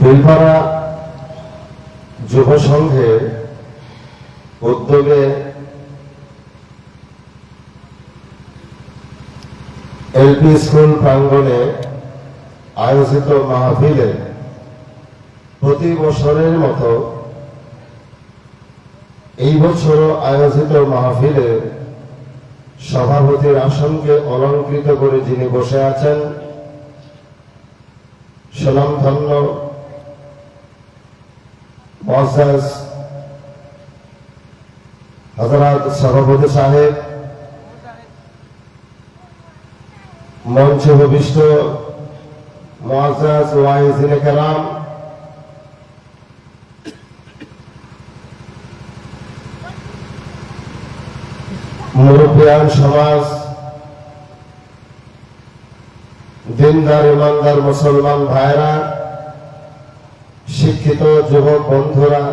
বেলপাড়া যুব সংঘের উদ্যোগে এলপি স্কুল প্রাঙ্গণে আয়োজিত মাহফিলে প্রতি বছরের মতো এই বছরও আয়োজিত মাহফিলে সভাপতির আসনকে অলঙ্কৃত করে যিনি বসে আছেন, সুনামধন্য মুআজ্জাজ হযরত সভাপতি সাহেব, মঞ্চে উপবিষ্ট মুআজ্জাজ ওয়াইজিনে কেরাম, মুরব্বিয়ান সমাজ, দিনদার ইমানদার মুসলমান ভাইরা, শিক্ষিত যুবক বন্ধুরা,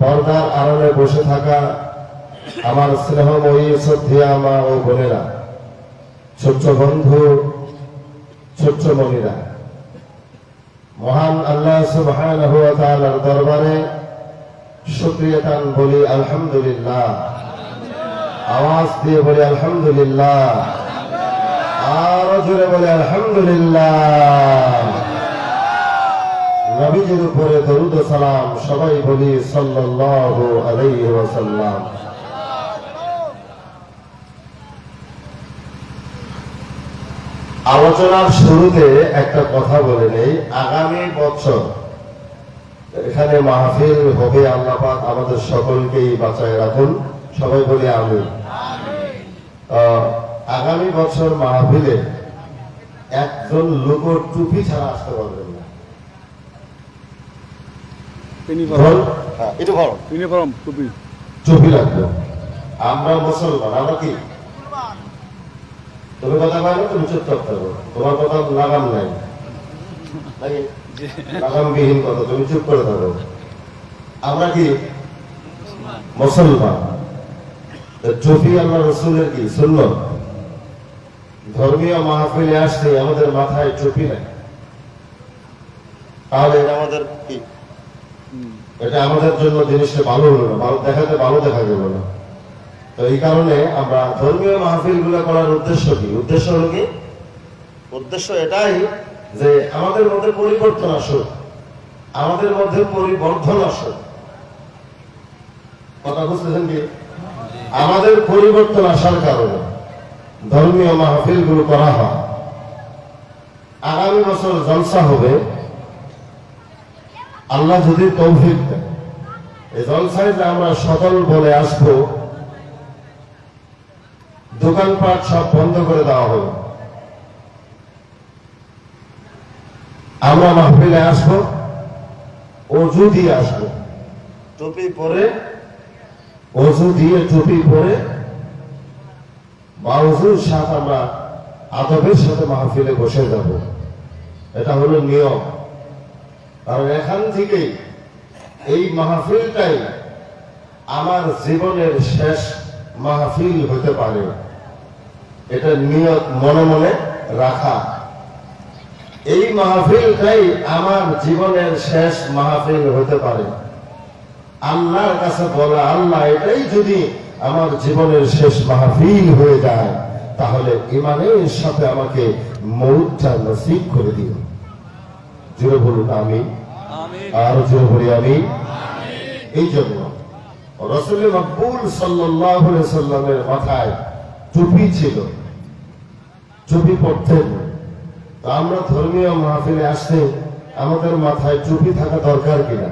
পর্দার আড়ালে বসে থাকা আমার স্নেহময়ী শ্রদ্ধেয়া মা ও বোনেরা, ছোট্ট বন্ধু, ছোট্ট মনিরা, মহান আল্লাহ সুবহানাহু ওয়া তাআলার দরবারে শুকরিয়া গান বলি আলহামদুলিল্লাহ। আওয়াজ দিয়ে বলি আলহামদুলিল্লাহ, আরো জোরে বলি আলহামদুলিল্লাহ। নবীজির উপরে দরুদ ও সালাম সবাই বলি সাল্লাল্লাহু আলাইহি ওয়াসাল্লাম। আলোচনার শুরুতে একটা কথা বলে নেই, আগামী বছর এখানে মাহফিল হবে, আল্লাহ পাক আমাদের সকলকেই বাঁচায় রাখুন, সবাই বলি আমিন। আগামী বছর মাহফিলে একজন লোক টুপি ছাড়া আসতে পারবেন না। টুপি রাখবো আমরা মুসলমান, আমরা কি তুমি কথা পাই না, তুমি চুপ থাকতে পারো, তোমার কথা লাগাম নাই, লাগামবিহীন কথা, তুমি চুপ করে থাকো। আমরা কি মুসলমান, টুপি আল্লাহ রাসূলের কি সুন্নাত। ধর্মীয় মাহফিলে আসলে আমাদের মাথায় টুপি নাই, তাহলে এটা আমাদের কি, এটা আমাদের জন্য জিনিসটা ভালো হলো না, ভালো দেখাতে ভালো দেখা গেল না। তো এই কারণে আমরা ধর্মীয় মাহফিল গুলো করার উদ্দেশ্য কি, উদ্দেশ্য হলো কি, উদ্দেশ্য এটাই যে আমাদের মধ্যে পরিবর্তন আসুক, আমাদের মধ্যে পরিবর্ধন আসুক। কথা বুঝতেছেন কি, আমাদের পরিবর্তন আসার কারণে ধর্মীয় মাহফিল গুলো করা হয়। আগামী বছর জলসা হবে, আল্লাহ যদি তৌফিক দেয়, এই জলসায় যে আমরা সকল বলে আসবো, দোকানপাট সব বন্ধ করে দেওয়া হবে, আমরা মাহফিলে আসবো, অজু দিয়ে আসবো, টুপি পরে, অজু দিয়ে টুপি পরে বা অজুর সাথে আমরা আদবের সাথে মাহফিলে বসে যাব। এটা হলো নিয়ম। কারণ এখান থেকেই এই মাহফিলটাই আমার জীবনের শেষ মাহফিল হতে পারে, এটা নিয়ত মনে মনে রাখা। এই মাহফিলটাই আমার জীবনের শেষ মাহফিল হতে পারে। আল্লাহর কাছে বলা, আল্লাহ এটাই যদি আমার জীবনের শেষ মাহফিল হয়ে যায়, তাহলে ঈমানের সাথে আমাকে মউতটা নসিব করে দিও। জোরে বলুন আমিন, আর জোরে বলি আমিন। এই জন্য রাসূল মাকবুল সাল্লাল্লাহু আলাইহি সাল্লামের মাথায় টুপি ছিল, টুপি পরতেন। তো আমরা ধর্মীয় মাহফিলে আসতে আমাদের মাথায় টুপি থাকা দরকার কিনা?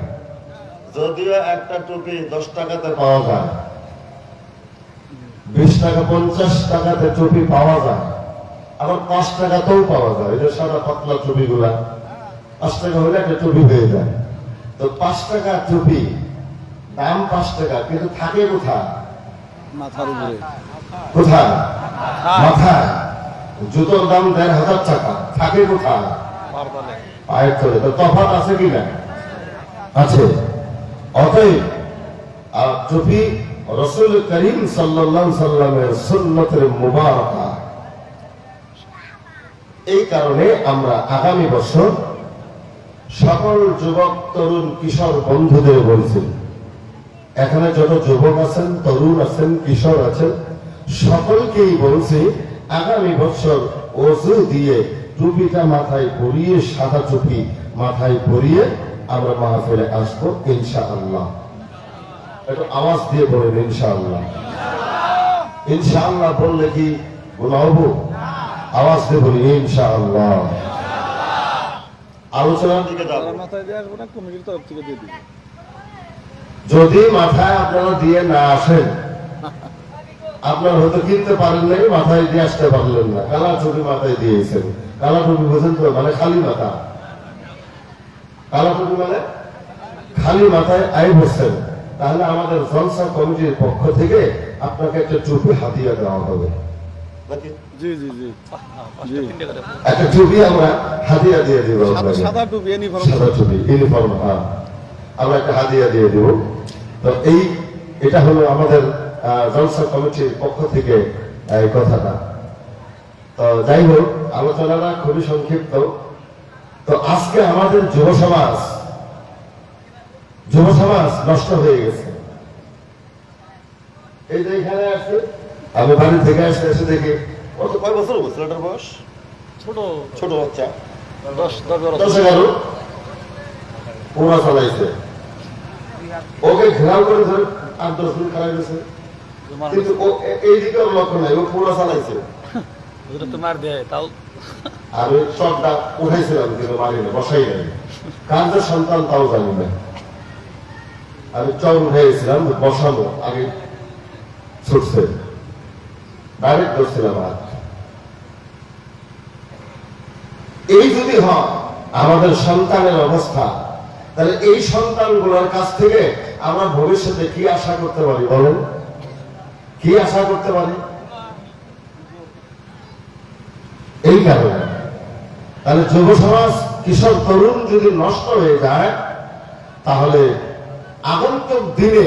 যদিও একটা টুপি 10 টাকাতে পাওয়া যায়, 20 টাকা 50 টাকাতে টুপি পাওয়া যায়, আবার 5 টাকাতেও পাওয়া যায়। এটা সাদা পাতলা টুপি গুলা 5 টাকা হলে একটা টুপি হয়ে যায়। তো 5 টাকা টুপি, দাম 5 টাকা, কিন্তু থাকে কোথায়? মাথার উপরে। কোথায়? মাথায়। জুতোর দাম 1500 টাকা, থাকে কোথায়? পায়ের তলে। তো তফাৎ আছে কিনা? আছে। অতএব টুপি রাসূল করিম সাল্লাল্লাহু আলাইহি সাল্লামের সুন্নতের মুবারাকা। এই কারণে আমরা আগামী বছর সকল যুবক তরুণ কিশোর বন্ধুদের বলছি, এখানে যত যুবক আছেন, তরুণ আছেন, কিশোর আছেন, সকলকেই বলছি আগামী বছর ওযু দিয়ে টুপিটা মাথায় পরিয়ে, সাদা টুপি মাথায় পরিয়ে আমরা মাহফিলে আসবো ইনশাআল্লাহ। একটু আওয়াজ দিয়ে বলেন ইনশাআল্লাহ। ইনশাআল্লাহ বললে কি গুনাহ হবে? আওয়াজ দিয়ে বলি ইনশাআল্লাহ। আলোচনার দিকে যাব। মাথায় দিয়ে আসবো না, কমিটির তরফ থেকে দিয়ে দিই। যদি মাথায় আপনারা দিয়ে না আসেন, আপনার হয়তো কিনতে পারেন নাই, মাথায় দিয়ে আসতে পারলেন না, কালা টুপি মাথায় দিয়েছেন। কালা টুপি বুঝেন তো, মানে খালি মাথা। কালা টুপি মানে খালি মাথায় আই বসছেন, তাহলে আমাদের জলসা কমিটির পক্ষ থেকে আপনাকে একটা টুপি হাদিয়া দেওয়া হবে। জি জি জি একটা টুপি আমরা হাদিয়া দিয়ে দিব। সাদা টুপি, ইউনিফর্ম। সাদা টুপি, ইউনিফর্ম, হ্যাঁ, আমরা একটা হাদিয়া দিয়ে দিব। তো এটা হলো আমাদের জলসা কমিটির পক্ষ থেকে এই কথাটা। তো যাই হোক, আলোচনাটা খুবই সংক্ষিপ্ত। তো আজকে আমাদের যুব সমাজ নষ্ট হয়ে গেছে। এই যে এখানে আছে, আমি বাড়ি থেকে এসে দেখি কয় বছর ছেলেটার বয়স? ছোট বাচ্চা, 10-11 পুরা চালাইছে। ওকে ঘেরাও করে ধরে 8-10 দিন খারাপ গেছে, কিন্তু এইদিকে ওর লক্ষ্য নাই, ও পুরা চালাইছে। আমি চটটা উঠাইছিলাম কিন্তু মারিনি, বসাই নাই, কার যে সন্তান তাও জানি না। আমি চট উঠাইছিলাম, বসাবো আগে ছুটছে, ডাইরেক্ট ধরছিলাম হাত। এই যদি হয় আমাদের সন্তানের অবস্থা, তাহলে এই সন্তানগুলোর কাছ থেকে আমরা ভবিষ্যতে কি আশা করতে পারি বলেন? কি আশা করতে পারি? এই কারণে তাহলে যুব সমাজ, কিশোর তরুণ যদি নষ্ট হয়ে যায়, তাহলে আগন্তুক দিনে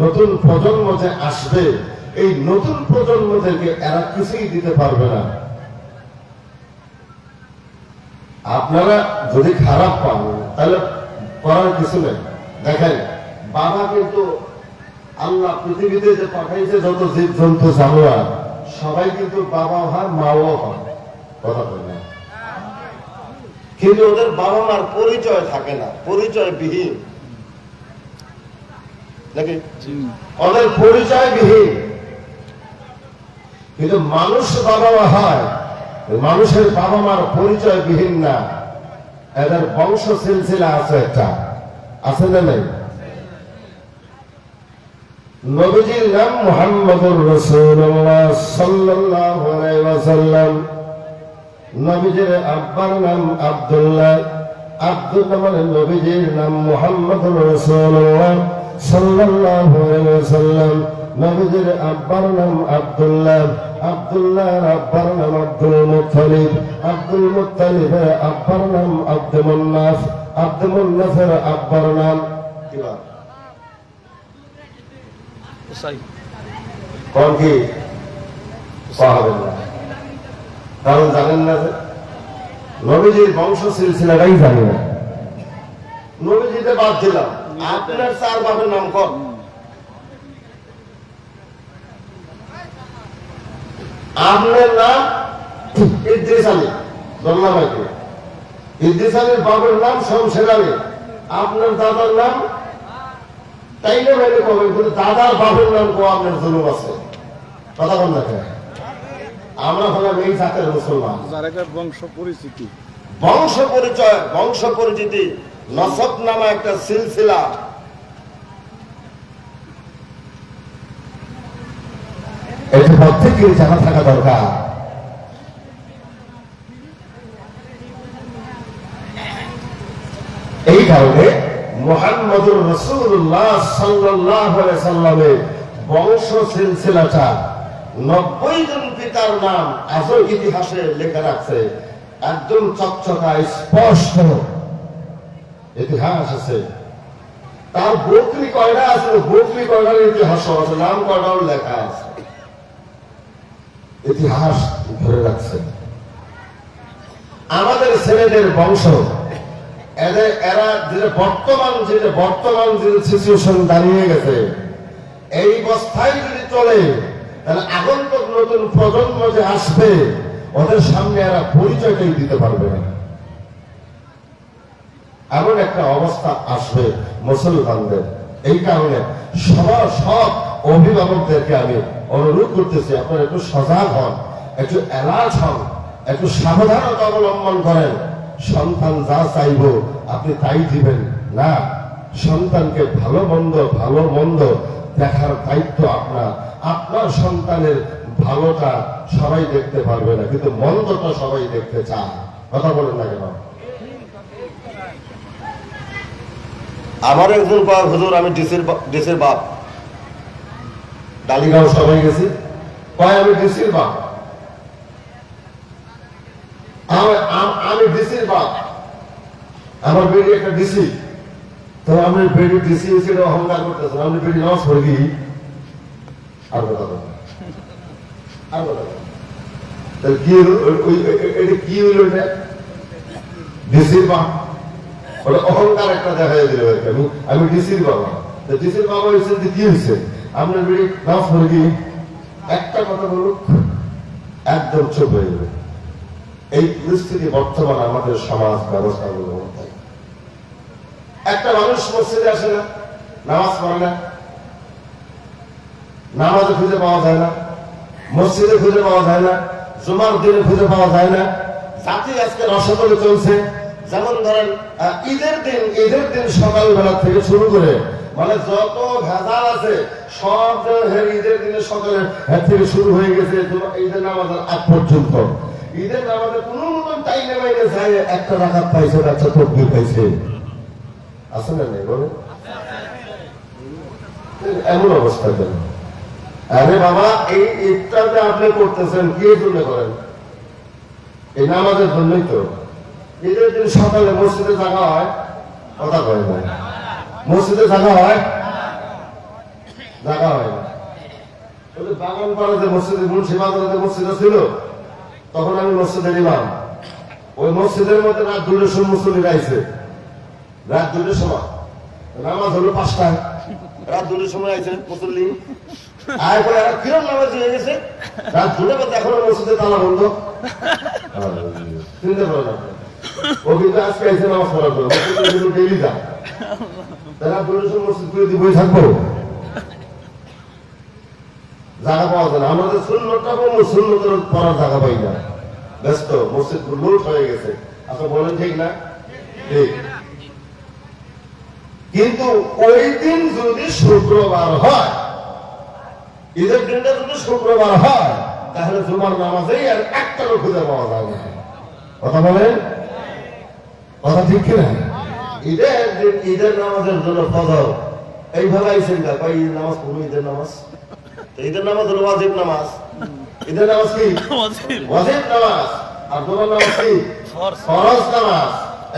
নতুন প্রজন্ম যে আসবে, এই নতুন প্রজন্মদেরকে এরা কিছুই দিতে পারবে না। আপনারা যদি খারাপ পান তাহলে করার কিছু নেই। দেখেন, বাবা কিন্তু আল্লাহ পৃথিবীতে যে পাঠাইছে যত জীব জন্তু জানোয়ার, সবাই কিন্তু বাবা হয়, মাও হয়, কথা বলে। কিন্তু ওদের বাবা মার পরিচয় থাকে না, পরিচয় বিহীন, নাকি? ওদের পরিচয় বিহীন। কিন্তু মানুষ বাবা মা হয়, মানুষের বাবা মার পরিচয় বিহীন না, এদের বংশ সিলসিলা আছে, একটা আছে না নাই? নবীজির নাম মুহাম্মদুর রাসূলুল্লাহ সাল্লাল্লাহু আলাইহি ওয়াসাল্লাম। নবীজির আব্বার নাম আব্দুল্লাহ, আব্দুল্লাহ মানে নবীজির নাম মুহাম্মদুর রাসূলুল্লাহ সাল্লাল্লাহু আলাইহি ওয়াসাল্লাম। নবীজির আব্বার নাম আব্দুল্লাহ, আব্দুল্লাহর আব্বার নাম আব্দুল মুত্তালিব, আব্দুল মুত্তালিবের আব্বার নাম আব্দুল মুন্নাফ, আব্দুল মুন্নাফের আব্বার নাম কোন কি পাবেন না, কারণ জানেন না যে নবীজির বংশ সিলসিলাটাই জানি না। নবীজিতে বাদ দিলাম, আপনার 4 বাপের নাম কোন? আপনার নাম ইদ্রিস আলী, ধরলাম আগে। ইদ্রিস আলীর বাবার নাম শমশের আলী, আপনার দাদার নাম তাইলে বাইরে কবেন, কিন্তু দাদার বাবার নাম কো আপনার জন্ম আছে, কথা বল না। আমরা হলাম এই জাতের মুসলমান, বংশ পরিচিতি, বংশ পরিচয়, বংশ পরিচিতি, নসব নামা একটা সিলসিলা। এটা প্রত্যেকের জানা থাকা দরকার। এই কারণে মুহাম্মদুর রাসূলুল্লাহ সাল্লাল্লাহু আলাইহি সাল্লামের বংশ সিলসিলাটা 90 জন পিতার নাম আজও ইতিহাসে লেখা রাখছে, একদম চকচকা স্পষ্ট ইতিহাস আছে। তার বকরি কয়টা আছে, বকরি কয়টার ইতিহাস আছে, নাম কয়টাও লেখা আছে, ইতিহাস ধরে রাখছে। আমাদের ছেলেদের বংশ এরা বর্তমান যে সিচুয়েশন দাঁড়িয়ে গেছে, এই অবস্থায় যদি চলে তাহলে আগন্তুক নতুন প্রজন্ম যে আসবে ওদের সামনে এরা পরিচয়টাই দিতে পারবে না। এমন একটা অবস্থা আসবে মুসলমানদের। এই কারণে সব অভিভাবকদেরকে আমি অনুরোধ করতেছি, আপনারা একটু সজাগ হন, একটু অ্যালার্ট হন, একটু সাবধানতা অবলম্বন করেন। সন্তান যা চাইব আপনি তাই দিবেন না। সন্তানকে ভালো মন্দ দেখার দায়িত্ব আপনার। আপনার সন্তানের ভালোটা সবাই দেখতে পারবে না, কিন্তু মন্দটা সবাই দেখতে চায়। কথা বলেন না কেন? আমার একজন কয়, হুজুর আমি ডিসির বাপ, ডালিগাঁও সবাই গেছি, কয় আমি ডিসির বাপ, আমি ডিসির বাপ, আমার বেড়ি একটা ডিসি। তো আমি বেড়ি ডিসি হিসেবে অহংকার করতেছেন, আমি বেড়ি নামাজ পড়ে গিয়ে আর কথা বলবো, আর কথা বলবো। তাহলে কি হলো? এটা কি হইল? এটা ডিসির বাপ, ওটা অহংকার একটা দেখা দিল। আমি ডিসির বাবা, ডিসির বাবা হয়েছে কি হয়েছে? আপনার বেড়ি নামাজ পড়ে গিয়ে একটা কথা বলুক, একদম চুপ হয়ে যাবে। এই পরিস্থিতি বর্তমান আমাদের সমাজ ব্যবস্থাগুলো। একটা মানুষ মসজিদে আসে না, নামাজ পড়ে না, নামাজে খুঁজে পাওয়া যায় না, মসজিদে খুঁজে পাওয়া যায় না, জুমার দিনে খুঁজে পাওয়া যায় না। জাতি আজকে রসগোল্লা চলছে। যেমন ধরেন ঈদের দিন সকালবেলা থেকে শুরু করে মানে যত ভেজাল আছে সব ঈদের দিনে সকালে থেকে শুরু হয়ে গেছে ঈদের নামাজের আগ পর্যন্ত। ঈদের নামাজে কোন মতন টাইমে বাইরে যায়, একটা রাকাত পাইছে, বাচ্চা তকবীর পাইছে, আছে না নেই বলে? এমন অবস্থা কেন? আরে বাবা, এই ঈদটা যে আপনি করতেছেন কি জন্য করেন? এই নামাজের জন্যই তো। ঈদের দিন সকালে মসজিদে জায়গা হয়, কথা কয় না, মসজিদে জায়গা হয় না। বাগান পাড়া যে মসজিদে মুন্সিবাজারে যে মসজিদটা ছিল, তখন আমি মসজিদে নিলাম। ওই মসজিদের মধ্যে রাত 2টার সময় মুসল্লিরা আইছে, রাত 2টার সময়, নামাজ হলো 5টায়, রাত 2টার সময় আইছে মুসল্লি। আর পরে কিরম নামাজ হয়ে গেছে রাত 2টা বাজে, এখনো মসজিদে তালা বন্ধ। চিন্তা করেন আপনি, ও কিন্তু আজকে আইসে নামাজ পড়ার জন্য, মসজিদে ডেইলি যায়। রাত 2টার সময় মসজিদ করে দিয়ে বই থাকবো, জায়গা পাওয়া যায় না। আমাদের সুন্নতটা সুন্নতের পড়ার জায়গা পাই না, ব্যস্ত, মসজিদ লুট হয়ে গেছে। আপনি বলেন ঠিক না? ঠিক। কিন্তু ওই দিন যদি শুক্রবার হয়, ঈদের দিনটা যদি শুক্রবার হয়, তাহলে জুমার নামাজেই আর একটারও খুঁজে পাওয়া যায় না। কথা বলেন, কথা ঠিক কিনা? ঈদের নামাজের জন্য ফজর এইভাবে আইসেন না, ভাই ঈদের নামাজ পড়ুন। ঈদের নামাজ, ঈদের নামাজ হলো ওয়াজিব নামাজ। ঈদের নামাজ কি? ওয়াজিব নামাজ। আর জুমার নামাজ কি? ফরজ নামাজ।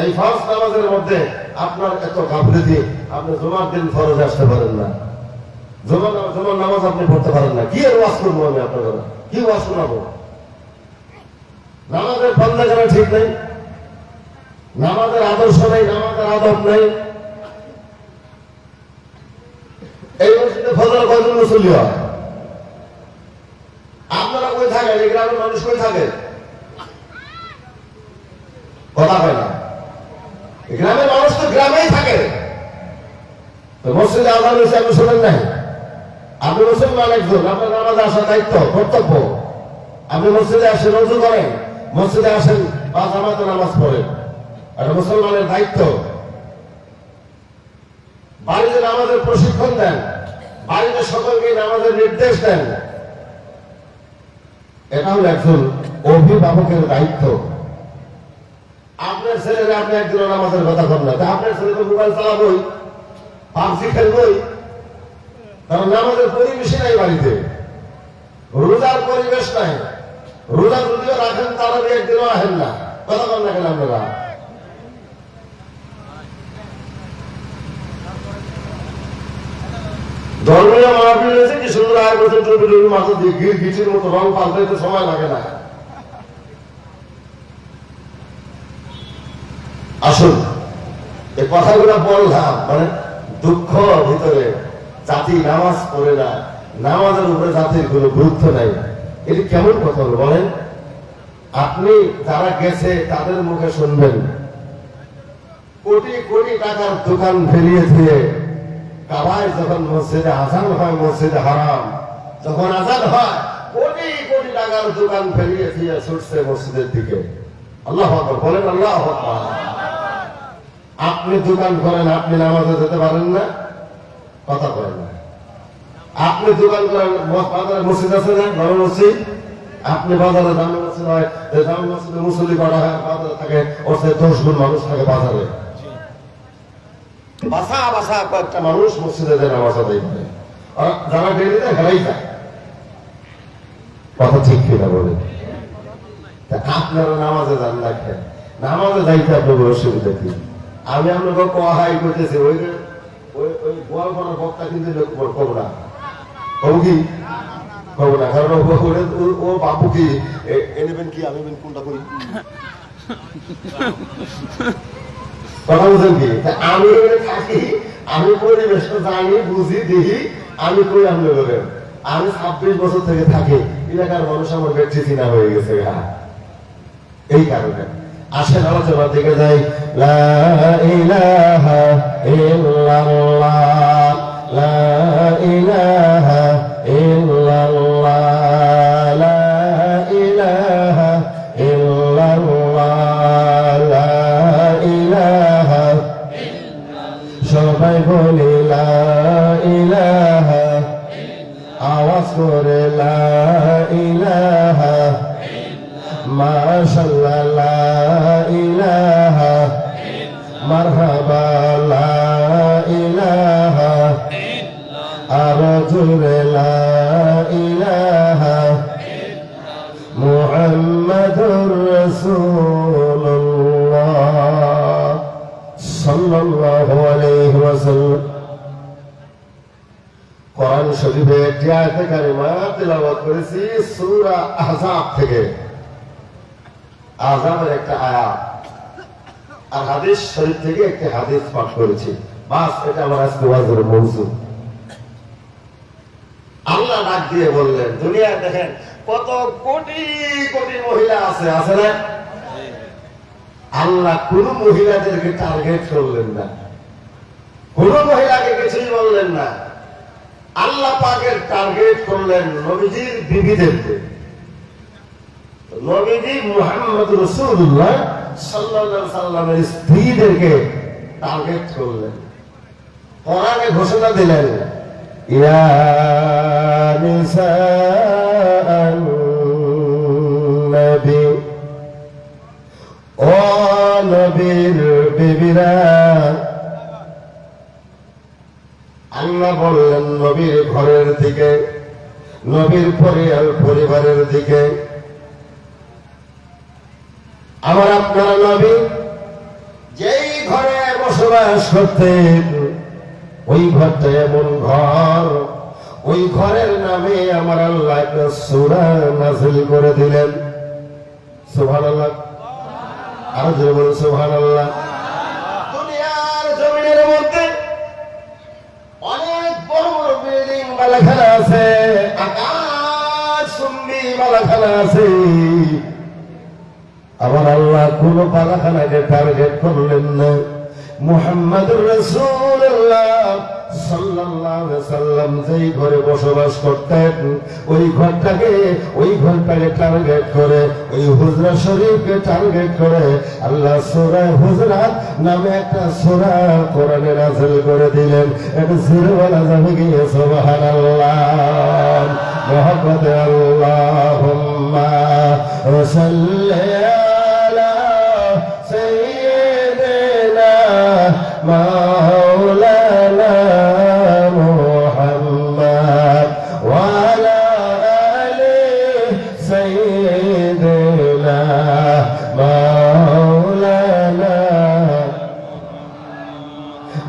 এই ফরজ নামাজের মধ্যে আপনার এত গাফিলতি, আপনি জুমার দিন ফরজে আসতে পারেন না, জুমার নামাজ আপনি পড়তে পারেন না। কি আর ওয়াজ করবো আমি আপনাদের? কি ওয়াজ শোনাবো? নামাজের ফন্দাখানা ঠিক নেই, নামাজের আদর্শ নেই, নামাজের আদব নেই। এই মসজিদে ফজর কয়জন মুসল্লি হয়? আপনারা কই থাকেন? এই গ্রামের মানুষ কই থাকে? কথা হয় না। গ্রামের মানুষ তো গ্রামেই থাকে। মসজিদে আজান হয়েছে, আপনি শোনেন নাই? আপনি মুসলমান একজন, আপনার নামাজে আসার দায়িত্ব, কর্তব্য। আপনি মসজিদে আসেন, রুজু করেন, মসজিদে আসেন, বা জামাতে নামাজ পড়েন, এটা মুসলমানের দায়িত্ব। বাড়িতে নামাজের প্রশিক্ষণ দেন, বাড়িতে সকলকে নামাজের নির্দেশ দেন। এটা হলো একজন অভিভাবকের দায়িত্ব। আপনার ছেলেরা আপনি একজন নামাজের কথা কর না, আপনার ছেলে তো মোবাইল চালাবই, পাবজি খেলবই, কারণ নামাজের পরিবেশ নাই বাড়িতে, রোজার পরিবেশ নাই। রোজা যদিও রাখেন, তারা একদিনও আসেন না, কথা কর না কেন আপনারা? ধর্মীয় মাহফিল হয়েছে কি সুন্দর, আয় বছর টুপি মাথা দিয়ে গিচির মতো রং পাল্টাইতে সময় লাগে না। আসুন এই কথাগুলো বললাম মানে দুঃখ ভিতরে, জাতি নামাজ পড়ে না, নামাজের উপরে জাতির কোনো গুরুত্ব নাই, এটি কেমন কথা হলো বলেন? আপনি যারা গেছে তাদের মুখে শুনবেন, কোটি কোটি টাকার দোকান ফেরিয়ে দিয়ে কাবায় যখন মসজিদে আজান হয়, মসজিদে হারাম যখন আজান হয়, কোটি কোটি টাকার দোকান ফেরিয়ে দিয়ে ছুটছে মসজিদের দিকে। আল্লাহু আকবার বলেন, আল্লাহু আকবার। আপনি দোকান করেন, আপনি নামাজে যেতে পারেন না, কথা বলেন না। আপনি দোকান করেন, বাজারে মসজিদ আছে না, বড় মসজিদ, আপনি বাজারে দামি মসজিদ হয়, দামি মসজিদে মুসল্লি করা হয়, বাজারে থাকে ওর 10 গুণ মানুষ থাকে বাজারে, বাসা বাসা কয়েকটা মানুষ মসজিদে যায় নামাজ আদায় করে, যারা ডেলিতে হেরাই যায়। কথা ঠিক কিনা বলে? আপনারা নামাজে যান না কেন? নামাজে যাইতে আপনার অসুবিধা কি? আমি আপনাকে কোয়াহাই করতেছি, ওই গোয়াল করার বক্তা কিন্তু কব না, কব কি কব না, কারণ ও বাপু কি এনেবেন কি আমি কোনটা করি, কথা বুঝেন কি? আমি থাকি, আমি পরিবেশটা জানি, বুঝি, দেখি, আমি কই আপনি বলেন। আমি 26 বছর থেকে থাকি, এলাকার মানুষ আমার ব্যক্তি চিনা হয়ে গেছে। এই কারণে আসেন আলোচনার দিকে যাই। লা ইলাহা ইল্লাল্লাহ, লা ইলাহা ইল্লাল্লাহ, লা ইলাহা ইল্লাল্লাহ, লা ইলাহা। সবাই বলি লা ইলাহা, আওয়াজ করে লা ইলাহা, মাশাআল্লাহ লা ইলাহা, মারহাবা লা ইলাহা, আর জোরে লা ইলাহা, মুহাম্মাদুর রাসূলুল্লাহ সাল্লাল্লাহু আলাইহি ওয়াসাল্লাম। কোরআন শরীফে একটি আয়াতে কারিমা তেলাওয়াত করেছি সূরা আহজাব থেকে, আহজাবের একটা আয়াত, আর হাদিস শরীফ থেকে একটি হাদিস পাঠ করেছি। বাস, এটা আমার আজকে ওয়াজের মওজু। আল্লাহ ডাক দিয়ে বললেন, দুনিয়ায় দেখেন কত কোটি কোটি মহিলা আছে, আছে না? আল্লাহ কোন মহিলাদেরকে টার্গেট করলেন না, কোন মহিলাকে কিছুই বললেন না। আল্লাহ পাকের টার্গেট করলেন নবীজির বিবিদেরকে। নবীজি মুহাম্মদ রাসূলুল্লাহ সাল্লাল্লাহু আলাইহি সাল্লামের স্ত্রীদেরকে টার্গেট করলেন। কোরআনে ঘোষণা দিলেন, ইয়া নিসাআন নবী, ও নবীর বিবিরা। আল্লাহ বললেন নবীর ঘরের দিকে, নবীর পরিবারের দিকে। আমার আপনারা নবী যেই ঘরে বসবাস করতেন, ওই ঘরটা এমন ঘর, ওই ঘরের নামে আমার আল্লাহ একটা সূরা নাযিল করে দিলেন। সুবহানাল্লাহ, আরো জোরে বলুন সুবহানাল্লাহ। দুনিয়ার জমিনের মধ্যে অনেক বড় বড় বিল্ডিং বালাখানা আছে, আকাশ চুম্বি বালাখানা আছে। আমার আল্লাহ কোন বালাখানাকে টার্গেট করলেন না। মুহাম্মদুর রাসূলুল্লাহ সাল্লাল্লাহু আলাইহি সাল্লাম যেই ঘরে বসবাস করতেন, ওই ঘরটাকে টার্গেট করে, ওই হুজরা শরীফকে টার্গেট করে আল্লাহ সূরা হুজরাত নামে একটা সূরা কোরআনে নাযিল করে দিলেন। এটা জোরে বলা যাবে কি সুবহানাল্লাহ। মুহাম্মদ আল্লাহুম্মা সাল্লি আলা সাইয়্যিদিনা মাওলানা মুহাম্মদ ওয়া আলা আলি সাইয়্যিদিনা মাওলানা।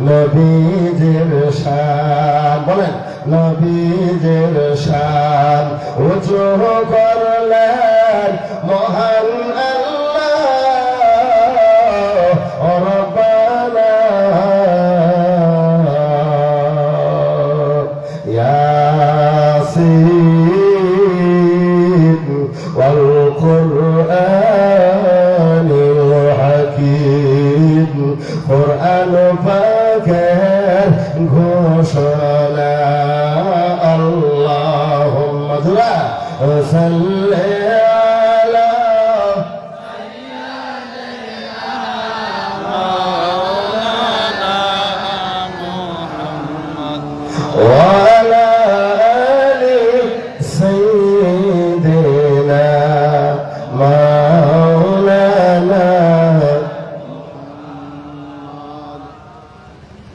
নবীজির শান, বলেন নবীজির শান উঁচু করলেন মহান আল্লাহ। রব্বানা কোরআন পাকের ঘোষণা আল্লাহুম্মা সাল্লি আলা وعلى آل سيدنا مولانا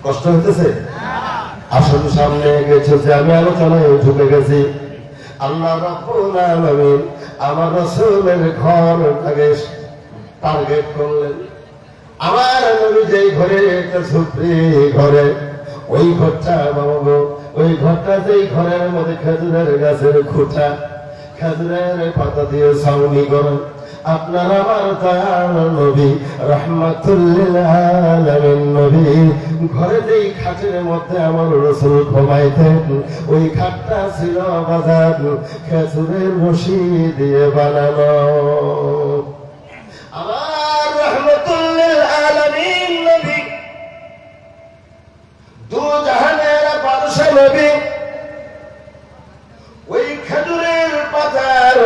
কষ্ট হইতেছে আসল সামনে গেছে যে আমি আলোচনায় ঢুকে গেছি আল্লাহ রাব্বুল আলামিন আমার রাসূলের ঘরটাকে টার্গেট করলেন আমার নবী যেই ঘরে একটা সুপ্রি ঘরে ওই ঘরটা বাবা গো ওই ঘরটা যেই ঘরের মধ্যে খেজুরের গাছের খুঁটা খেজুরের পাতা দিয়ে ছাউনি করেন আপনার আমার দয়াল নবী রাহমাতুল লিল আলামিন নবী ঘরে যেই খাটের মধ্যে আমার রাসূল ঘুমাইতেন ওই খাটটা ছিল বাজার খেজুরের রশি দিয়ে বানানো আমার রাহমাতুল লিল আলামিন নবী দু জাহানের বাদশা নবী ওই খেজুরের পাতার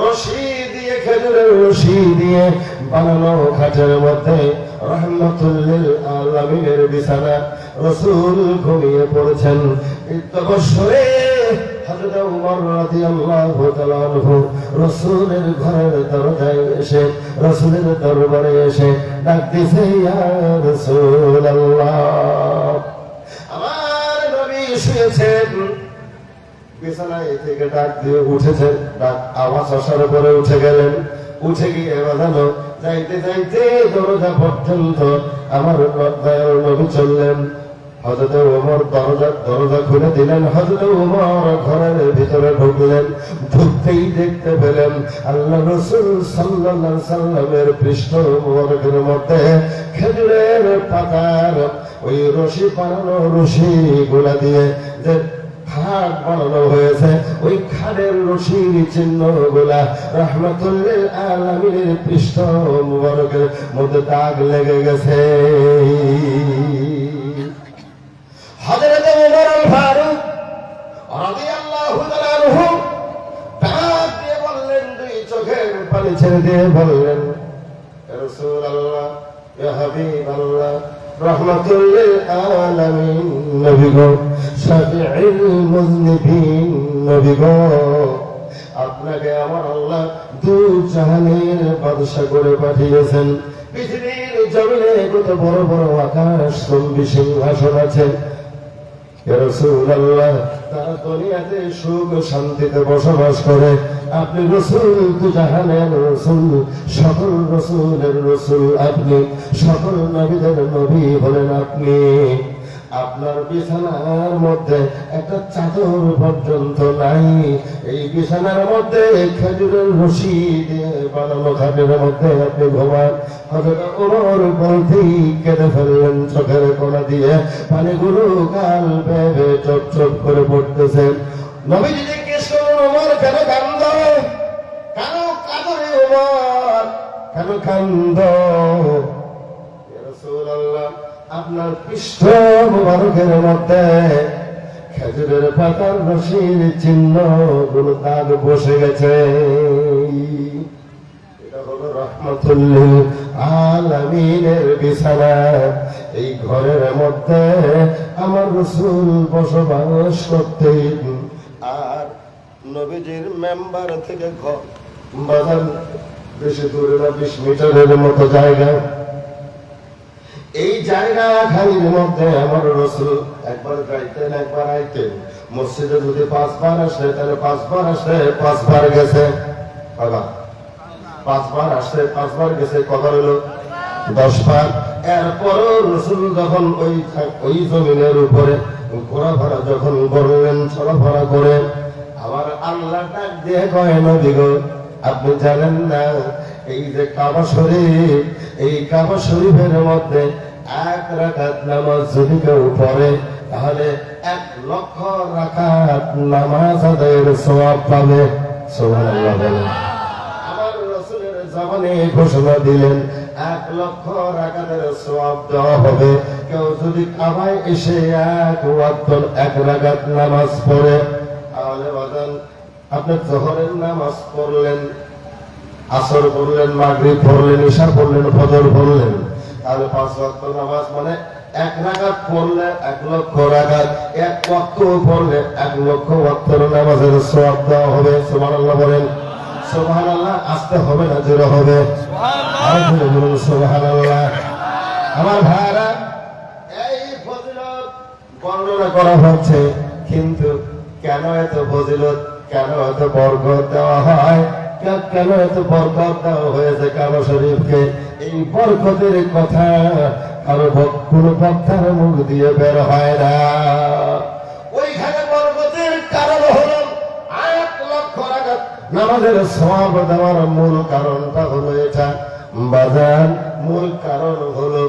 রশি দিয়ে খেজুরের রশি দিয়ে বানানো খাটের মধ্যে রাহমাতুল লিল আলামিনের বিছানা রাসূল ঘুমিয়ে পড়েছেন এই তবসরে হযরত ওমর রাদিয়াল্লাহু তাআলা আনহু রাসূলের ঘরের দরজায় এসে রাসূলের দরবারে এসে ডাক দিয়েছে ইয়া রাসূলুল্লাহ আমার নবী শুয়েছেন বিছানায় থেকে ডাক দিয়ে উঠেছেন ডাক আওয়াজ আসার পরে উঠে গেলেন উঠে গিয়ে বাঁধানো যাইতে যাইতে দরজা পর্যন্ত আমার দয়াল নবী চললেন হযরত ওমর দরজা খুলে দিলেন হযরত ওমর ঘরের ভিতরে ঢুকলেন ঢুকতেই দেখতে পেলেন আল্লাহ রাসূল সাল্লাল্লাহু আলাইহি সাল্লামের পৃষ্ঠ মুবারকের মধ্যে খেজুরের পাতার ওই রশি বানানো রশি গুলা দিয়ে যে খাট বানানো হয়েছে ওই খাটের রশির চিহ্ন গুলা রাহমাতুল লিল আলামিনের পৃষ্ঠ মুবারকের মধ্যে দাগ লেগে গেছে হযরত ওমর আল ফারুক রাদিয়াল্লাহু তাআলা আনহু ডাক দিয়ে বললেন দুই চোখের পানি ছেড়ে দিয়ে বললেন ইয়া রাসূলুল্লাহ ইয়া হাবিবাল্লাহ রাহমাতুল লিল আলামিন নবী গো শাফিউল মুযনিবিন নবী গো আপনাকে আমার আল্লাহ দু জাহানের বাদশা করে পাঠিয়েছেন পৃথিবীর জমিনে কত বড় বড় আকাশ স্তম্ভী সিংহাসন আছে ইয়া রাসূলুল্লাহ তারা দুনিয়াতে সুখ শান্তিতে বসবাস করে আপনি রাসূল দু জাহানের রাসূল সকল রাসূলের রাসূল আপনি সকল নবীদের নবী হলেন আপনি আপনার বিছানার মধ্যে একটা চাদর পর্যন্ত নাই এই বিছানার মধ্যে খেজুরের রশি দিয়ে বানানো খাটের মধ্যে আপনি ঘুমান হযরত ওমর বলতেই কেঁদে ফেললেন চোখের কোণা দিয়ে পানিগুলো গাল বেয়ে চট চট করে পড়তেছে নবীজি জিজ্ঞেস করলেন ওমর কেন কান্দ কেন কাঁদরে ওমর কেন কান্দ ইয়া রাসূলুল্লাহ আপনার পৃষ্ঠ মুবারকের মধ্যে খেজুরের পাতার রশির চিহ্ন গুলো দাগ বসে গেছে এটা হলো রাহমাতুল লিল আলামিনের বিছানা এই ঘরের মধ্যে আমার রাসূল বসবাস করতেন আর নবীজির মেম্বার থেকে ঘর বাজার বেশি দূরে না 20 মিটারের মতো জায়গা এই জায়গা খালির মধ্যে আমার রাসূল একবার যাইতেন একবার আইতেন মসজিদে যদি 5 বার আসে তাহলে 5 বার আসে 5 বার গেছে বাবা 5 বার আসে 5 বার গেছে কত হলো 10 বার এরপরও রাসূল যখন ওই জমিনের উপরে ঘোরাফেরা যখন করলেন চলাফেরা করে আমার আল্লাহ ডাক দিয়ে কয় নবী গো আপনি জানেন না এই যে কাবা শরীফ এই কাবা শরীফের মধ্যে 1 রাকাত নামাজ যদি কেউ পড়ে তাহলে 1 লক্ষ রাকাত নামাজ আদায়ের সওয়াব পাবে সুবহানাল্লাহ বলেন আমার রাসূলের জবানে ঘোষণা দিলেন 1,00,000 রাকাতের সওয়াব দেওয়া হবে। কেউ যদি কাবায় এসে 1 ওয়াক্ত 1 রাকাত নামাজ পড়ে, তাহলে বাজান আপনি যোহরের নামাজ পড়লেন, আসর পড়লেন, মাগরিব পড়লেন, ইশা পড়লেন, ফজর পড়লেন, তাহলে 5 ওয়াক্ত নামাজ মানে 1 রাকাত পড়লে 1,00,000 রাকাত, 1 ওয়াক্ত পড়লে 1,00,000 ওয়াক্তের নামাজের সওয়াব দেওয়া হবে। সুবহানাল্লাহ বলেন। সুবহানাল্লাহ আসতে হবে না জোরে হবে? সুবহানাল্লাহ বলুন সুবহানাল্লাহ। আমার ভাইরা, এই ফজিলত বর্ণনা করা হচ্ছে, কিন্তু কেন এত ফজিলত, কেন এত বরকত দেওয়া হয়, কেন এত বরকত দেওয়া হয়েছে কাবা শরীফকে, এই বরকতের কথা কারো কোন বক্তার মুখ দিয়ে বের হয় না। ওইখানে বরকতের কারণ হলো 1,00,000 রাকাত নামাজের সওয়াব দেওয়ার মূল কারণটা হলো এটা বাজান। মূল কারণ হলো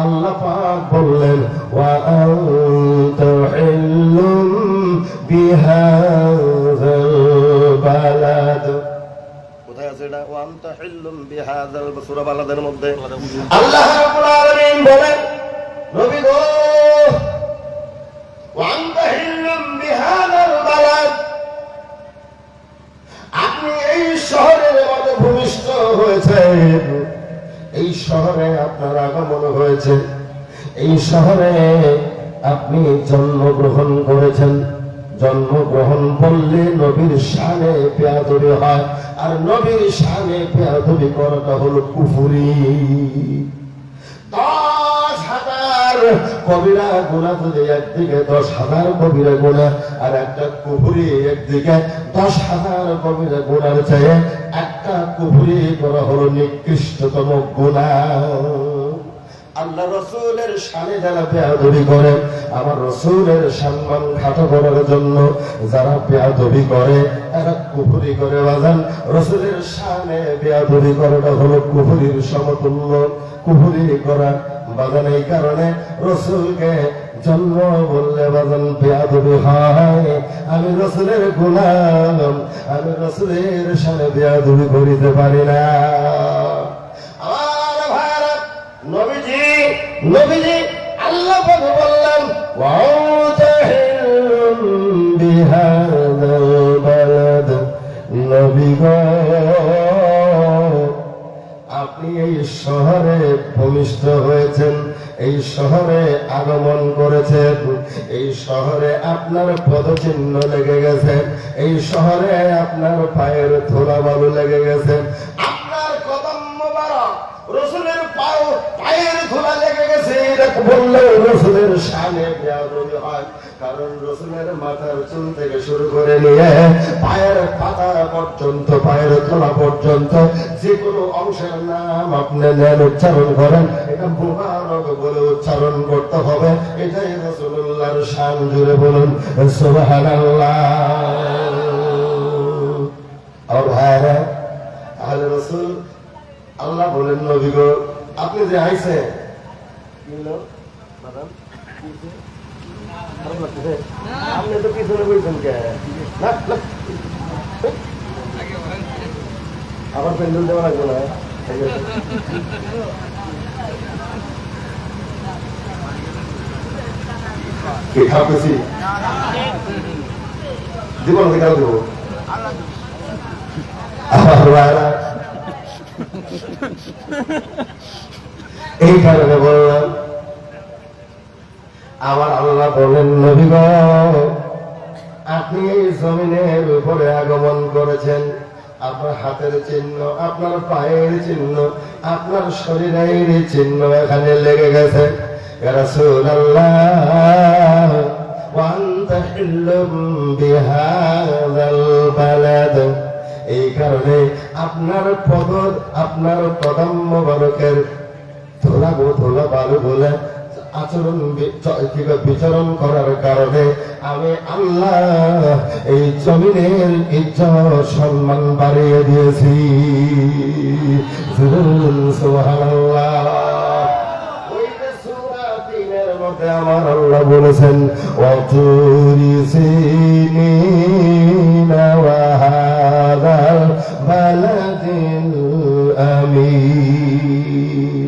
আল্লাহ পাক বললেন, ওয়া আনতা হিল্লুম বিহাযাল বালাদ। কোথায় আছে এটা? ওয়া আনতা হিল্লুম বিহাযাল, সূরা বালাদের মধ্যে আল্লাহ রাব্বুল আলামিন বলেন, নবী গো, ওয়া আনতা হিল্লুম বিহাযাল বালাদ, আপনি এই শহরের মধ্যে ভূমিষ্ঠ হয়েছেন, এই শহরে আপনার আগমন হয়েছে, এই শহরে আপনি জন্মগ্রহণ করেছেন। জন্মগ্রহণ করলে নবীর শানে বেয়াদবি হয়, আর নবীর শানে বেয়াদবি করাটা হলো কুফরি। 10,000 কবিরা গুনাহ যদি একদিকে, 10,000 কবিরা গুনাহ আর একটা কুফরি একদিকে, 10,000 কবিরা গুনার চেয়ে একটা কুফরি করা হলো নিকৃষ্টতম গুনাহ। আল্লাহ রসুলের শানে যারা বেয়াদবি করে, আমার রসুলের সম্মান খাটো করার জন্য যারা বেয়াদবি করে, এরা কুফরি করে বাজান। রসুলের শানে বেয়াদবি করাটা হলো কুফরির সমতুল্য, কুফরি করা বাজান। এই কারণে রসুলকে জন্ম বললে বাজান বেয়াদবি হয়। আমি রসুলের গোলাম, আমি রসুলের শানে বেয়াদবি করিতে পারি না। আমার ভাইরা, নবীজি আল্লাহ পাক বললেন, ওয়া তাহিল্লুম বিহাযাল বালাদ, নবী গো, আপনি এই শহরে ভূমিষ্ঠ হয়েছেন, এই শহরে আগমন করেছেন, এই শহরে আপনার পদচিহ্ন লেগে গেছে, এই শহরে আপনার পায়ের ধুলাবালু লেগে গেছে, আপনার কদম মোবারক রসুলের পায়ের ধুলা লেগে গেছে। এরকম বললে রসুলের শানে বেয়াদবি হয়, কারণ রসুলের মাথার চুল থেকে শুরু করে নিয়ে পায়ের পাতা পর্যন্ত, পায়ের তলা পর্যন্ত যে কোনো অংশের নাম আপনি নেন, উচ্চারণ করেন, এটা মুবারক বলে উচ্চারণ করতে হবে। এটাই রাসূলুল্লাহর শান। জুড়ে বলুন সুবহানাল্লাহ। আর ভাইরা, তাহলে রসুল আল্লাহ বলেন, নবী গো, আপনি যে আইছে, আপনি তো পিছনে বলছেন কে? আবার প্যান্ডেল দেওয়া লাগবে না? কি খাওয়াতেছি? দিব না? কেন দেবো? এই কারণে বললাম, আমার আল্লাহ বলেন, নবী গো, আপনি এই জমিনের উপরে আগমন করেছেন, আপনার হাতের চিহ্ন, আপনার পায়ের চিহ্ন, আপনার শরীরের চিহ্ন এখানে লেগে গেছে। ইয়া রাসূলুল্লাহ, ওয়া আনতা হিল্লুম বিহাযাল বালাদ, এই কারণে আপনার আপনার কদম মোবারকের ধুলা বালু বলে আচরণ বিচরণ করার কারণে আমি আল্লাহ এই জমিনের ইজ্জত সম্মান বাড়িয়ে দিয়েছি। সুবহানাল্লাহ। ওই যে সূরা 3-এর মধ্যে আমার আল্লাহ বলেছেন, ওয়াতুরি সিনিনা ওয়া হাযাল বালাদিল আমিন।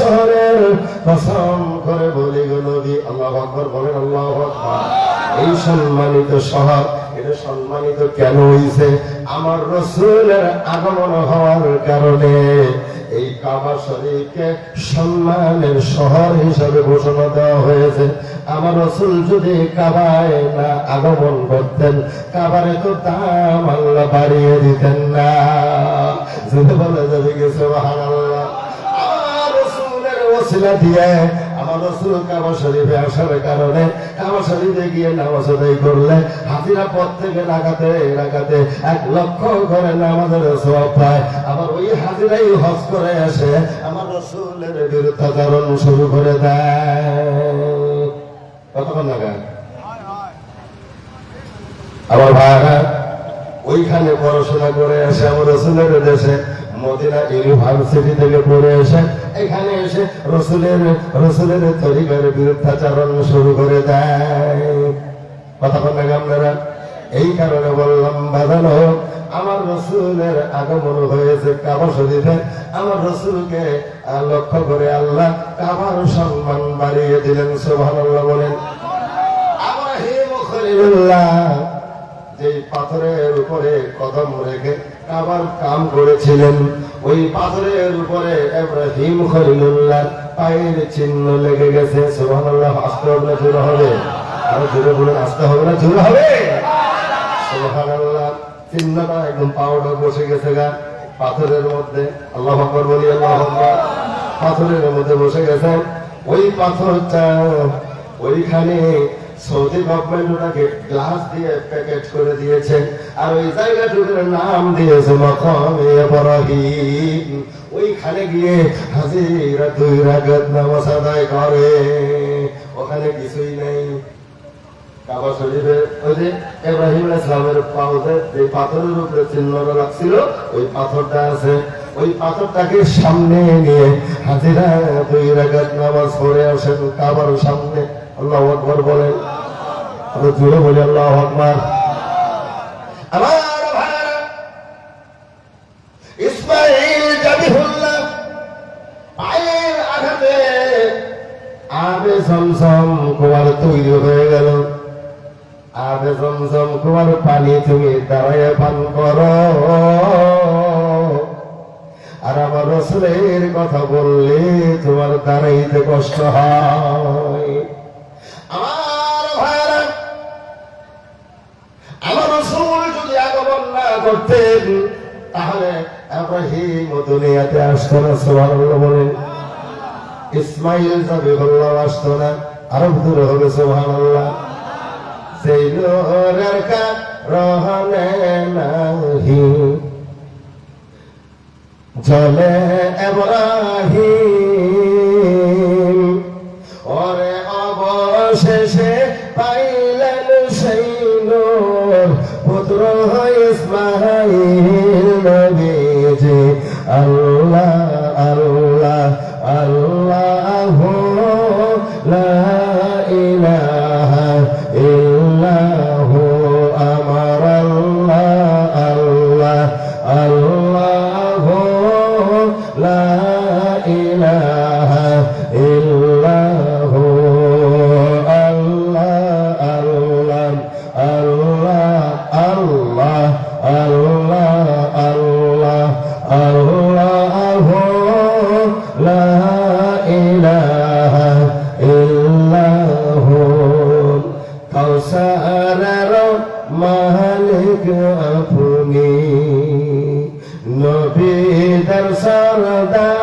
শহরের কসম করে বলি গো নবী, আল্লাহু আকবার বলেন, আল্লাহু আকবার। এই সম্মানিত শহর, এটা সম্মানিত কেন হইছে? আমার রাসূলের আগমন হওয়ার কারণে এই কাবা শরীফকে সম্মানের শহর হিসাবে ঘোষণা দেওয়া হয়েছে। আমার রাসূল যদি কাবায় না আগমন করতেন, কাবারে তো দাম আল্লাহ বাড়িয়ে দিতেন না। যদি বলা যাবে কি সুবহানাল্লাহ। আমার রাসূলের ওসিলা দিয়ে আমার রাসূল কাবা শরীফে আসার কারণে কাবা শরীফে গিয়ে নামাজ আদায় করলে হাজিরা পথ থেকে লাগাতে 1,00,000 করে নামাজের সওয়াব পায়। আবার ওই হাজিরাই হজ করে আসে আমার রাসূলের বিরুদ্ধাচরণ শুরু করে দেয়। কতক্ষণ লাগা? আবার ভাইরা ওইখানে পড়াশোনা করে আসে আমার রাসূলের দেশে মদিনা ইউনিভার্সিটি থেকে পড়ে এসে এখানে এসে রসুলের তরিকার বিরুদ্ধাচরণ শুরু করে দেয়। কতক্ষণ লাগে আপনারা? এই কারণে বললাম বাজানো, আমার রসুলের আগমন হয়েছে কাবা শরীফে। আমার রসুলকে লক্ষ্য করে আল্লাহ কাবার সম্মান বাড়িয়ে দিলেন। সুবহানাল্লাহ বলেন। ইব্রাহিম খলিলুল্লাহ যে পাথরের উপরে কদম রেখে কাবার কাম করেছিলেন, ওই পাথরের উপরে ইব্রাহিম খলিলুল্লাহ পায়ের চিহ্ন লেগে গেছে। সুবহানাল্লাহ। আসতে হবে না জোরে হবে? আরো জোরে বলেন, আসতে হবে না জোরে হবে? সুবহানাল্লাহ। চিহ্নটা একদম পাউডার বসে গেছে গা পাথরের মধ্যে। আল্লাহু আকবার বলি, আল্লাহু আকবার। পাথরের মধ্যে বসে গেছে। ওই পাথরটা ওইখানে সৌদি গভর্নমেন্ট ওটাকে গ্লাস দিয়ে প্যাকেট করে দিয়েছে, আর ওই জায়গাটুকুর নাম দিয়েছে মাকামে ইব্রাহিম। ওইখানে গিয়ে হাজিরা 2 রাকাত নামাজ আদায় করে। ওখানে কিছুই নেই। কাবা শরীফের ওই যে ইব্রাহিম আলাইহিস সালামের পাউতে যে পাথরের উপরে চিহ্নটা লাগছিল, ওই পাথরটা আছে। ওই পাথরটাকে সামনে নিয়ে হাজিরা 2 রাকাত নামাজ পড়ে আসেন কাবার সামনে। আল্লাহু আকবার বলেন। আরো জোরে বলি, আল্লাহু আকবার। আমার ভাইরা, ইসমাঈল জাবিহুল্লাহ পায়ের আঘাতে আবে জমজম কুয়ার তৈরি হয়ে গেল। আবে জমজম কুয়ার পানি তুমি দাঁড়ায় পান করো। আর আমার রাসূলের কথা বললে তোমার দাঁড়াইতে কষ্ট হয়। আমার ভাইরা, আমার রাসূল যদি আগমন না করতেন তাহলে ইব্রাহিম দুনিয়াতে আসতো না। সুবহানাল্লাহ বলেন। ইসমাঈল জাবিহুল্লাহ আসতো না। আরো দূরে হবে সুবহানাল্লাহ। সেই নূরের কারণে নাহি জ্বলে ইব্রাহিম, ওরে অবশেষে পাইলেন সেই নূর পুত্র ইসমাঈল নবীজি। আল্লাহ আল্লাহ আল্লাহু লা ইলাহা ইল্লাহু, আমার আল্লাহ আল্লাহ আল্লাহু লা ইলাহা ইল্লাহু, আল্লাহ আল্লাহ আল্লাহ আল্লাহ আল্লাহ আল্লাহ আল্লাহু লা ইলাহা ইল্লাহু। কাউসারের মালিক আপনি, নবীদের সরদার।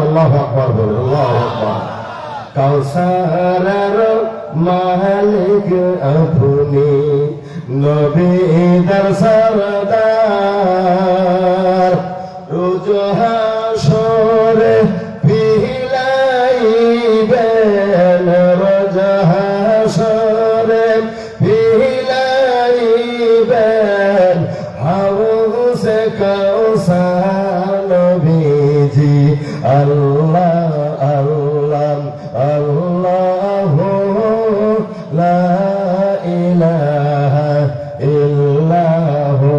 আল্লাহু আকবার বলেন, আল্লাহু আকবার। কাউসারের মালিক আপনি, নবীদের সরদার। রোজ হাসরে পিলাইবেন, রোজ হাসরে পিলাইবেন হাউসে কাউসার নবীজি। আল্লাহ আল্লাহ আল্লাহু লা ইলাহা ইল্লাহু,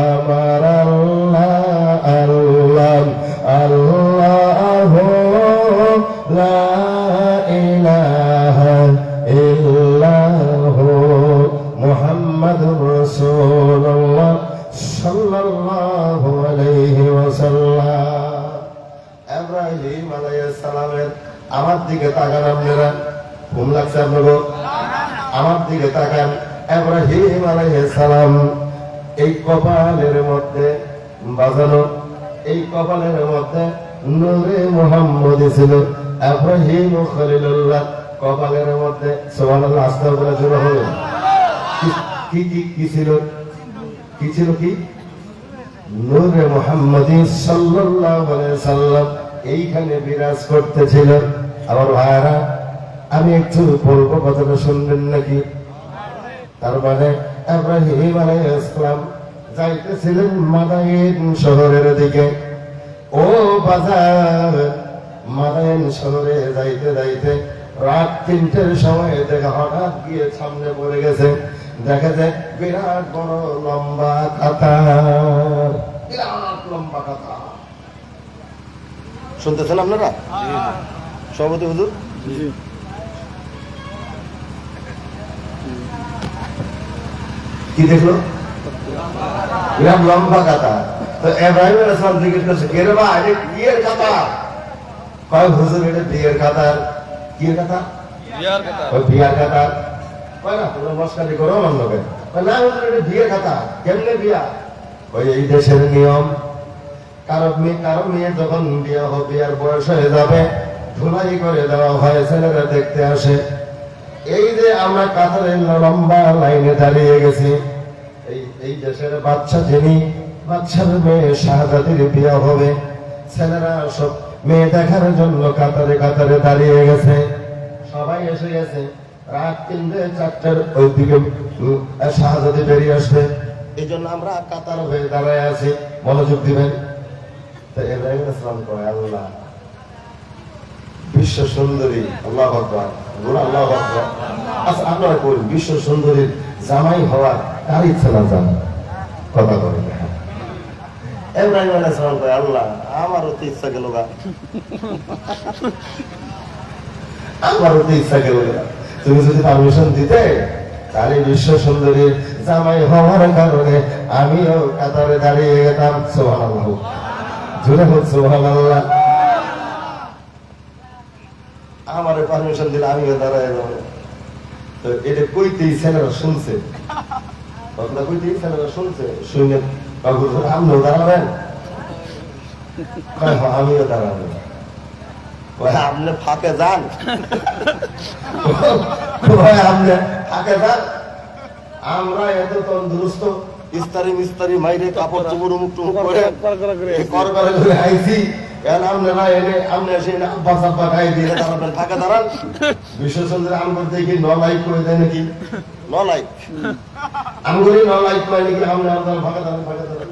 আমার আল্লাহ আল্লাহ আল্লাহু সাল্লাল্লাহু আলাইহি ওয়াসাল্লাম। ইব্রাহিম আলাইহিস সালামের আমার দিকে তাকান আপনারা, ঘুম লাগছে আপনাদের? আমার দিকে তাকান। ইব্রাহিম আলাইহিস সালাম এই কপালের মধ্যে বাজানো, এই কপালের মধ্যে নূরে মুহাম্মদ ছিল। ইব্রাহিম খলিলুল্লাহ কপালের মধ্যে সুবহানাল্লাহ আস্তাগফিরুল্লাহ ছিল। হলো কি কি কি ছিল? কি ছিল? কি নূরে মুহাম্মদ সাল্লাল্লাহু আলাইহি সাল্লাম এইখানে বিরাজ করতেছিল। আমার ভাইরা, আমি একটু বলবো, কথাটা শুনবেন নাকি? তার মানে ইব্রাহিম আলাইহিস সালাম যাইতেছিলেন মাদায়েন শহরের দিকে। ও বাজার, মাদায়েন শহরে যাইতে যাইতে রাত 3টের সময় দেখে হঠাৎ গিয়ে সামনে পড়ে গেছে, দেখা যায় বিরাট বড় লম্বা কাতার, বিরাট লম্বা কাতার। শুনতেছেন আপনারা? সভাপতি হুজুর, জি কি দেখলো? বিরাট লম্বা কাতার। তো ইব্রাহিম আলাইহিস সালাম জিজ্ঞেস করছে, কে রে ভাই, এটা বিয়ের কাতার? কয় হুজুর, এটা বিয়ের কাতার। কি কাতার? বিয়ার কথা। ওই বিয়ার কাতার। কয় না, তোমরা মস্কারি করো আমার লোকে। না হুজুর, এটা বিয়ের কাতার। কেমনে বিয়া? ওই এই দেশের নিয়ম, কারো মেয়ে যখন বিয়ে হবে, বিয়ার বয়স হয়ে যাবে, ধুলাই করে দেওয়া হয়, ছেলেরা দেখতে আসে। এই যে আমরা কাতারে লম্বা লাইনে দাঁড়িয়ে গেছি, এই দেশের বাচ্চা যিনি, বাচ্চার মেয়ে শাহজাদির বিয়ে হবে, ছেলেরা সব মেয়ে দেখার জন্য কাতারে কাতারে দাঁড়িয়ে গেছে, সবাই এসে গেছে। রাত 3টে 4টের ওই দিকে শাহজাদি বেরিয়ে আসবে, এই জন্য আমরা কাতার হয়ে দাঁড়ায় আছি। মনোযোগ দিবেন। তো ইব্রাহিম আলাইহিস সালাম কয়, আল্লাহ বিশ্ব সুন্দরী, আল্লাহু আকবার, বলুন আল্লাহু আকবার। আচ্ছা আপনারা বলুন, বিশ্ব সুন্দরীর জামাই হওয়ার কার ইচ্ছা না জান? কথা বলেন। ইব্রাহিম আলাইহিস সালাম কয়, আল্লাহ আমারও তো ইচ্ছা গেল গা, আমারও তো ইচ্ছা গেল গা। তুমি যদি পারমিশন দিতে, তাহলে বিশ্ব সুন্দরীর জামাই হওয়ার কারণে আমিও কাতারে দাঁড়িয়ে গেতাম। সুবহানাল্লাহ, জোরে হোক সুবহানাল্লাহ। আমারে পারমিশন দিলে আমিও দাঁড়ায় যাবো। তো এটা কইতেই ছেলেরা শুনছে, কথা কইতেই ছেলেরা শুনছে, শুনে আপনিও দাঁড়াবেন? আমিও দাঁড়াবো। আপনি ফাঁকে যান, আপনি ফাঁকে যান। আমরা এত তন্দুরস্ত ইস্তারি মিস্তারি মাইরে কাপড় চোপড় মুখ টুমুক করে কর করে আইছি, আপনারা এনে আপনি এসে বাসাব্বা গায়ে দিয়ে দাঁড়াবেন, ফাঁকে দাঁড়ান। বিশ্ব সুন্দরী আমগুলো দেখি 9 লাইক করে দেয় নাকি? 9 লাইক আমগুলি 9 লাইক করে নাকি? আপনি আপনার ফাঁকে দাঁড়ান, ফাঁকে দাঁড়ান।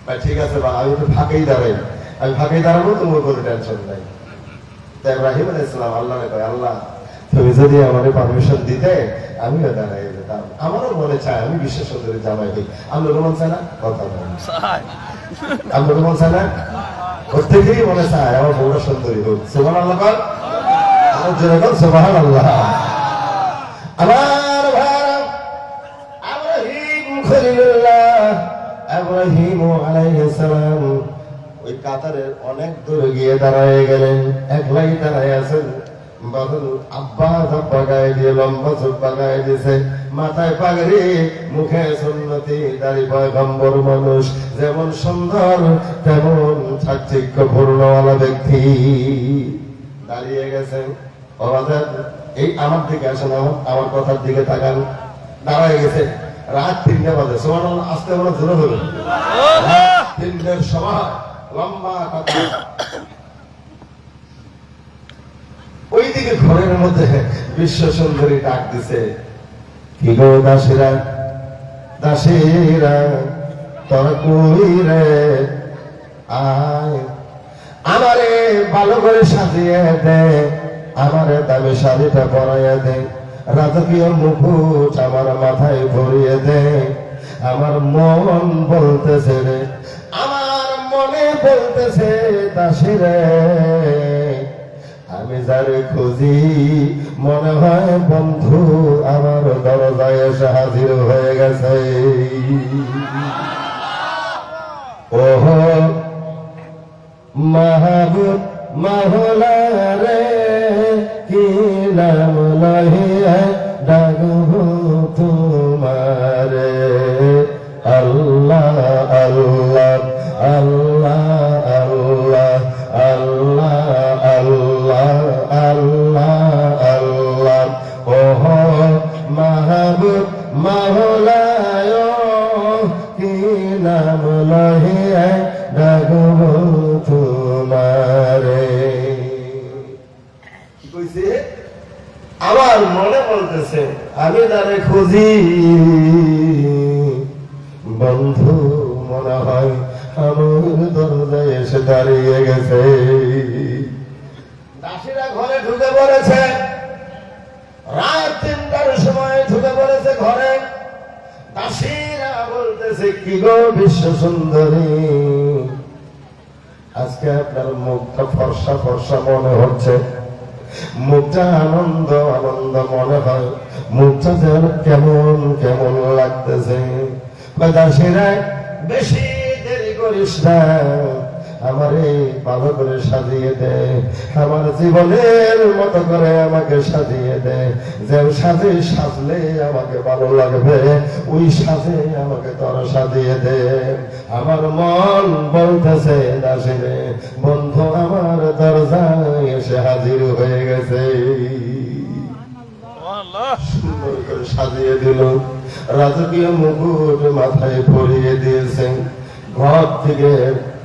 ভাই ঠিক আছে বা, আমি তো ফাঁকেই দাঁড়াই, আমি ফাঁকেই দাঁড়াবো, তোমার কোনো টেনশন নাই। তো ইব্রাহিম আলাইহিস সালাম আল্লাহরে কয়, আল্লাহ তুমি যদি আমারে পারমিশন দিতে, আমিও দাঁড়াই যেতাম। আমারও মনে চায় আমি বিশ্ব সুন্দরী জামাই হই। আপনারও মন চায় না? কথা বলেন, আপনারও মন চায় না? প্রত্যেকেরই মনে চায় আমার বউরা সুন্দরী হোক। সুবহানাল্লাহ বল, আর জোরে বল সুবহানাল্লাহ। আমার ভাইরা, ইব্রাহিম খলিলুল্লাহ, ইব্রাহিম আলাইহিস সালাম ওই কাতারের অনেক দূরে গিয়ে দাঁড়ায় গেলেন। একলাই দাঁড়ায় আছেন। বাদল আব্বা আব্বা গায়ে দিয়ে লম্বা চুপ্পা গায়ে দিয়েছে, মাথায় পাগড়ি, মুখে সুন্নতি দাড়ি, পয়গম্বর মানুষ, যেমন সুন্দর তেমন চাকচিক্য পূর্ণওয়ালা ব্যক্তি দাঁড়িয়ে গেছেন। আমাদের এই আমার দিকে আসেন, আমার কথার দিকে তাকান। দাঁড়ায় গেছে, রাত 3টে বাজে। সুবহানাল্লাহ, আস্তে বড় জোরে হলো। 3টের সময় লম্বা কথা। ওইদিকে ঘরের মধ্যে বিশ্ব সুন্দরী ডাক দিছে, কি গো দাসীরা, দাসীরা তোরা কই রে, আয় আমারে ভালো করে সাজিয়ে দে, আমারে দামি শাড়িটা পরাইয়া দে, রাজকীয় মুকুট আমার মাথায় ভরিয়ে দে। আমার মন বলতেছে রে, আমার মনে বলতেছে দাসীরে, আমি যারে খুঁজি মনে হয় বন্ধু আমার দরজায় এসে হাজির হয়ে গেছে। ওহো মাহবুব মাওলা রে কি নাম লহিয়া ডাকবো তোমারে আল্লাহ আল্লাহ আল্লাহ আল্লাহ আল্লাহ আল্লাহ আল্লাহ আল্লাহ ওহো মাহবুব মাওলা কি নাম লহিয়া ডাকবো তোমারে। কি কইছে? আমার মনে বলতেছে আমি তারে খুঁজি, বন্ধু মনে হয় আমার দরজায় এসে দাঁড়িয়ে গেছে। দাসীরা ঘরে ঢুকে পড়েছে, রাত ৩টার সময় ঢুকে পড়েছে ঘরে। দাসীরা বলতেছে কি গো বিশ্ব সুন্দরী, আজকে আপনার মুখটা ফর্সা ফর্সা মনে হচ্ছে, মুখটা আনন্দ আনন্দ মনে হয়, মুখটা যেন কেমন কেমন লাগতেছে। দাসীরা বেশি দেরি করিস না, আমারে ভালো করে সাজিয়ে দে, আমার জীবনের মতো করে আমাকে সাজিয়ে দে, যে সাজে সাজলে আমাকে ভালো লাগবে ওই সাজে আমাকে তোরা সাজিয়ে দে। আমার মন বলতেছে দাসীরে বন্ধু আমার দরজায় এসে হাজির হয়ে গেছে। সুন্দর করে সাজিয়ে দিল, রাজকীয় মুকুট মাথায় পরিয়ে দিয়েছেন। ঘর থেকে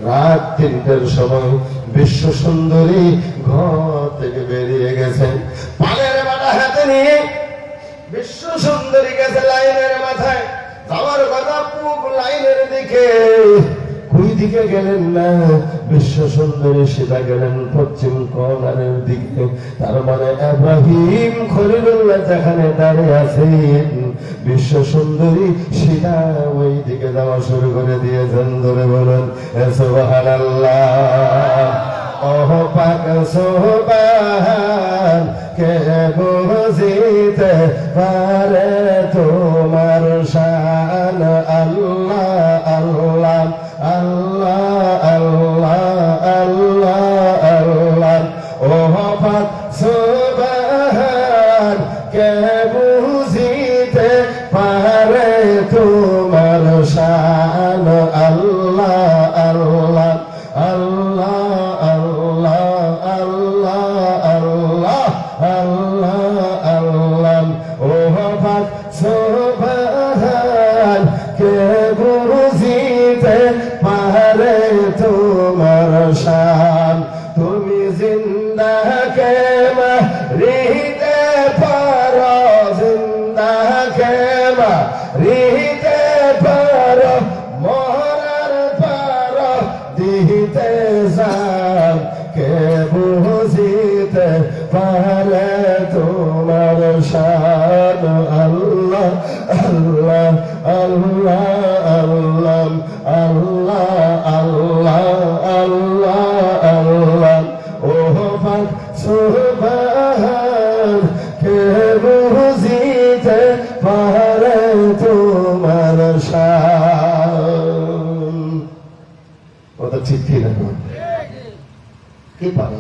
রাত ৩টার সময় বিশ্ব সুন্দরী ঘর থেকে বেরিয়ে গেছেন। পানের বাটা হাতে নিয়ে বিশ্ব সুন্দরী গেছে লাইনের মাথায়, যাওয়ার কথা পূব লাইনের দিকে। ওই দিকে গেলেন না, বিশ্ব সুন্দরী সেটা গেলেন পশ্চিম কর্নারের দিকে। তার মানে ইব্রাহিম খলিলুল্লাহ যেখানে দাঁড়িয়ে আছেন, বিশ্ব সুন্দরী সেটা ওই দিকে যাওয়া শুরু করে দিয়েছেন। ধরে বলুন সুবহানাল্লাহ। ওহ পাক সুবহান, কে বুঝিতে পারে তোমার শান। আল্লাহ আল্লাহ আল্লাহ আল্লাহ আল্লাহ আল্লাহ। ওহ পাক সুবহান, কে বুঝিতে পারে তোমার শান। আল্লাহ আল্লাহ আল্লাহ আল্লাহ আল্লাহ আল্লাহ আল্লাহ আল্লাহ। ওহ পাক সুবহান, কে বুঝিতে পারে তোমার শান। তুমি জিন্দা কে মারিতে পারো, জিন্দা কে মারিতে পারো, মরার পারো দিতে চান। কে বুঝিতে পারে তোমার শান। আল্লাহ আল্লাহ আল্লাহ আল্লাহ আল্লাহ আল্লাহ আল্লাহ আল্লাহ। ওহ পাক সুবহান, কে বুঝিতে পারে তোমার শান। ওটা ঠিক কি না? কি পারে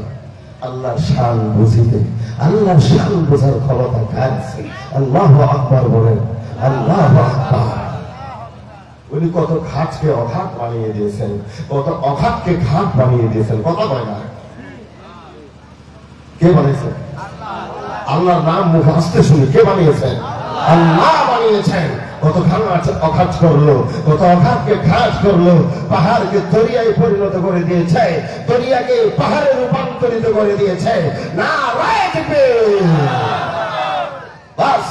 আল্লাহর শান বুঝিতে? আল্লাহর শান বোঝার ক্ষমতা কার আছে? আল্লাহু আকবার বলেন, আল্লাহু আকবার। উনি কত ঘাটকে অঘাট বানিয়ে দিয়েছেন, কত অঘাটকে ঘাট বানিয়ে দিয়েছেন। কথা বলে না, কে বানিয়েছেন? আল্লাহর নাম মুখ আসতে শুনি কে বানিয়েছেন? আল্লাহ বানিয়েছেন। কত অঘাত করলো, কত অঘাতকে ঘাট করলো, পাহাড়কে দরিয়ায় পরিণত করে দিয়েছে, দরিয়াকে পাহাড়ে রূপান্তরিত করে দিয়েছে। না রাখবে বাস।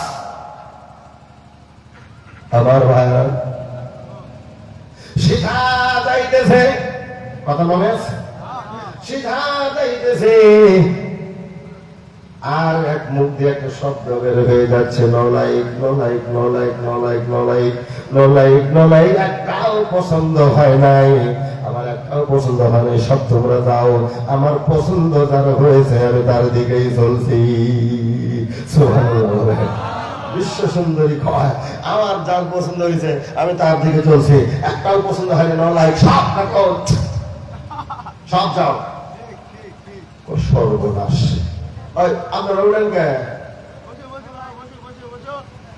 আমার ভাইরা সিধা যাইতেছে, কথা মনে আছে? সিধা যাইতেছে, আর এক মুখ দিয়ে একটা শব্দ বের হয়ে যাচ্ছে, নলাইক নলাইক নলাইক নলাইক নলাইক নলাইক নলাইক। একটাও পছন্দ হয় নাই, আমার একটাও পছন্দ হয় নাই। সব তোমরা দাও, আমার পছন্দ যার হয়েছে আমি তার দিকেই চলছি। সুবহানাল্লাহ। বিশ্ব সুন্দরী কয় আমার যার পছন্দ হয়েছে আমি তার দিকে চলছি, একটাও পছন্দ হয়নি, ন লাইক সব রাখো, সব যাও। ও সর্বনাশ, ওই আপনারা উঠেন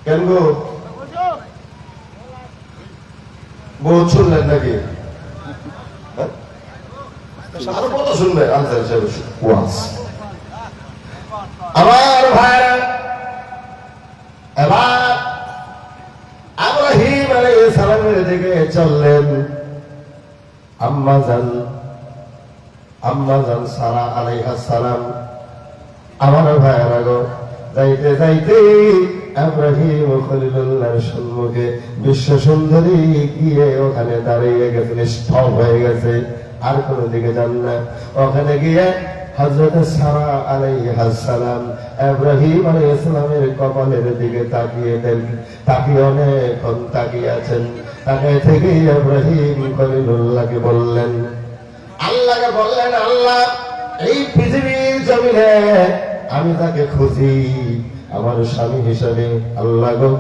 কেন গো? বহুত শুনলেন নাকি? আরো কত শুনবে? আনসার হিসেবে ওয়াজ। আমার ভাইরা, এবার ইব্রাহিম আলাইহিস সালামের দিকে চললেন। আম্মা জান সারা আলাইহিস সালাম, আমার ভাইরা গো, যাইতে যাইতে ইব্রাহিম খলিলুল্লাহর সম্মুখে বিশ্ব সুন্দরী গিয়ে ওখানে দাঁড়িয়ে গেছে, স্তব হয়ে গেছে, আর কোনো দিকে যান না। ওখানে গিয়ে হযরত সারা আলাইহিস সালাম ইব্রাহিম আলাইহিস সালামের কপালের দিকে তাকিয়ে অনেকক্ষণ তাকিয়ে আছেন। তাকে থেকে ইব্রাহিম খলিলুল্লাহকে বললেন, আল্লাহ এই পৃথিবীর জমিনে আমি তাকে খুঁজি আমার স্বামী হিসাবে। আল্লাহ গো,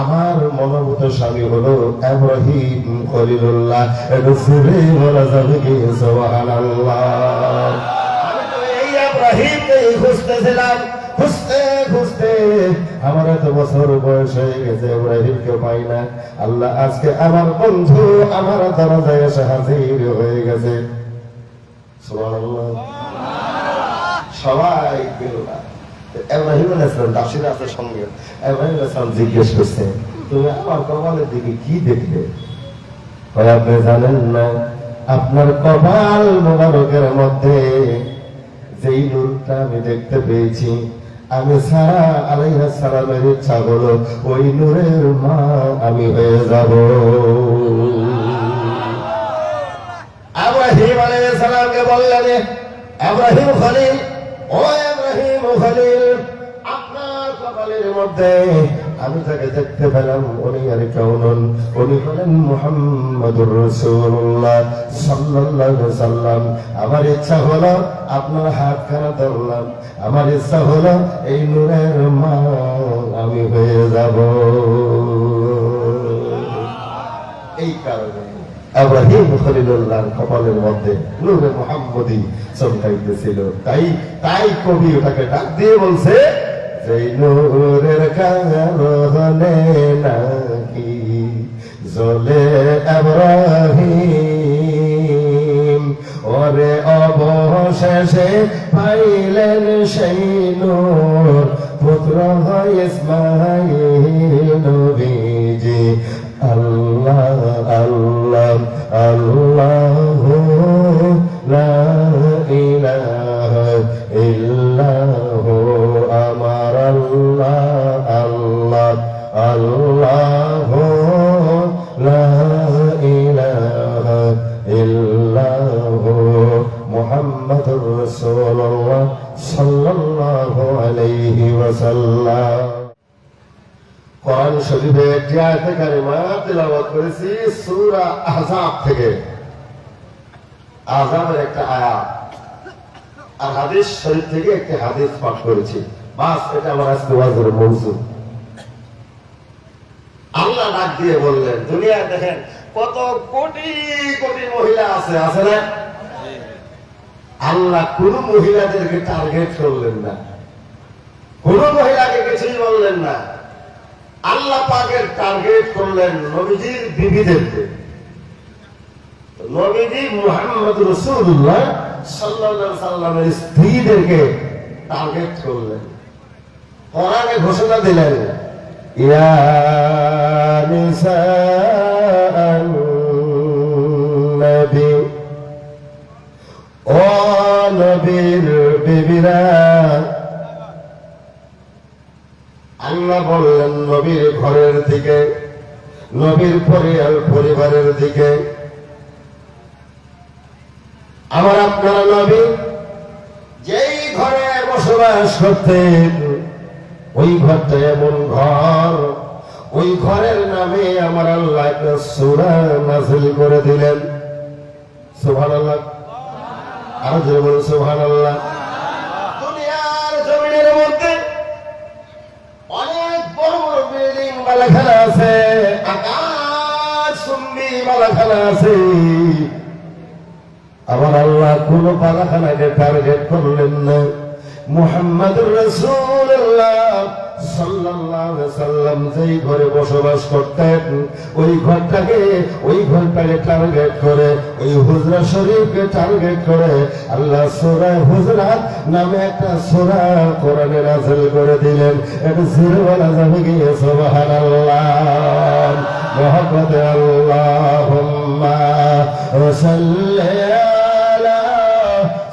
আমার মনোভূত স্বামী হলো ইব্রাহিম খলিলুল্লাহ। একটু সুরে বলা যাবে কি সুবহানাল্লাহ? আমি তো এই ইব্রাহিমকেই খুঁজতেছিলাম, খুঁজতে আমার এত বছর বয়স হয়ে গেছে, ইব্রাহিমকে পাই না। আল্লাহ আজকে আমার বন্ধু আমার দরজায় এসে হাজির হয়ে গেছে। সুবহানাল্লাহ। সবাই পেল না। ইব্রাহিম আলাইহিস সালাম দাসীরা আপনার সঙ্গে, ইব্রাহিম আলাইহিস সালাম জিজ্ঞেস করছে, তুমি আমার কপালের দিকে কি দেখলে? আপনি জানেন না, আপনার কপাল মোবারকের মধ্যে যেই নূরটা আমি দেখতে পেয়েছি, আমি সারা আলাইহিস সালামের ইচ্ছা হলো ওই নূরের মা আমি হয়ে যাব। ইব্রাহিম আলাইহিস সালামকে বললেন, ইব্রাহিম খলিল, ও ইব্রাহিম খলিল, আপনার কপালের মধ্যে আমি যাকে দেখতে পেলাম উনি আর কেউ নন, উনি হলেন মুহাম্মদুর রাসূলুল্লাহ সাল্লাল্লাহু আলাইহি ওয়াসাল্লাম। আমার ইচ্ছা হলো আপনার হাতখানা ধরলাম, আমার ইচ্ছা হলো এই নূরের মা আমি হয়ে যাব। এই কারণে ইব্রাহিম খলিলুল্লাহর কপালের মধ্যে নূরে মুহাম্মদী চমকাইতেছিল। তাই কবি ওটাকে ডাক দিয়ে বলছে, যেই নূরের কারণে নাকি জ্বলে ইব্রাহিম, ওরে অবশেষে পাইলেন সেই নূর, পুত্র হয় ইসমাঈল নবীজি। আল্লাহ আল্লাহ আল্লাহু লা ইলাহা ইল্লাহু, আমার আল্লাহ আল্লাহ আল্লাহু লা ইলাহা ইল্লাহু মুহাম্মাদুর রাসূলুল্লাহ সাল্লাল্লাহু আলাইহি ওয়াসাল্লাম। কোরআন শরীফে একটি আয়াতে কারিমা তেলাওয়াত করেছি সূরা আহজাব থেকে। আহজাবের একটা আয়াত আর হাদিস শরীফ থেকে একটি হাদিস পাঠ করেছি। বাস, এটা আমার আজকে ওয়াজের মওজু। আল্লাহ ডাক দিয়ে বললেন, দুনিয়ায় দেখেন কত কোটি কোটি মহিলা আছে, আছে না? আল্লাহ কোন মহিলাদেরকে টার্গেট করলেন না, কোন মহিলাকে কিছুই বললেন না। আল্লাহ পাকের টার্গেট করলেন নবীজির বিবিদেরকে। নবীজি মুহাম্মদ রাসূলুল্লাহ সাল্লাল্লাহু আলাইহি সাল্লামের স্ত্রীদেরকে টার্গেট করলেন। কোরআনে ঘোষণা দিলেন, ইয়া নিসাআন নবী, ও নবীর বিবিরা। আল্লাহ বললেন নবীর ঘরের দিকে, নবীর পরিবারের দিকে। আমার আপনারা নবী যেই ঘরে বসবাস করতেন, ওই ঘরটা এমন ঘর, ওই ঘরের নামে আমার আল্লাহ একটা সূরা নাযিল করে দিলেন। সুবহানাল্লাহ, আরো জোরে বলুন সুবহানাল্লাহ। দুনিয়ার জমিনের মধ্যে অনেক বড় বড় মালাখানা আছে, আকাশ চুম্বি মালাখানা আছে। আমার আল্লাহ কোন মালাখানাকে টার্গেট করলেন না। মুহাম্মদুর রাসূলুল্লাহ সাল্লাল্লাহু আলাইহি সাল্লাম যেই ঘরে বসবাস করতেন ওই ঘরটাকে টার্গেট করে, ওই হুজরা শরীফকে টার্গেট করে আল্লাহ সূরা হুজরাত নামে একটা সূরা কোরআনে নাযিল করে দিলেন। এটা জোরে বলা যাবে কি সুবহানাল্লাহ। মুহাম্মদ আল্লাহুম্মা সাল্লি আলা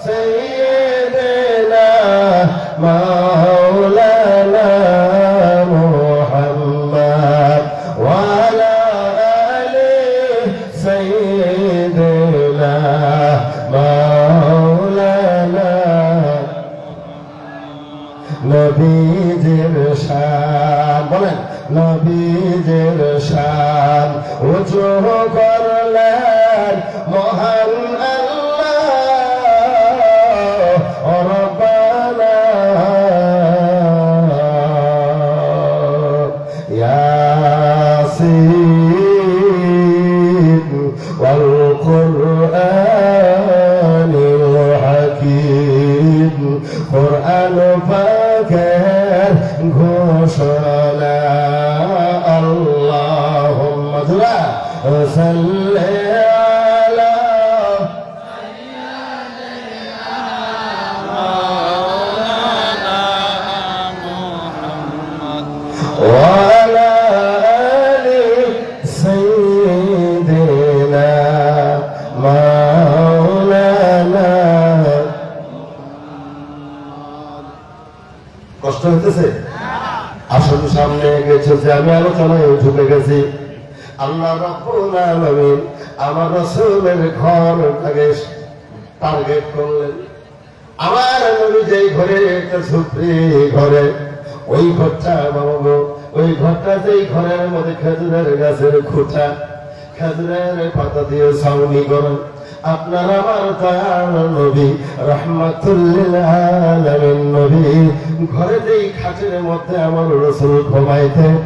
সাইয়্যিদিনা মাওলানা মুহাম্মদ ওয়া আলা আলি সাইয়্যিদিনা মাওলানা। নবীজির শান বলেন, নবীজির শান উঁচু করলেন মহান আল্লাহ রব্বানা। ইয়াসিন ওয়াল কুরআনিল হাকীম, কুরআন পাকের ঘোষণা। আল্লাহুম্মা সাল্লি আলা ওয়া আলা আলি সাইয়্যিদিনা মাওলানা। কষ্ট হইতেছে? আসল সামনে গেছে যে আমি আলোচনায় ঢুকে গেছি। আল্লাহ রাব্বুল আলামিন আমার রাসূলের ঘরটাকে টার্গেট করলেন। আমার নবী যেই ঘরে একটা সুপ্রি ঘরে, ওই ঘরটা বাবা, ওই ঘরটা যেই ঘরের মধ্যে খেজুরের গাছের খুঁটা, খেজুরের পাতা দিয়ে ছাউনি করা। আপনার আমার দয়াল নবী রাহমাতুল লিল আলামিন নবী ঘরে যেই খাটের মধ্যে আমার রাসূল ঘুমাইতেন,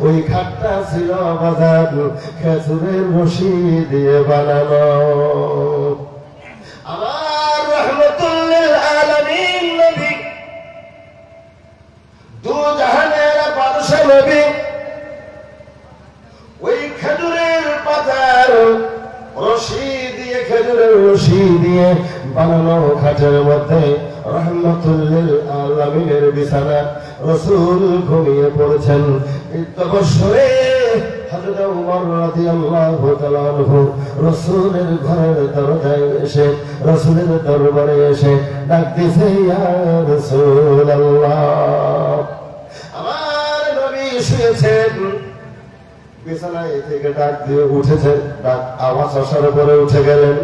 ওই খাটটা ছিল বাজার খেজুরের রশি দিয়ে বানানো। আমার রাহমাতুল লিল আলামিন নবী দু জাহানের বাদশা নবী ওই খেজুরের পাতার রশি দিয়ে, খেজুরের রশি দিয়ে বানানো খাটের মধ্যে রাহমাতুল লিল আলামিনের বিছানা রাসূল ঘুমিয়ে পড়েছেন। এই তবসরে হযরত ওমর রাদিয়াল্লাহু তাআলা আনহু রাসূলের ঘরের দরজায় এসে, রাসূলের দরবারে এসে ডাক দিয়েছে, ইয়া রাসূলুল্লাহ। আমার নবী শুয়েছেন, বিছানায় থেকে ডাক দিয়ে উঠেছেন, ডাক আওয়াজ আসার পরে উঠে গেলেন।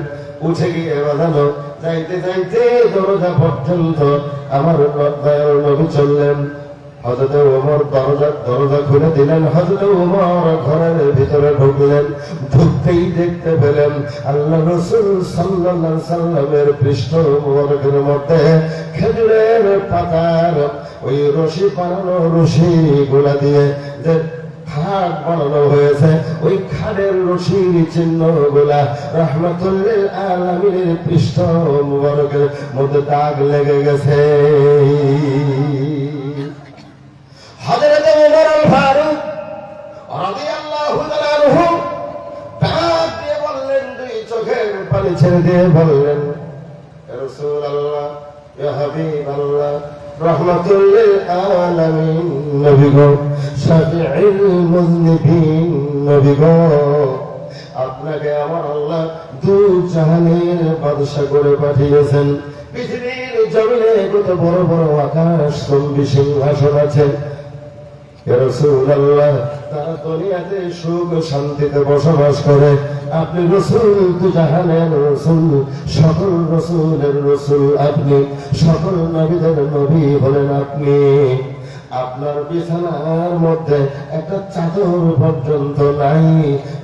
উঠে গিয়ে বাজানো যাইতে যাইতে দরজা পর্যন্ত আমার দয়াল নবী চললেন। হযরত ওমর দরজা খুলে দিলেন। হযরত ওমর ঘরের ভিতরে ঢুকলেন। ঢুকতেই দেখতে পেলেন আল্লাহ রাসূল সাল্লাল্লাহু আলাইহি সাল্লামের পৃষ্ঠ মুবারকের মধ্যে খেজুরের পাতার ওই রশি বানানো, রশি গুলা দিয়ে যে খাট বানানো হয়েছে, ওই খাটের রশির চিহ্ন গুলা রাহমাতুল লিল আলামিনের পৃষ্ঠ মুবারকের মধ্যে দাগ লেগে গেছে। হযরত ওমর আল ফারুক রাদিয়াল্লাহু তাআলা আনহু ডাক দিয়ে বললেন, দুই চোখের পানি ছেড়ে দিয়ে বললেন, ইয়া রাসূলুল্লাহ, ইয়া হাবিবাল্লাহ, রাহমাতুল লিল আলামিন নবী গো, শাফিউল মুযনিবিন নবী গো, আপনাকে আমার আল্লাহ দু জাহানের বাদশা করে পাঠিয়েছেন। পৃথিবীর জমিনে কত বড় বড় আকাশ স্তম্ভী সিংহাসন আছে, ইয়া রাসূলুল্লাহ, তারা দুনিয়াতে সুখ শান্তিতে বসবাস করে। আপনি রাসূল, দু জাহানের রাসূল, সকল রাসূলের রাসূল আপনি, সকল নবীদের নবী হলেন আপনি। আপনার বিছানার মধ্যে একটা চাদর পর্যন্ত নাই।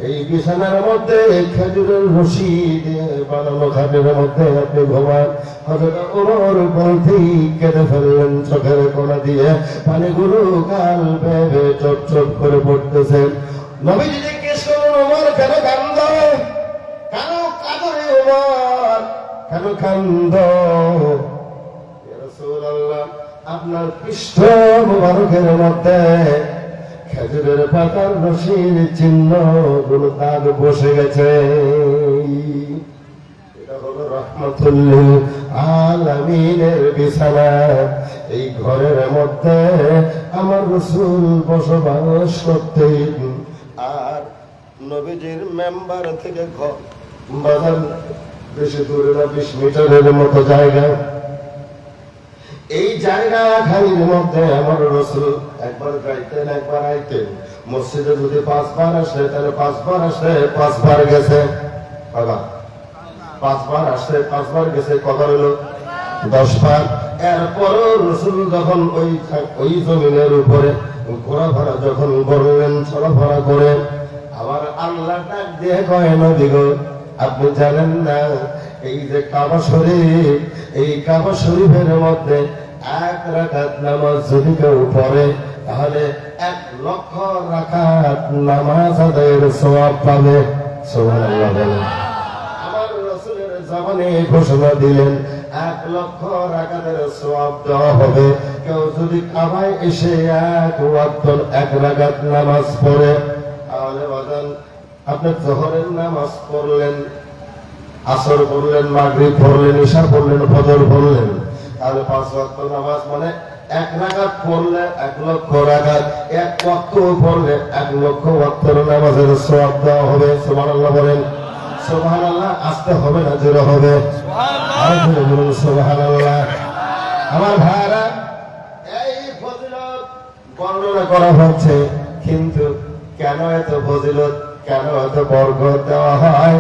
এই বিছানার মধ্যে খেজুরের রশি দিয়ে বানানো খাটের মধ্যে আপনি ঘুমান। হযরত ওমর বলতেই কেঁদে ফেললেন, চোখের কোণা দিয়ে পানিগুলো গাল বেয়ে বেয়ে চপ চপ করে পড়তেছেন। নবীজি জিজ্ঞেস করলেন, ওমর কেন কান্দ? কেন কাঁদো রে ওমর, কেন কান্দ? ইয়া রাসূলুল্লাহ, আপনার পৃষ্ঠ মুবারকের মধ্যে খেজুরের পাতার রশির চিহ্ন গুলো দাগ বসে গেছে। এটা হলো রাহমাতুল লিল আলামিনের বিছানা। এই ঘরের মধ্যে আমার রাসূল বসবাস করতেন। আর নবীজির মেম্বার থেকে ঘর বাজার বেশি দূরে না, 20 মিটারের মতো জায়গা। এই জায়গা খানির মধ্যে আমার রাসূল একবার যাইতেন, একবার আইতেন। মসজিদে যদি 5 বার আসে তাহলে 5 বার আসে, 5 বার গেছে। বাবা 5 বার আসে, 5 বার গেছে, কত হলো? 10 বার। এরপরও রাসূল যখন ওই জমিনের উপরে ঘোরাফেরা যখন করলেন, চলাফেরা করে, আবার আল্লাহ ডাক দিয়ে কয়, নবী গো, আপনি জানেন না এই যে কাবা শরীফ, এই কাবা শরীফের মধ্যে 1 রাকাত নামাজ যদি কেউ পড়ে তাহলে 1 লক্ষ রাকাত নামাজ আদায়ের সওয়াব পাবে। সুবহানাল্লাহ বলেন। আমার রাসূলের জবানে ঘোষণা দিলেন 1 লক্ষ রাকাতের সওয়াব দেওয়া হবে কেউ যদি কাবায় এসে 1 ওয়াক্ত 1 রাকাত নামাজ পড়ে। তাহলে বাজান, আপনি যোহরের নামাজ পড়লেন, আসর পড়লেন, মাগরিব পড়লেন, ইশা পড়লেন, ফজর পড়লেন, তাহলে 5 ওয়াক্ত নামাজ মানে 1 রাকাত পড়লে 1 লক্ষ রাকাত, 1 ওয়াক্ত পড়লে 1 লক্ষ ওয়াক্তের নামাজের সওয়াব দেওয়া হবে। সুবহানাল্লাহ বলেন। সুবহানাল্লাহ আসতে হবে না, জোরে হবে সুবহানাল্লাহ। সুবহানাল্লাহ। আমার ভাইরা, এই ফজিলত বর্ণনা করা হচ্ছে, কিন্তু কেন এত ফজিলত, কেন এত বরকত দেওয়া হয়,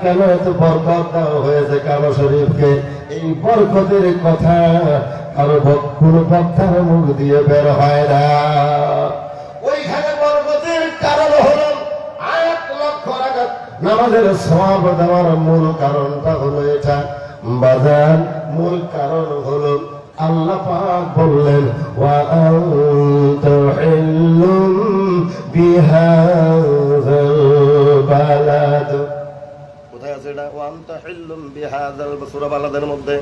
কেন এত বরকত দেওয়া হয়েছে কাবা শরীফকে, এই বরকতের কথা কারো কোন বক্তার মুখ দিয়ে বের হয় না। ওইখানে বরকতের কারণ হলো 1 লক্ষ রাকাত নামাজের সওয়াব দেওয়ার মূল কারণটা হলো এটা বাজান। মূল কারণ হলো আল্লাহ পাক বললেন, ওয়া আনতা হিল্লুম বিহাযাল বালাদ। কোথায় আছে এটা? ওয়া আনতা হিল্লুম বিহাযাল সূরা বালাদের মধ্যে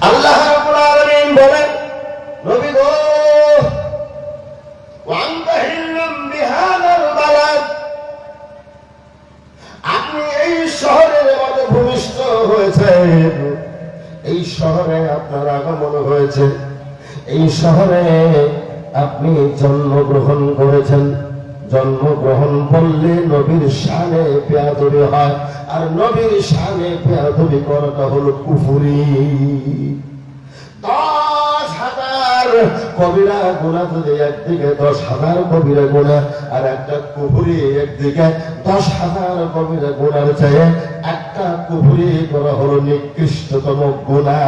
আল্লাহ রাব্বুল আলামিন বলেন, নবী গো, ওয়া আনতা হিল্লুম বিহাযাল বালাদ, আপনি এই শহরের মধ্যে ভূমিষ্ঠ হয়েছেন, এই শহরে আপনার আগমন হয়েছে, এই শহরে আপনি জন্মগ্রহণ করেছেন। জন্মগ্রহণ করলে নবীর শানে বেয়াদবি হয়, আর নবীর শানে বেয়াদবি করাটা হলো কুফরি। 10,000 কবিরা গুনাহ যদি একদিকে 10,000 কবিরা গুনাহ আর একটা কুফরি একদিকে, 10,000 কবিরা গুনার চেয়ে একটা কুফরি করা হলো নিকৃষ্টতম গুনাহ।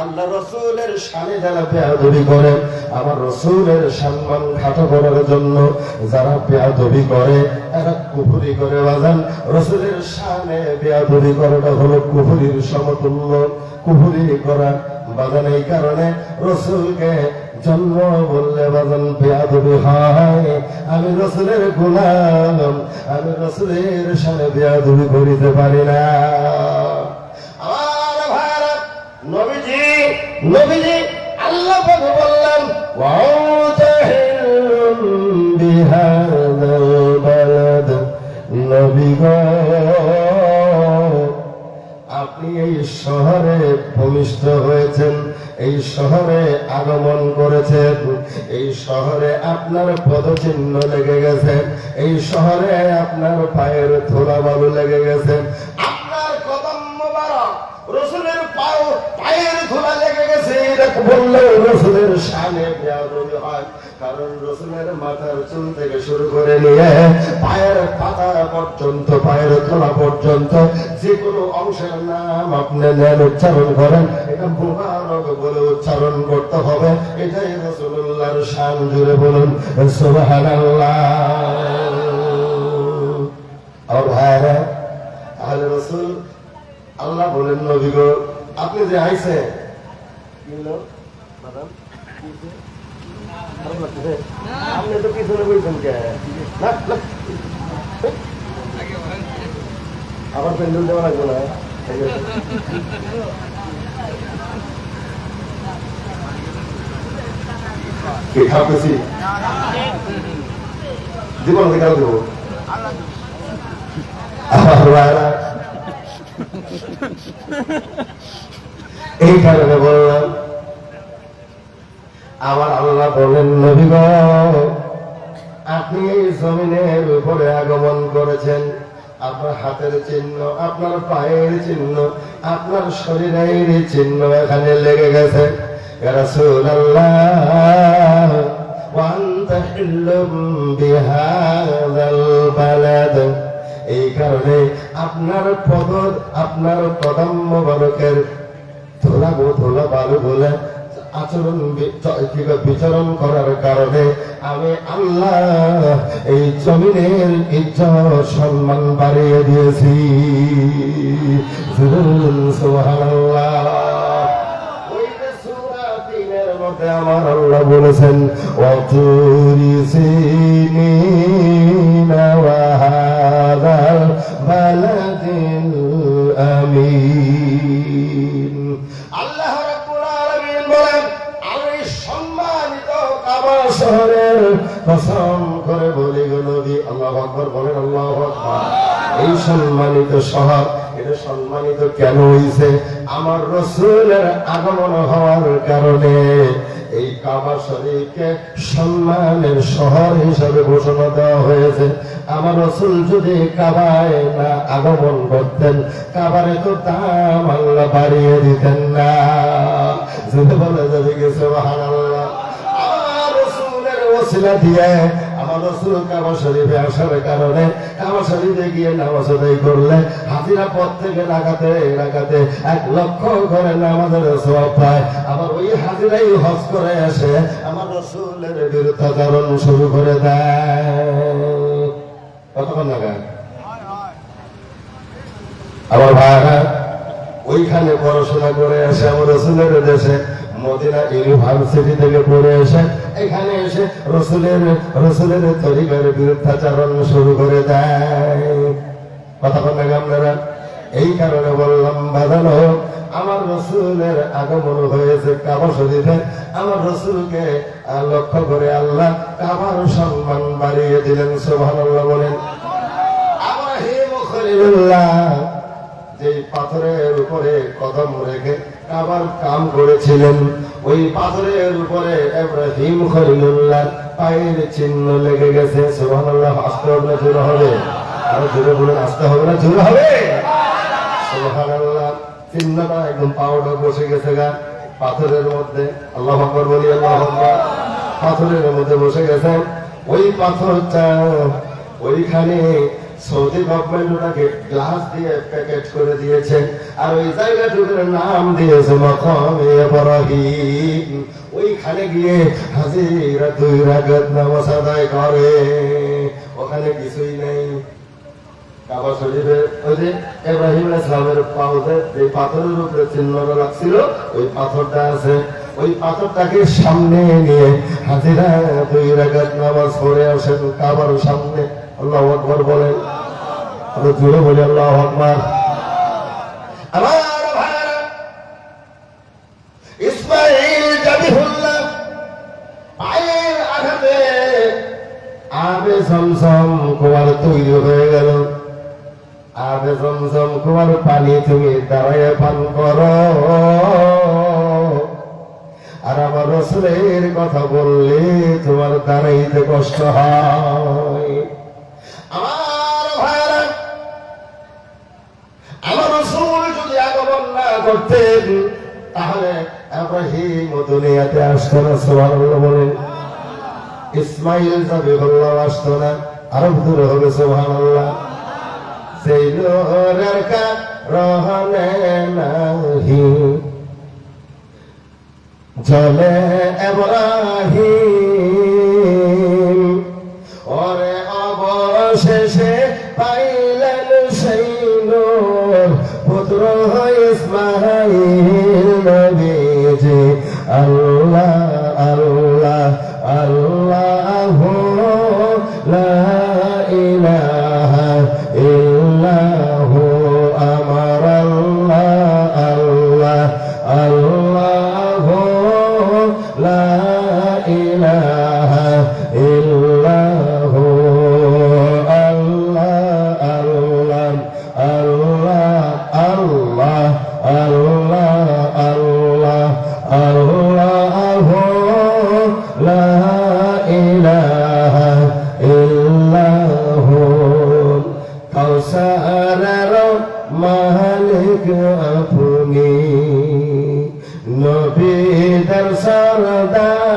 আল্লাহ রাসূলের শানে যারা বেয়াদবি করে, আমার রাসূলের সম্মান খাটো করার জন্য যারা বেয়াদবি করে, এরা কুফরি করে বাজান। রাসূলের শানে বেয়াদবি করাটা হলো কুফরির সমতুল্য, কুফরি করা বাজান। এই কারণে রাসূলকে জন্ম বললে বাজান বেয়াদবি হয়। আমি রাসূলের গোলাম, আমি রাসূলের শানে বেয়াদবি করিতে পারি না। নবীজি আল্লাহ পাক বললেন, ওয়া তাহিল্লুম বিহাযাল বালাদ, নবী গো, আপনি এই শহরে ভূমিষ্ঠ হয়েছেন, এই শহরে আগমন করেছেন, এই শহরে আপনার পদচিহ্ন লেগে গেছে, এই শহরে আপনার পায়ের ধুলাবালু লেগে গেছে, আপনার কদম মোবারক রাসূলের পায়ের ধুলা লেগে গেছে। এটা বললে রাসূলের শানে বেয়াদবি হয়। কারণ রাসূলের মাথার চুল থেকে শুরু করে নিয়ে পায়ের পাতা পর্যন্ত, পায়ের তলা পর্যন্ত যে কোনো অংশের নাম আপনি নেন, উচ্চারণ করেন, এটা মুবারক বলে উচ্চারণ করতে হবে। এটাই রাসূলুল্লাহর শান। জুড়ে বলুন সুবহানাল্লাহ। আর ভাইরা, তাহলে রাসূল আল্লাহ বলেন, নবী গো আপনি যে আইছে আপনি তো পিছনে বলছেন কে? আবার পেন্ডেল দেওয়া লাগবে না। কি খাওয়াতেছি জীবন থেকে দেবো। এই কারণে বললাম, আমার আল্লাহ বলেন, নবী গো আপনি এই জমিনের উপরে আগমন করেছেন, আপনার হাতের চিহ্ন, আপনার পায়ের চিহ্ন, আপনার শরীরের চিহ্ন এখানে লেগে গেছে। ইয়া রাসূলুল্লাহ ওয়া আনতা হিল্লুম বিহাযাল বালাদ। এই কারণে আপনার কদম মোবারকের ধুলা বালু বলে আচরণ বিচরণ করার কারণে আমি আল্লাহ এই জমিনের ইজ্জত সম্মান বাড়িয়ে দিয়েছি। সুবহানাল্লাহ। ওই যে সূরা ৩-এর মধ্যে আমার আল্লাহ বলেছেন, ওয়াতুরি সিনিনা ওয়া হাযাল বালাদিল আমিন। আল্লাহ রাব্বুল আলামিন বলেন, আমি সম্মানিত কাবা শহরের কসম করে বলি গো নবী, আল্লাহু আকবার বলেন, আল্লাহু আকবার। এই সম্মানিত শহর, এটা সম্মানিত কেন হইছে? আমার রাসূলের আগমন হওয়ার কারণে এই কাবা শরীফকে সম্মানের শহর হিসাবে ঘোষণা দেওয়া হয়েছে। আমার রাসূল যদি কাবায় না আগমন করতেন, কাবারে তো দাম আল্লাহ বাড়িয়ে দিতেন না। যদি বলে যাবে কি সুবহানাল্লাহ। আমার রাসূলের ওসিলা দিয়ে আমার রাসূল কাবা শরীফে আসার কারণে কাবা শরীফে গিয়ে নামাজ আদায় করলে হাজিরা পথ থেকে লাগাতে 1 লক্ষ করে নামাজের সওয়াব পায়। আবার ওই হাজিরাই হজ করে আসে আমার রাসূলের বিরুদ্ধাচরণ শুরু করে দেয়। কতক্ষণ লাগায়? আমার ভাইরা ওইখানে পড়াশোনা করে আসে আমার রাসূলের দেশে মদিনা ইউনিভার্সিটি থেকে পড়ে এসে এখানে এসে রাসূলের তরিকার বিরুদ্ধাচরণ শুরু করে দেয়। কথা বলেন আপনারা। এই কারণে বললাম বাজানো, আমার রাসূলের আগমন হয়েছে কাবা শরীফে। আমার রাসূলকে লক্ষ্য করে আল্লাহ কাবার সম্মান বাড়িয়ে দিলেন। সুবহানাল্লাহ বলেন। ইব্রাহিম খলিলুল্লাহ যে পাথরের উপরে কদম রেখে কাবার কাম করেছিলেন, ওই পাথরের উপরে ইব্রাহিম খলিলুল্লাহ পায়ের চিহ্ন লেগে গেছে। সুবহানাল্লাহ। আসতে হবে না জোরে হবে? আরো জোরে বলেন, আসতে হবে না জোরে হবে? সুবহানাল্লাহ। চিহ্নটা একদম পাউডার বসে গেছে গা পাথরের মধ্যে। আল্লাহু আকবার বলি, আল্লাহু আকবার। পাথরের মধ্যে বসে গেছে। ওই পাথরটা ওইখানে সৌদি গভর্নমেন্ট ওটাকে গ্লাস দিয়ে প্যাকেট করে দিয়েছে, আর ওই জায়গাটুকুর নাম দিয়েছে মাকামে ইব্রাহিম। ওইখানে গিয়ে হাজিরা 2 রাকাত নামাজ আদায় করে। ওখানে কিছুই নেই। কাবা শরীফে ওই যে ইব্রাহিম আলাইহিস সালামের পাউতে যে পাথরের উপরে চিহ্নটা লাগছিল, ওই পাথরটা আছে। ওই পাথরটাকে সামনে নিয়ে হাজিরা 2 রাকাত নামাজ পড়ে আসেন কাবার সামনে। আল্লাহু আকবার বলেন। আরো জোরে বলি, আল্লাহু আকবার। আমার ভাইরা, ইসমাঈল জাবিহুল্লাহ পায়ের আঘাতে আবে জমজম কুয়ার তৈরি হয়ে গেল। আবে জমজম কুয়ার পানি তুমি দাঁড়ায় পান করো। আর আমার রাসূলের কথা বললে তোমার দাঁড়াইতে কষ্ট হয়। আমার ভাইরা, আমার রাসূল যদি আগমন না করতেন তাহলে ইব্রাহিম দুনিয়াতে আসতো না। সুবহানাল্লাহ বলেন। ইসমাইল জাবিহুল্লাহ আসতো না, আরো দূরে হবে সুবহানাল্লাহ। সেই নূরের কারণে নাহি জলে ইব্রাহিম, ওরে অবশেষে পাইলেন সেই নূর পুত্র ইসমাইল নবীজি। আল্লাহ আল্লাহ আল্লাহু লা ইলাহা ইল্লাহু আমার আল্লাহ আল্লাহ আল্লাহু লা ইলাহা ইল্লাহু আল্লাহ আল্লাহ আল্লাহ আল্লাহ আল্লাহ আল্লাহ আল্লাহু লা ইলাহা ইল্লাহু। কাউসারের মালিক আপনি, নবীদের সরদার।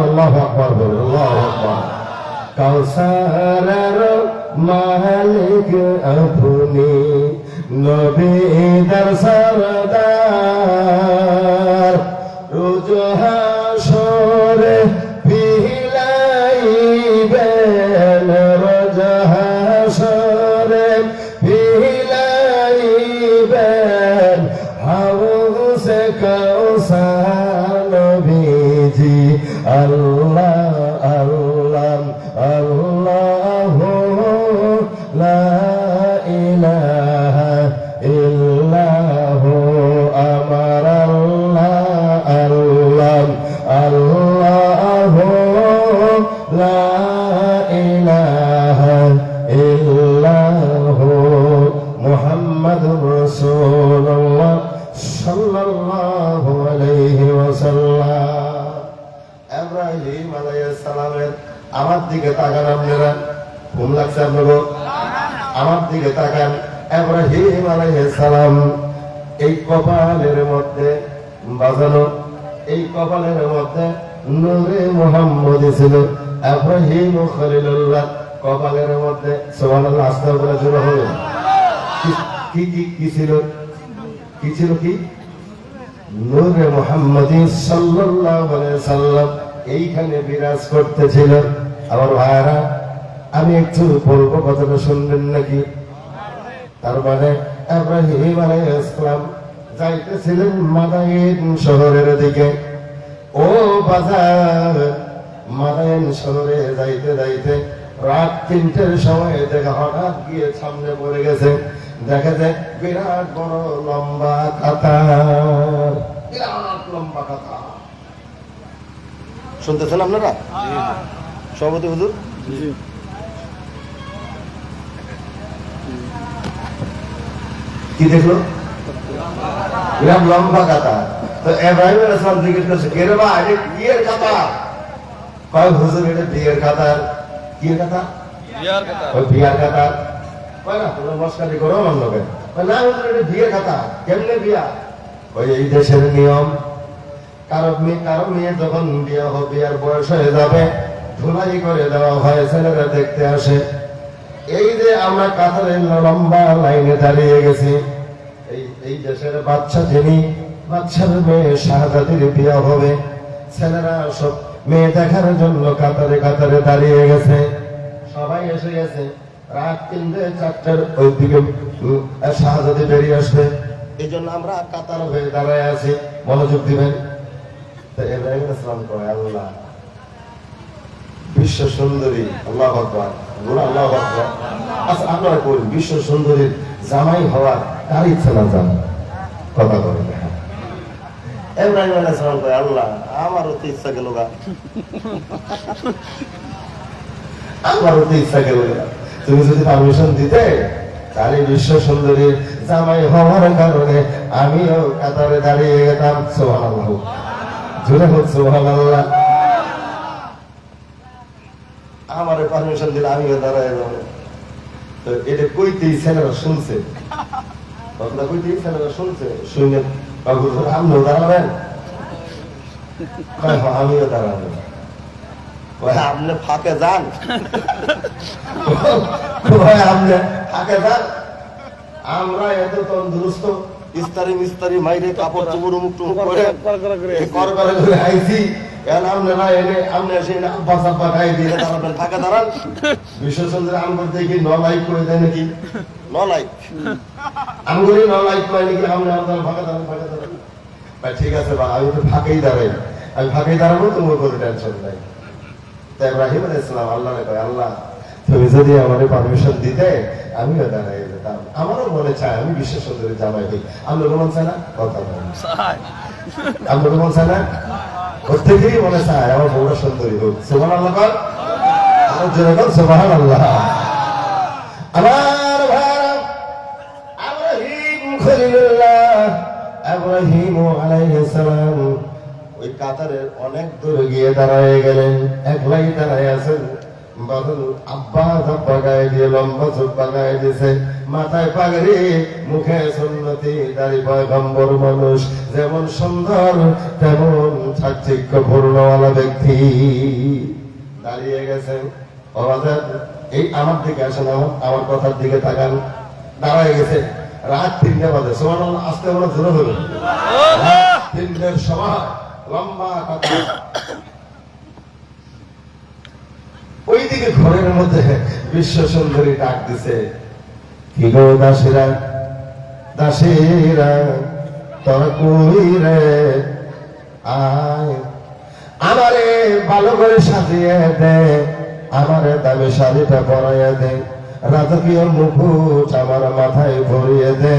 আল্লাহু আকবার বলুন, আল্লাহু আকবার। কাউসারের মালিক আপনি, নবীদের সরদার। রোজ হাসরে পিলাইবেন, রোজ হাসরে পিলাইবেন হাউসে কাউসার নবীজি। আল্লাহ আল্লাহ আল্লাহু লা ইলাহা ইল্লাহু আমার আল্লাহ আল্লাহ আল্লাহু লা ইলাহা ইল্লাহু মুহাম্মাদুর রাসূলুল্লাহ সাল্লাল্লাহু আলাইহি ওয়াসাল্লাম। ইব্রাহিম আলাইহিস সালামের আমার দিকে তাকান আপনারা, ঘুম লাগছে আপনাদের? আমার দিকে তাকান। ইব্রাহিম আলাইহিস সালাম এই কপালের মধ্যে বাজানো, এই কপালের মধ্যে নূরে মুহাম্মদ ছিল। ইব্রাহিম খলিলুল্লাহ কপালের মধ্যে সুবহানাল্লাহ আস্তাগফিরুল্লাহ বলে শুরু হলো। কি কি কি ছিল? কি ছিল? কি নূরে মুহাম্মদি সাল্লাল্লাহু আলাইহি সাল্লাম এইখানে বিরাজ করতেছিল। আমার ভাইরা, আমি একটু বলবো, কথাটা শুনবেন নাকি? তার মানে ইব্রাহিম আলাইহিস সালাম যাইতেছিলেন মাদায়েন শহরের দিকে। ও বাজার, মাদায়েন শহরে যাইতে যাইতে রাত 3টের সময় দেখা হঠাৎ গিয়ে সামনে পড়ে গেছে। দেখা যায় বিরাট বড় লম্বা কাতার, বিরাট লম্বা কাতার। শুনতেছেন আপনারা? সভাপতি হুজুর, জি কি দেখলো? বিরাট লম্বা কাতার। তো ইব্রাহিম আলাইহিস সালাম জিজ্ঞেস করছে, কে রে ভাই, এটা বিয়ের কাতার? কয় হুজুর, এটা বিয়ের কাতার। কি কাতার? বিয়ার কথা। ওই বিয়ার কাতার। কয় না, তোমরা মস্কারি করো আমার লোকে। না হুজুর, এটা বিয়ের কাতার। কেমনে বিয়া? ওই এই দেশের নিয়ম, কারো মেয়ে যখন বিয়ে হবে, বিয়ার বয়স হয়ে যাবে, ধুলাই করে দেওয়া হয়, ছেলেরা দেখতে আসে। এই যে আমরা কাতারের লম্বা লাইনে দাঁড়িয়ে গেছি, এই দেশের বাচ্চা যিনি, বাচ্চার মেয়ে শাহজাদির বিয়ে হবে, ছেলেরা সব মেয়ে দেখার জন্য কাতারে কাতারে দাঁড়িয়ে গেছে। সবাই এসে গেছে। রাত 3টে 4টের ওই দিকে শাহজাদি বেরিয়ে আসবে। এই জন্য আমরা কাতার হয়ে দাঁড়ায় আছি। মনোযোগ দিবেন। তো ইব্রাহিম আলাইহিস সালাম কয়, আল্লাহ বিশ্ব সুন্দরী, আল্লাহু আকবার, আল্লাহু আকবার। আচ্ছা আপনারা বলুন, বিশ্ব সুন্দরীর জামাই হওয়ার কার ইচ্ছা না জানা? কথা বলেন। ইব্রাহিম আলাইহিস সালাম কয়, আল্লাহ আমারও তো ইচ্ছা গেল গা, আমারও তো ইচ্ছা গেল গা। তুমি যদি পারমিশন দিতে, তাহলে বিশ্ব সুন্দরীর জামাই হওয়ার কারণে আমিও কাতারে দাঁড়িয়ে গেতাম। সুবহানাল্লাহ, জোরে হোক সুবহানাল্লাহ। আমার পারমিশন দিলে আমিও দাঁড়ায় যাবো। তো এটা কইতেই ছেলেরা শুনছে, কথাটা কইতেই ছেলেরা শুনছে। শুনে আপনিও দাঁড়াবেন? আমিও দাঁড়াবো। কয় আপনি ফাঁকে যান, কয় আপনি ফাঁকে যান, আমরা এত তন্দুরস্ত ইস্তারি মিস্তারি মাইরে কাপড় চুমুর মুখ টুমুক করে কর করে আইছি, এখন আপনারা এনে আপনি এসে আব্বা সাব্বা খাই দিয়ে দাঁড়াবেন ফাঁকে দাঁড়ান। বিশ্বচন্দ্র আমগর দেখি ন লাইক করে দেয় নাকি, ন লাইক আমগরই ন লাইক করে নাকি, আপনি আমাদের ফাঁকে দাঁড়ান ফাঁকে দাঁড়ান। ভাই ঠিক আছে বা আমি তো ফাঁকেই দাঁড়াই, আমি ফাঁকেই দাঁড়াবো, তোমার কোনো টেনশন নাই। তাই ইব্রাহিম আলাইহিস সালাম আল্লাহ কয় আল্লাহ তুমি যদি আমাকে পারমিশন দিতে আমিও দাঁড়াই যেতাম, আমারও মনে চায় আমি বিশ্ব সুন্দরী জামাই হই। আপনার মন চায় না? কথা বলেন, আপনার মন চায় না? প্রত্যেকেরই মনে চায় আমার বউটা সুন্দরী হোক। সুবহানাল্লাহ বল, আমার জোরে বল সুবহানাল্লাহ। আমার ভাইরা ইব্রাহিম খলিলুল্লাহ ইব্রাহিম আলাইহিস সালাম ওই কাতারের অনেক দূরে গিয়ে দাঁড়ায় গেলেন, একলাই দাঁড়ায় আছেন। আব্বা ধাপ্পা গায়ে দিয়ে লম্বা চোপ্পা গায়ে দিয়েছে, মাথায় পাগড়ি, মুখে সুন্নতি দাড়ি, পয়গম্বর মানুষ, যেমন সুন্দর তেমন চাকচিক্য পূর্ণওয়ালা ব্যক্তি দাঁড়িয়ে গেছেন। আমাদের এই আমার দিকে আসেন, আমার কথার দিকে তাকান, দাঁড়ায় গেছে। রাত 3টা বাজে, সুবহানাল্লাহ, আস্তে আমরা জোরে হলো, 3টার সময় লম্বা কথা। ওইদিকে ঘরের মধ্যে বিশ্ব সুন্দরী ডাক দিছে, কি গো দাসীরা, দাসীরা তোরা কই রে, আয় আমারে ভালো করে সাজিয়ে দে, আমারে দামি শাড়িটা পরাইয়া দে, রাজকীয় মুকুট আমার মাথায় ভরিয়ে দে।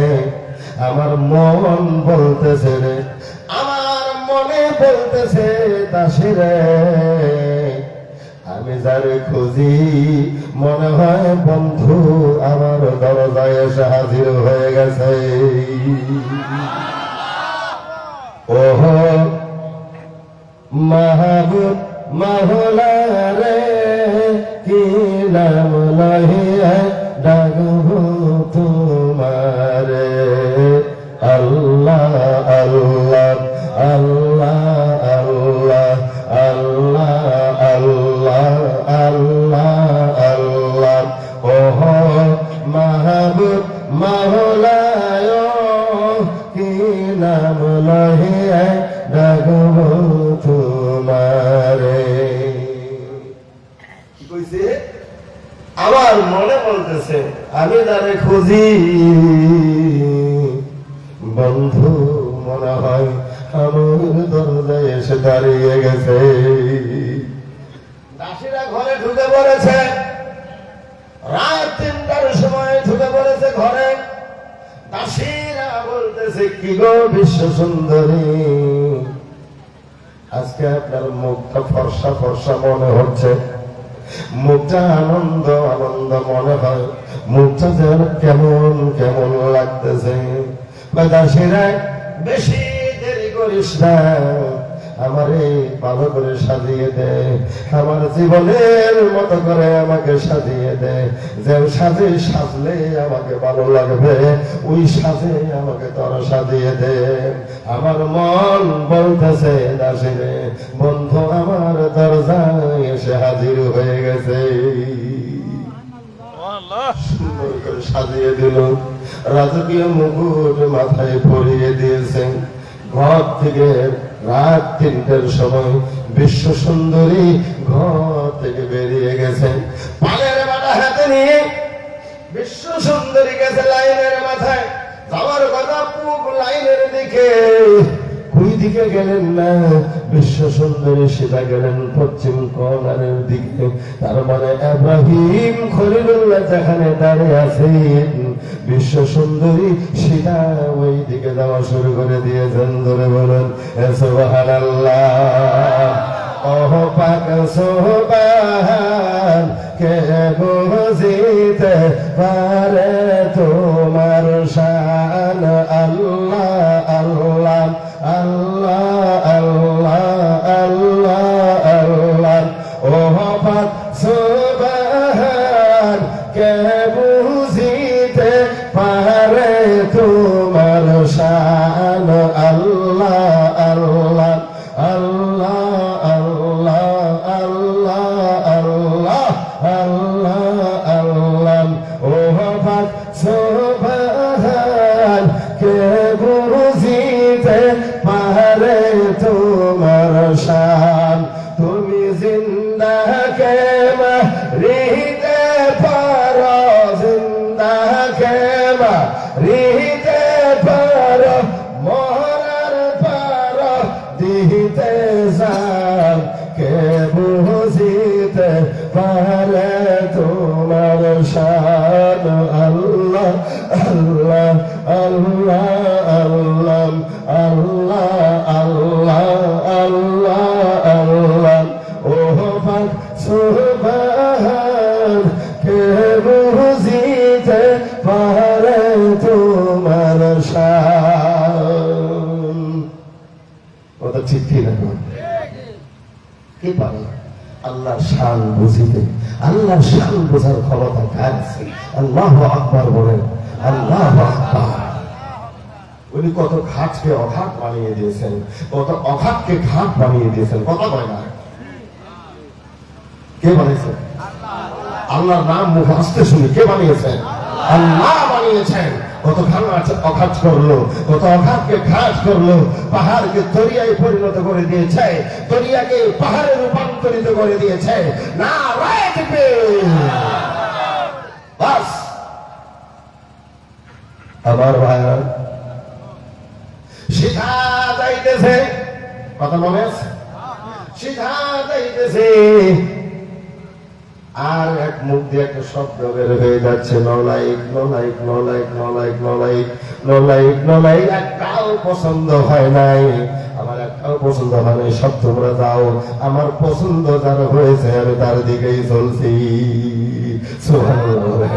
আমার মন বলতেছে রে, আমার মনে বলতেছে দাসীরে, আমি যারে খুঁজি মনে হয় বন্ধু আমার দরজায় এসে হাজির হয়ে গেছে। ওহো মাহবুব মাওলা রে, কি নাম লহিয়া ডাকবো তোমারে, আল্লাহ আল্লাহ আল্লাহ আল্লাহ আল্লাহ আল্লাহ আল্লাহ আল্লাহ। ওহ মাহবুব মাওলায় কি নাম লহিয়া ডাকবো তোমারে। কি কইছে? আমার মনে বলতেছে আমি যারে খুঁজি বন্ধু মনে হয় আমার দরজায় এসে দাঁড়িয়ে গেছে। দাসীরা ঘরে ঢুকে পড়েছে, রাত 3টার সময় ঢুকে পড়েছে ঘরে। দাসীরা বলতেছে কি গো বিশ্ব সুন্দরী, আজকে আপনার মুখটা ফর্সা ফর্সা মনে হচ্ছে, মুখটা আনন্দ আনন্দ মনে হয়, মুখটা যেন কেমন কেমন লাগতেছে। দাসীরা বেশি দেরি করিস না, আমারে ভালো করে সাজিয়ে দে, আমার জীবনের মতো করে আমাকে সাজিয়ে দে, যে সাজে সাজলে আমাকে ভালো লাগবে ওই সাজে আমাকে তোরা সাজিয়ে দে। আমার মন বলতেছে দাসীরে বন্ধু আমার দরজায় এসে হাজির হয়ে গেছে। সুন্দর করে সাজিয়ে দিল, রাজকীয় মুকুট মাথায় পরিয়ে দিয়েছেন। ঘর থেকে রাত 3টার সময় বিশ্ব সুন্দরী ঘর থেকে বেরিয়ে গেছেন, পালের বাটা হাতে নিয়ে বিশ্ব সুন্দরী গেছে লাইনের মাথায়। যাওয়ার কথা পূব লাইনের দিকে, ওই দিকে গেলেন না, বিশ্ব সুন্দরী সেটা গেলেন পশ্চিম কর্নারের দিকে। তার মানে ইব্রাহিম খলিলুল্লাহ যেখানে দাঁড়িয়ে আছেন, বিশ্ব সুন্দরী সেটা ওই দিকে যাওয়া শুরু করে দিয়েছেন। ধরে বলেন সুবহানাল্লাহ। ওহ পাক সুবহান, কে বুঝিতে পারে তোমার শান, আল্লাহ আল্লাহ আল্লাহ আল্লাহ আল্লাহ আল্লাহ। ওহ পাক সুবহান, কে বুঝিতে পারে তোমার শান, আল্লাহ আল্লাহ আল্লাহ আল্লাহ আল্লাহ আল্লাহ আল্লাহ আল্লাহ আল্লাহ ও পাক সুবহান কে বুঝিতে পারে তোমার শান। কথা ঠিক কি না? কে পারে আল্লাহর শান বুঝিতে? আল্লাহর শান বোঝার ক্ষমতা কার আছে? আল্লাহু আকবার বলেন, আল্লাহু আকবার। উনি কত ঘাটকে অঘাট বানিয়ে দিয়েছেন, কত অঘাটকে ঘাট বানিয়ে দিয়েছেন। কথা বলে না, কে বানিয়েছেন? আল্লাহর নাম মুখে আসতে শুনি কে বানিয়েছেন? আল্লাহ বানিয়েছেন। কত অঘাত করলো, কত অঘাতকে ঘাট করলো, পাহাড়কে দরিয়ায় পরিণত করে দিয়েছে, দরিয়াকে পাহাড়ে রূপান্তরিত করে দিয়েছে। না রাখবে বাস। আমার ভাইরা সিধা যাইতেছে, কথা মনে আছে? সিধা যাইতেছে, আর এক মুখ দিয়ে একটা শব্দ বের হয়ে যাচ্ছে, নলাইক নলাইক নলাইক নলাইক নলাইক নলাইক নলাইক। একটাও পছন্দ হয় নাই, আমার একটাও পছন্দ হয় নাই। সব তোমরা যাও, আমার পছন্দ যার হয়েছে আমি তার দিকেই চলছি। সুবহানাল্লাহ।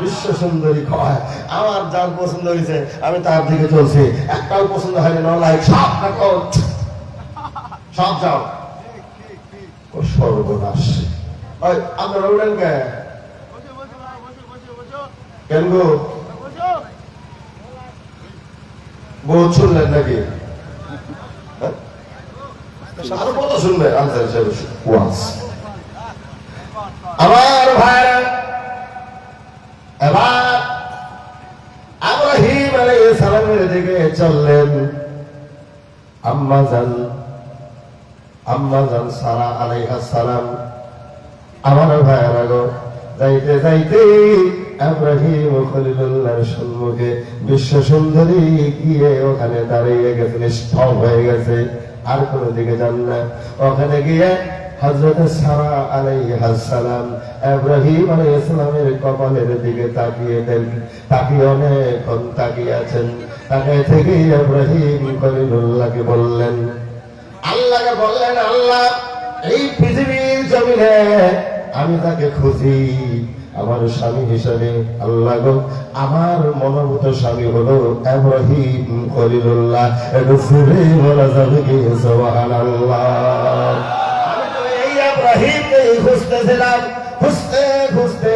বিশ্ব সুন্দরী কয় আমার যার পছন্দ হয়েছে আমি তার দিকে চলছি। একটাও পছন্দ হয়নি, নলাইক সব সব যাও। ও সর্বনাশ। আপনারা উঠেন কেন গো? বহুত শুনলেন নাকি? আরো কত শুনবে? আমার ভাইরা, এবার ইব্রাহিম আলাইহিস সালামের দিকে চললেন। আম্মা জান সারা আলাইহিস সালাম, আমার ভাইরা গো, যাইতে যাইতে ইব্রাহিম খলিলুল্লাহর সম্মুখে বিশ্ব সুন্দরী গিয়ে ওখানে দাঁড়িয়ে গেছেন, স্তব হয়ে গেছে, আর কোন দিকে যান না। ওখানে গিয়ে হযরত সারা আলাইহিস সালাম ইব্রাহিম আলাইহিস সালামের কপালের দিকে তাকিয়ে অনেকক্ষণ তাকিয়ে আছেন। তাকিয়ে থেকে ইব্রাহিম খলিলুল্লাহকে বললেন, আল্লাহকে বললেন, আল্লাহ এই পৃথিবীর জমিনে আমি তাকে খুঁজি আমার স্বামী হিসাবে। আল্লাহ গো, আমার মনোভূত স্বামী হলো ইব্রাহিম খলিলুল্লাহ। একটু সুরে বলা যাবে কি সুবহানাল্লাহ? আমি তো এই ইব্রাহিমকেই খুঁজতেছিলাম, খুঁজতে খুঁজতে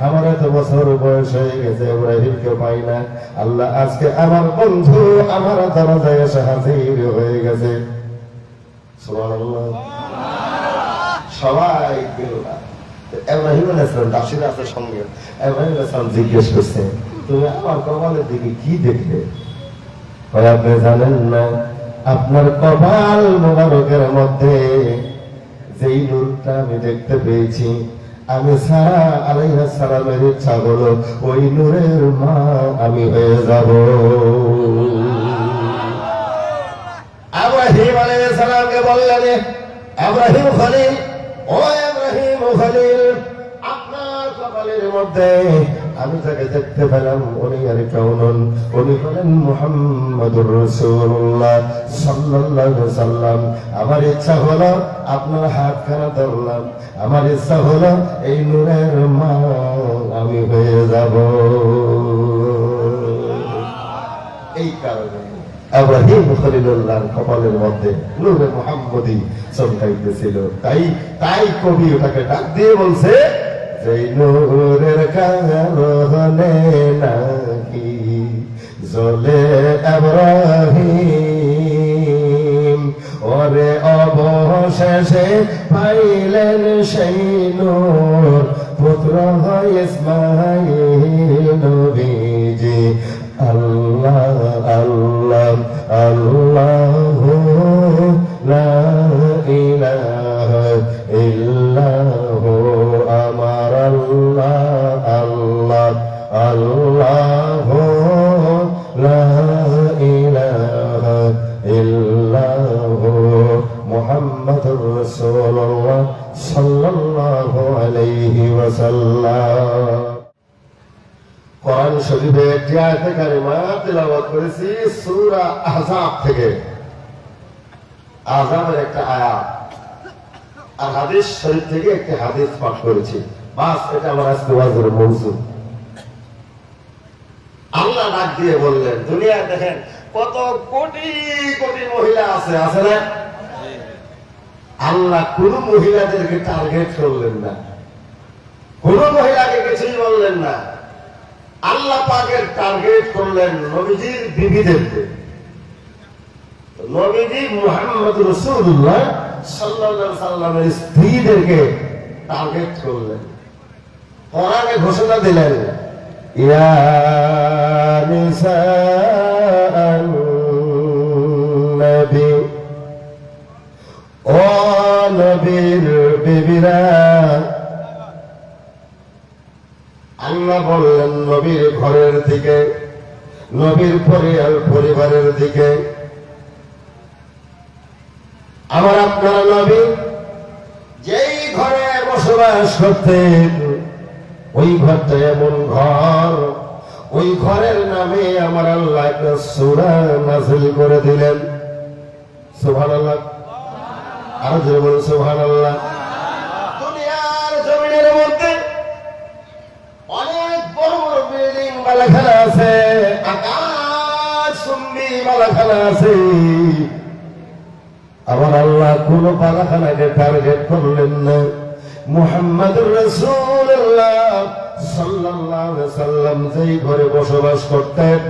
আমার এত বছর বয়স হয়ে গেছে, ইব্রাহিমকে পাই না। আল্লাহ আজকে আমার বন্ধু আমার দরজায় এসে হাজির হয়ে গেছে। সুবহানাল্লাহ। সবাই ইব্রাহিম আলাইহিস সালাম দাসীরা আছে সঙ্গে। ইব্রাহিম আলাইহিস সালাম জিজ্ঞেস করছে, তুমি আমার কপালের দিকে কি দেখলে? আপনি জানেন না, আপনার কপাল মোবারকের মধ্যে যেই নূরটা আমি দেখতে পেয়েছি, আমি সারা আলাইহিস সালামের ইচ্ছা হলো ওই নূরের মা আমি হয়ে যাব। ইব্রাহিম আলাইহিস সালামকে বললেন, ইব্রাহিম খলিল, ও ইব্রাহিম খলিল, আপনার কপালের মধ্যে আমি যাকে দেখতে পেলাম উনি আর কেউ নন, উনি হলেন মুহাম্মদুর রাসূলুল্লাহ সাল্লাল্লাহু আলাইহি ওয়াসাল্লাম। আমার ইচ্ছা হলো আপনার হাতখানা ধরলাম, আমার ইচ্ছা হলো এই নূরের মা আমি হয়ে যাব। এই কারণে ইব্রাহিম খলিলুল্লাহর কপালের মধ্যে নূরে মুহাম্মদী চমকাইতেছিল। তাই কবি ওটাকে ডাক দিয়ে বলছে, যে নূরের কারণে নাকি জ্বলে ইব্রাহিম, ওরে অবশেষে পাইলেন সেই নূর, পুত্র হয় ইসমাঈল নবীজি। আল্লাহ আল্লাহ আল্লাহ লা ইলাহা ইল্লাহু, আমার আল্লাহ আল্লাহ আল্লাহ লা ইলাহা ইল্লাহু মুহাম্মাদুর রাসূলুল্লাহ সাল্লাল্লাহু আলাইহি ওয়াসাল্লাম। যে আয়াতে কারিমা তেলাওয়াত করেছি সূরা আহজাব থেকে, আহজাবের একটা আয়াত আর হাদিস শরীফ থেকে একটা হাদিস পাঠ করেছি। বাস, এটা আমার আজকে ওয়াজের মৌজু। আল্লাহ ডাক দিয়ে বললেন, দুনিয়ায় দেখেন কত কোটি কোটি মহিলা আছে, আছে না? আল্লাহ কোন মহিলাদেরকে টার্গেট করলেন না, কোন মহিলাকে কিছুই বললেন না। আল্লাহ পাকের টার্গেট করলেন নবীজির বিবিদেরকে। নবীজি মুহাম্মদ রাসূলুল্লাহ সাল্লাল্লাহু আলাইহি সাল্লামের স্ত্রীদেরকে টার্গেট করলেন। কোরআনে ঘোষণা দিলেন, ইয়া নিসাআন নবী, ও নবীর বিবিরা। আল্লাহ বললেন নবীর ঘরের দিকে, নবীর পরিবারের দিকে। আমার আপনারা নবী যেই ঘরে বসবাস করতেন, ওই ঘরটা এমন ঘর, ওই ঘরের নামে আমার আল্লাহ একটা সূরা নাযিল করে দিলেন। সুবহানাল্লাহ, আরো জোরে বলুন সুবহানাল্লাহ। দুনিয়ার জমিনের মধ্যে অনেক বড় বড় বিল্ডিং বালাখানা আছে, আকাশ চুম্বি বালাখানা আছে। আমার আল্লাহ কোন বালাখানাকে টার্গেট করলেন না। মুহাম্মদুর রাসূলুল্লাহ সাল্লাল্লাহু আলাইহি সাল্লাম যেই ঘরে বসবাস করতেন,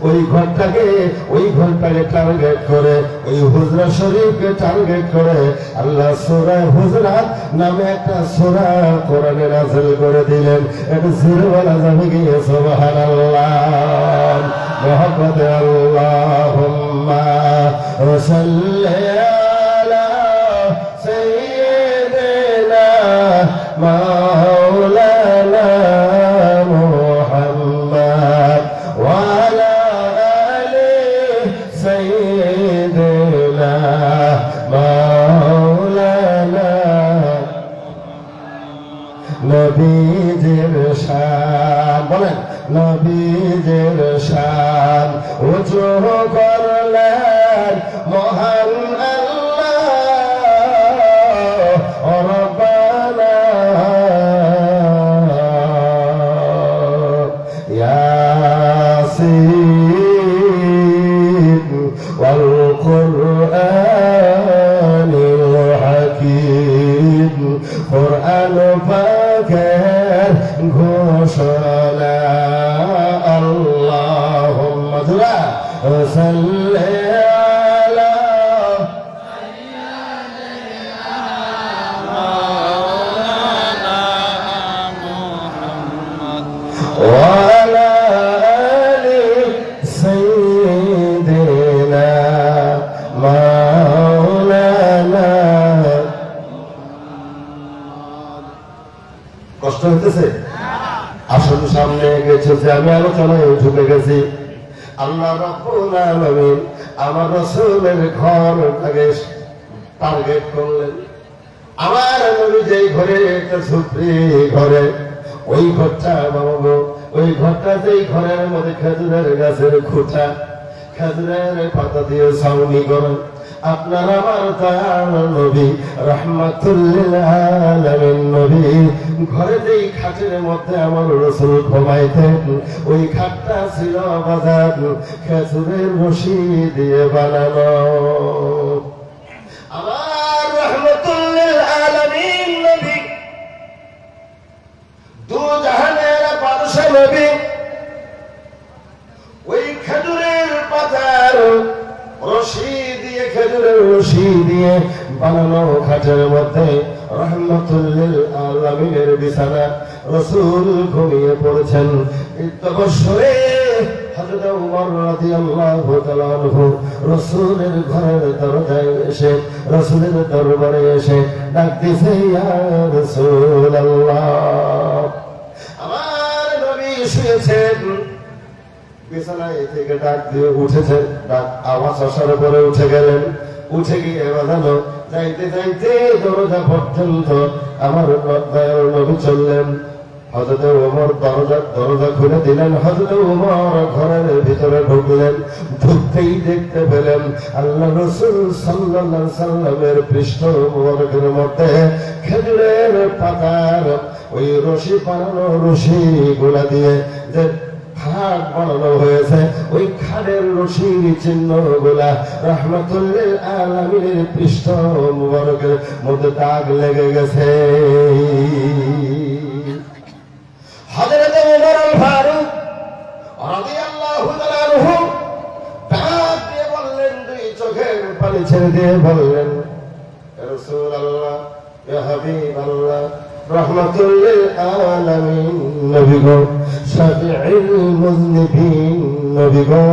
ওই ঘরটাকে টার্গেট করে, ওই হুজরা শরীফকে টার্গেট করে আল্লাহ সূরা হুজরাত নামে একটা সূরা কোরআনে নাযিল করে দিলেন। এটা সুরা বলা যাবে কি? সুবহানাল্লাহ। মুহাম্মদ আল্লাহুম্মা সাল্লি আলা সাইয়্যিদিনা মাওলানা মুহাম্মদ ওয়া আলা আলি সাইয়্যিদিনা মাওলানা। নবীজির শান, বলেন নবীজির শান উঁচু করলেন মহান আল্লাহ রব্বানা। ইয়াসিন ওয়াল কুরআনিল হাকীম, কুরআন পাকের ঘোষণা। আল্লাহুম্মা সাল্লি আলা ওয়া আলা আলি সাইয়্যিদিনা মাওলানা। কষ্ট হইতেছে? আসলে সামনে গেছে যে আমি আলোচনায় ঢুকে গেছি। আল্লাহ রাব্বুল আলামিন আমার রাসূলের ঘরটাকে টার্গেট করলেন। আমার নবী যেই ঘরে একটা সুপ্রি ঘরে, ওই ঘরটা বাবা, ওই ঘরটা যেই ঘরের মধ্যে খেজুরের গাছের খুঁটা, খেজুরের পাতা দিয়ে ছাউনি করেন। আপনার আমার দয়াল নবী রাহমাতুল লিল আলামিন নবী ঘরে যেই খাটের মধ্যে আমার রাসূল ঘুমাইতেন, ওই খাটটা ছিল বাজার খেজুরের রশি দিয়ে বানানো। আমার রাহমাতুল লিল আলামিন নবী, দু জাহানের বাদশা নবী, ওই খেজুরের পাতার রশি দিয়ে, খেজুরের রশি দিয়ে বানানো খাটের মধ্যে রাহমাতুল লিল আলামিনের বিছানা, রাসূল ঘুমিয়ে পড়েছেন। তবসরে হযরত ওমর রাদিয়াল্লাহু তাআলা আনহু রাসূলের ঘরের দরজায় এসে, রাসূলের দরবারে এসে ডাক দিয়েছে, ইয়া রাসূলুল্লাহ। আমার নবী শুয়েছেন, বিছানায় থেকে ডাক দিয়ে উঠেছেন, ডাক আওয়াজ আসার পরে উঠে গেলেন। উঠে গিয়ে বাঁধানো যাইতে যাইতে দরজা পর্যন্ত আমার দয়াল নবী চললেন। হযরত ওমর দরজা খুলে দিলেন। হযরত ওমর ঘরের ভিতরে ঢুকলেন। ঢুকতেই দেখতে পেলেন আল্লাহ রাসূল সাল্লাল্লাহু আলাইহি সাল্লামের পৃষ্ঠ মুবারকের মধ্যে খেজুরের পাতার ওই রশি বানানো রশিগুলা দিয়ে যে খাট বানানো হয়েছে, ওই খাটের রশির চিহ্নগুলা রাহমাতুল্লিল আলামিনের পৃষ্ঠ মুবারকের মধ্যে দাগ লেগে গেছে। হযরত ওমর আল ফারুক রাদিয়াল্লাহু তাআলা আনহু ডাক দিয়ে বললেন, দুই চোখের পানি ছেড়ে দিয়ে বললেন, ইয়া রাসূলুল্লাহ, ইয়া হাবিবাল্লাহ, রাহমাতুল্লিল আলামিন নবী গো, শাফিউল মুযনিবিন নবী গো,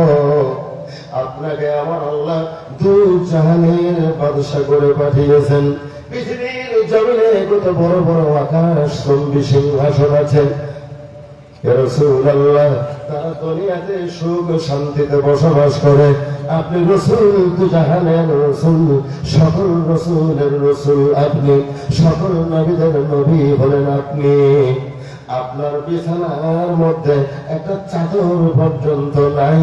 আপনাকে আমার আল্লাহ দুই জাহানের বাদশা করে পাঠিয়েছেন। পৃথিবীর জমিনে কত বড় বড় আকাশ চুম্বী সিংহাসন আছে, ইয়া রাসূলুল্লাহ, তারা দুনিয়াতে সুখ শান্তিতে বসবাস করে। আপনি রাসূল, দুই জাহানের রাসূল, সকল রাসূলের রাসূল আপনি, সকল নবীদের নবী হলেন আপনি। আপনার বিছানার মধ্যে একটা চাদর পর্যন্ত নাই।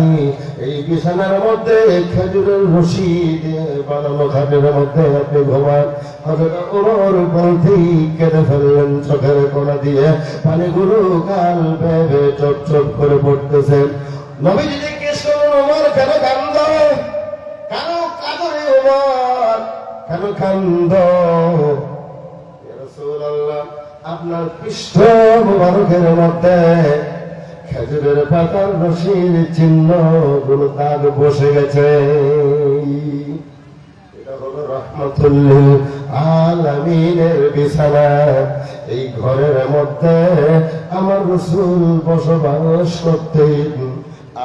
এই বিছানার মধ্যে খেজুরের রশি দিয়ে বানানো খাটের মধ্যে আপনি ঘুমান। হযরত ওমর বলতেই কেঁদে ফেললেন, চোখের কোণা দিয়ে পানিগুলো গাল বেয়ে চপ চপ করে পড়তেছে। নবীজি জিজ্ঞেস করলেন, ওমর কেন কান্দ? কেন কাঁদো রে ওমর, কেন কান্দ? ইয়া রাসূলুল্লাহ, আপনার পৃষ্ঠ মুবারকের মধ্যে খেজুরের পাতার রশির চিহ্ন গুলো দাগ বসে গেছে। এটা হলো রাহমাতুল্লিল আলামিনের বিছানা। এই ঘরের মধ্যে আমার রাসূল বসবাস করতেন।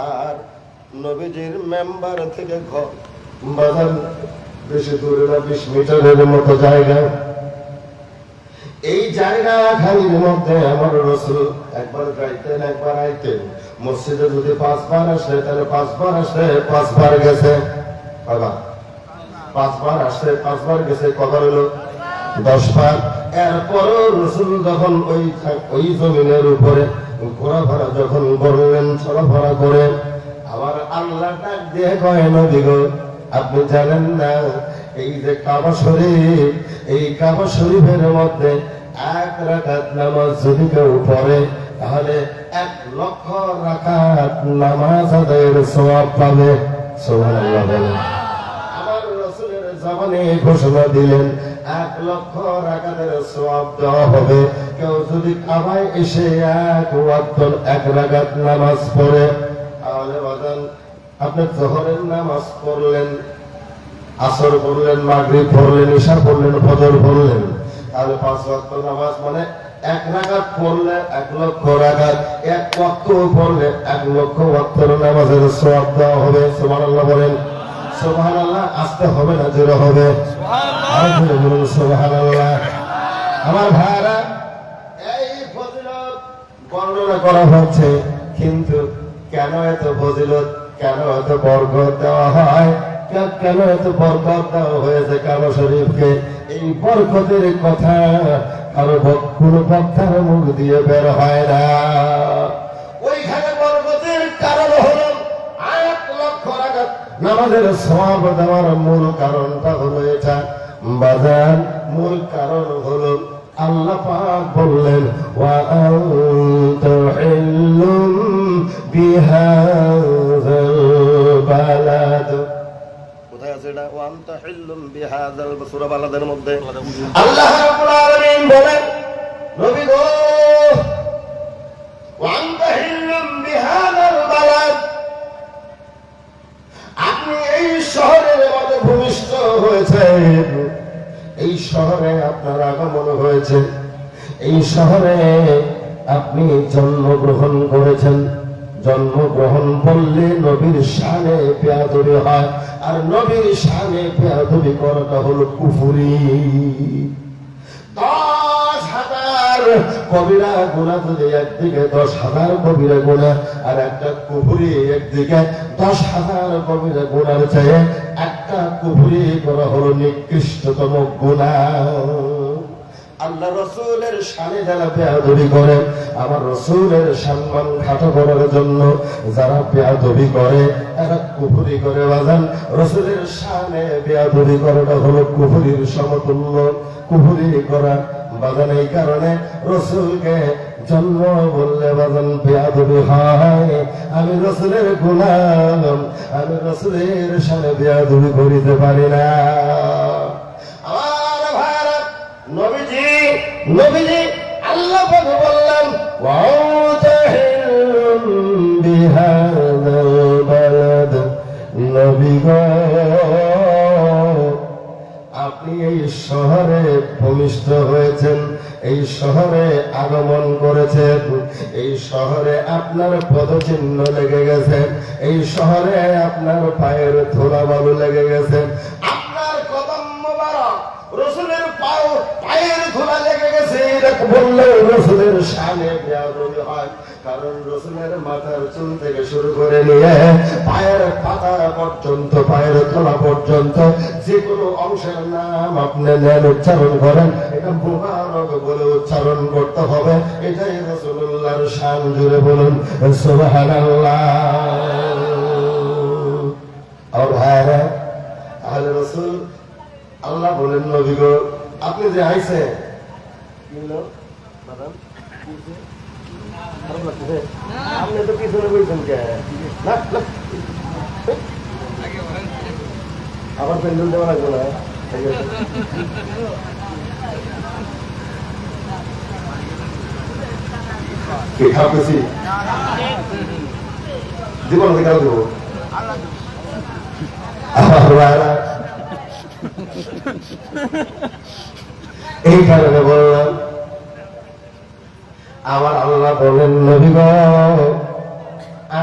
আর নবীজির মেম্বার থেকে ঘর বাজার বেশি দূরে না, 20 মিটারের মতো জায়গা। এই জায়গা খালির মধ্যে আমার রাসূল একবার যাইতেন, একবার আইতেন। মসজিদে যদি 5 বার আসে তাহলে 5 বার আসে, 5 বার গেছে। বাবা 5 বার আসে, 5 বার গেছে, কবার হলো? 10 বার। এরপরও রাসূল যখন ওই জমিনের উপরে ঘোরাফেরা যখন করলেন, চলাফেরা করে, আবার আল্লাহ ডাক দিয়ে কয়, নবী গো, আপনি জানেন না এই যে কাবা শরীফ, এই কাবা শরীফের মধ্যে 1 রাকাত নামাজ যদি কেউ পড়ে তাহলে 1 লক্ষ রাকাত নামাজ আদায়ের সওয়াব পাবে। সুবহানাল্লাহ বলেন। আমার রাসূলের জামানে ঘোষণা দিলেন 1 লক্ষ রাকাতের সওয়াব দেওয়া হবে কেউ যদি কাবায় এসে 1 ওয়াক্ত 1 রাকাত নামাজ পড়ে। তাহলে বাজান, আপনি যোহরের নামাজ পড়লেন, আসর পড়লেন, মাগরিব পড়লেন, ইশা পড়লেন, ফজর পড়লেন, তাহলে 5 ওয়াক্ত নামাজ মানে 1 রাকাত পড়লে 1 লক্ষ রাকাত, 1 ওয়াক্ত পড়লে 1 লক্ষ ওয়াক্তের নামাজের সওয়াব দেওয়া হবে। সুবহানাল্লাহ বলেন। সুবহানাল্লাহ আসতে হবে না, জোরে হবে? সুবহানাল্লাহ বলুন সুবহানাল্লাহ। আমার ভাইরা, এই ফজিলত বর্ণনা করা হচ্ছে, কিন্তু কেন এত ফজিলত, কেন এত বরকত দেওয়া হয়, কেন এত বরকত দেওয়া হয়েছে কাবা শরীফকে, এই বরকতের কথা কারো কোন বক্তার মুখ দিয়ে বের হয় না। ওইখানে বরকতের কারণ হলো 1 লক্ষ রাকাত নামাজের সওয়াব দেওয়ার মূল কারণটা হলো এটা বাজান। মূল কারণ হলো আল্লাহ পাক বললেন, ওয়া আনতা হিল্লুম বিহাযাল বালাদ। কোথায় আছে এটা? ওয়া আনতা হিল্লুম বিহাযাল সূরা বালাদের মধ্যে আল্লাহ রাব্বুল আলামিন বলেন, নবী গো, ওয়া আনতা হিল্লুম বিহাযাল বালাদ, আপনি এই শহরের মধ্যে ভূমিষ্ঠ হয়েছেন, এই শহরে আপনার আগমন হয়েছে, এই শহরে আপনি জন্মগ্রহণ করেছেন। জন্মগ্রহণ বললে নবীর শানে বেয়াদবি হয়, আর নবীর শানে বেয়াদবি করাটা হলো কুফরি। 10,000 কবিরা গুনাহ যদি একদিকে, 10,000 কবিরা গুনাহ আর একটা কুফরি একদিকে, 10,000 কবিরা গুনার চেয়ে একটা কুফরি করা হলো নিকৃষ্টতম গুনাহ। আল্লাহ রসুলের শানে যারা বেয়াদবি করে, আমার রসুলের সম্মান খাটো করার জন্য যারা বেয়াদবি করে এরা কুফরি করে বাজান। রসুলের শানে বেয়াদবি করাটা হলো কুফরির সমতুল্য, কুফরি করা বাজান। এই কারণে রসুলকে জন্ম বললে বাজান বেয়াদবি হয়। আমি রসুলের গোলাম, আমি রসুলের শানে বেয়াদবি করিতে পারি না। আমার ভাইরা, নবীজি নবীজি আল্লাহ পাক বললেন ওয়াউতাহিম বিহাদাল বালাদ, নবী গো আপনি এই শহরে ভূমিষ্ঠ হয়েছেন, এই শহরে আগমন করেছেন, এই শহরে আপনার পদচিহ্ন লেগে গেছে, এই শহরে আপনার পায়ের ধুলাবালু লেগে গেছে, আপনার কদম মোবারক রসুলের পায়ের ধুলা লেগে গেছে। এরকম বললে রসুলের শানে বেয়াদবি হয়। কারণ রসুলের মাথার চুল থেকে শুরু করে নিয়ে পায়ের পাতা পর্যন্ত, পায়ের তলা পর্যন্ত যে কোনো অংশের নাম আপনি নেন, উচ্চারণ করেন, এটা মুবারক বলে উচ্চারণ করতে হবে। এটাই রাসূলুল্লাহর শান। জুড়ে বলুন সুবহানাল্লাহ। আর ভাইরা, আহলে রাসূল আল্লাহ বলেন নবী গো আপনি যে আইছে আপনি তো পিছনে বলছেন কে? আবার পেন্ডেল দেওয়া লাগবে না। কি খাওয়াতেছি জীবন থেকে দেবো। এই কারণে বললাম আমার আল্লাহ বলেন নবী গো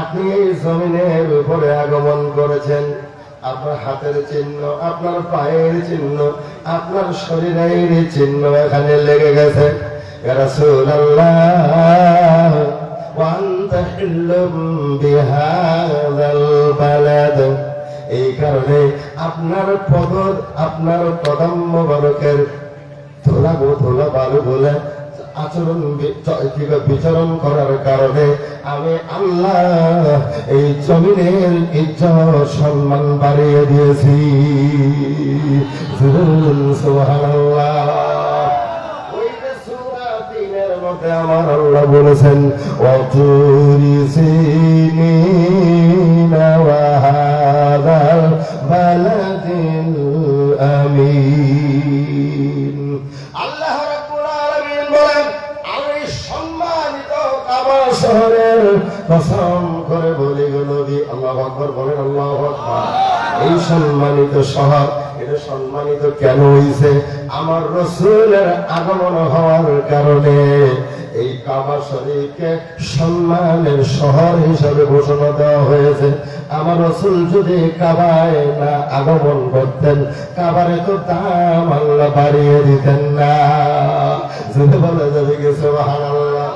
আপনি এই জমিনের উপরে আগমন করেছেন, আপনার হাতের চিহ্ন, আপনার পায়ের চিহ্ন, আপনার শরীরের চিহ্ন এখানে লেগে গেছে। ইয়া রাসূলুল্লাহ ওয়া আনতা হিল্লুম বিহাযাল বালাদ, এই কারণে আপনার পদর, আপনার কদম মোবারকের ধুলা বালু বলে আচরণ বিচরণ করার কারণে আমি আল্লাহ এই জমিনের ইজ্জত সম্মান বাড়িয়ে দিয়েছি। সুবহানাল্লাহ। ওই যে সূরা ৩ এর মধ্যে আমার আল্লাহ বলেছেন ওয়াতুরি সিনিনা ওয়া হাযাল বালাদিল আমিন। আল্লাহ রাব্বুল আলামিন বলেন আমি সম্মানিত কাবা শহরের কসম করে বলি গো নবী, আল্লাহু আকবার বলেন, আল্লাহু আকবার। এই সম্মানিত শহর, এটা সম্মানিত কেন হইছে? আমার রাসূলের আগমন হওয়ার কারণে এই কাবা শরীফকে সম্মানের শহর হিসাবে ঘোষণা দেওয়া হয়েছে। আমার রাসূল যদি কাবায় না আগমন করতেন, কাবারে তো দাম আল্লাহ বাড়িয়ে দিতেন না। যদি বলা যাবে কি সুবহানাল্লাহ।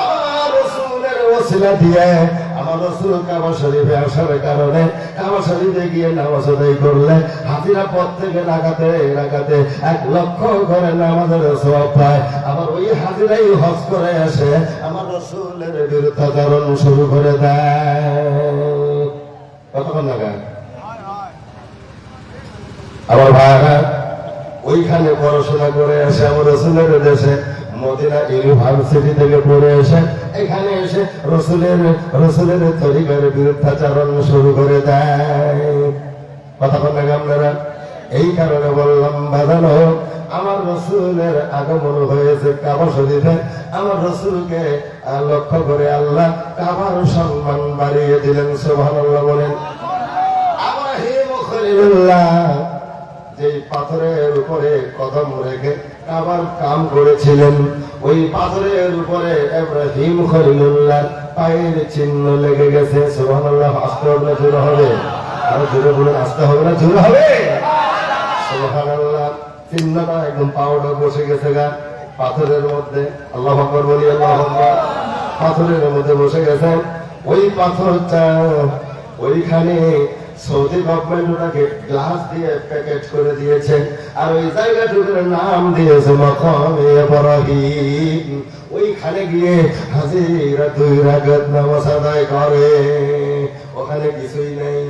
আমার রাসূলের ওসিলা দিয়ে আমার রাসূল কাবা শরীফে আসার কারণে কাবা শরীফে গিয়ে নামাজ আদায় করলে হাজিরা পথ থেকে লাগাতে 1 লক্ষ করে নামাজের সওয়াব পায়। আবার ওই হাজিরাই হজ করে আসে আমার রাসূলের বিরুদ্ধাচরণ শুরু করে দেয়। কতক্ষণ লাগায়? আমার ভাইরা ওইখানে পড়াশোনা করে আসে আমার রাসূলের দেশে মদিনা ইউনিভার্সিটি থেকে পড়ে এসে এখানে এসে রসুলের তরিকার বিরুদ্ধাচরণ শুরু করে দেয়। কথা বলেন আপনারা। এই কারণে বললাম বাজানো আমার রসুলের আগমন হয়েছে কাবা শরীফে, আমার রসুলকে লক্ষ্য করে আল্লাহ কাবার সম্মান বাড়িয়ে দিলেন। সুবহানাল্লাহ বলেন। ইব্রাহিম খলিলুল্লাহ যে পাথরের উপরে কদম রেখে কাবার কাম করেছিলেন, ওই পাথরের উপরে ইব্রাহিম খলিলুল্লাহ পায়ের চিহ্ন লেগে গেছে। সুবহানাল্লাহ। আসতে হবে না জোরে হবে? আরো জোরে বলুন, আসতে হবে না জোরে হবে? সুবহানাল্লাহ। চিহ্নটা একদম পাউডার বসে গেছে গা পাথরের মধ্যে। আল্লাহু আকবার বলি, আল্লাহু আকবার। পাথরের মধ্যে বসে গেছে। ওই পাথরটা ওইখানে সৌদি গভর্নমেন্ট ওটাকে গ্লাস দিয়ে প্যাকেট করে দিয়েছে, আর ওই জায়গাটুকুর নাম দিয়েছে মাকামে ইব্রাহিম। ওইখানে গিয়ে হাজিরা 2 রাকাত নামাজ আদায় করে। ওখানে কিছুই নেই।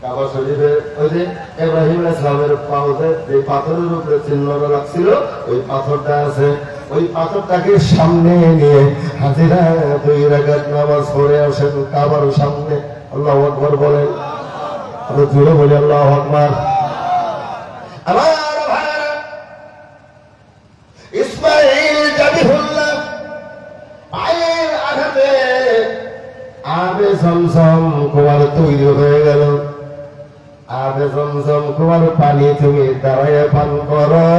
কাবা শরীফে ওই যে ইব্রাহিম আলাইহিস সালামের পাউতে যে পাথরের উপরে চিহ্নটা লাগছিল, ওই পাথরটা আছে। ওই পাথরটাকে সামনে নিয়ে হাজিরা 2 রাকাত নামাজ পড়ে আসেন কাবার সামনে। আল্লাহু আকবার বলেন। আমরা জোরে বলি আল্লাহু আকবার। আমার ভাইরা, ইসমাঈল জাবিহুল্লাহ পায়ের আঘাতে আবে জমজম কুয়ার তৈরি হয়ে গেল। আবে জমজম কুয়ার পানি তুমি দাঁড়ায় পান করো।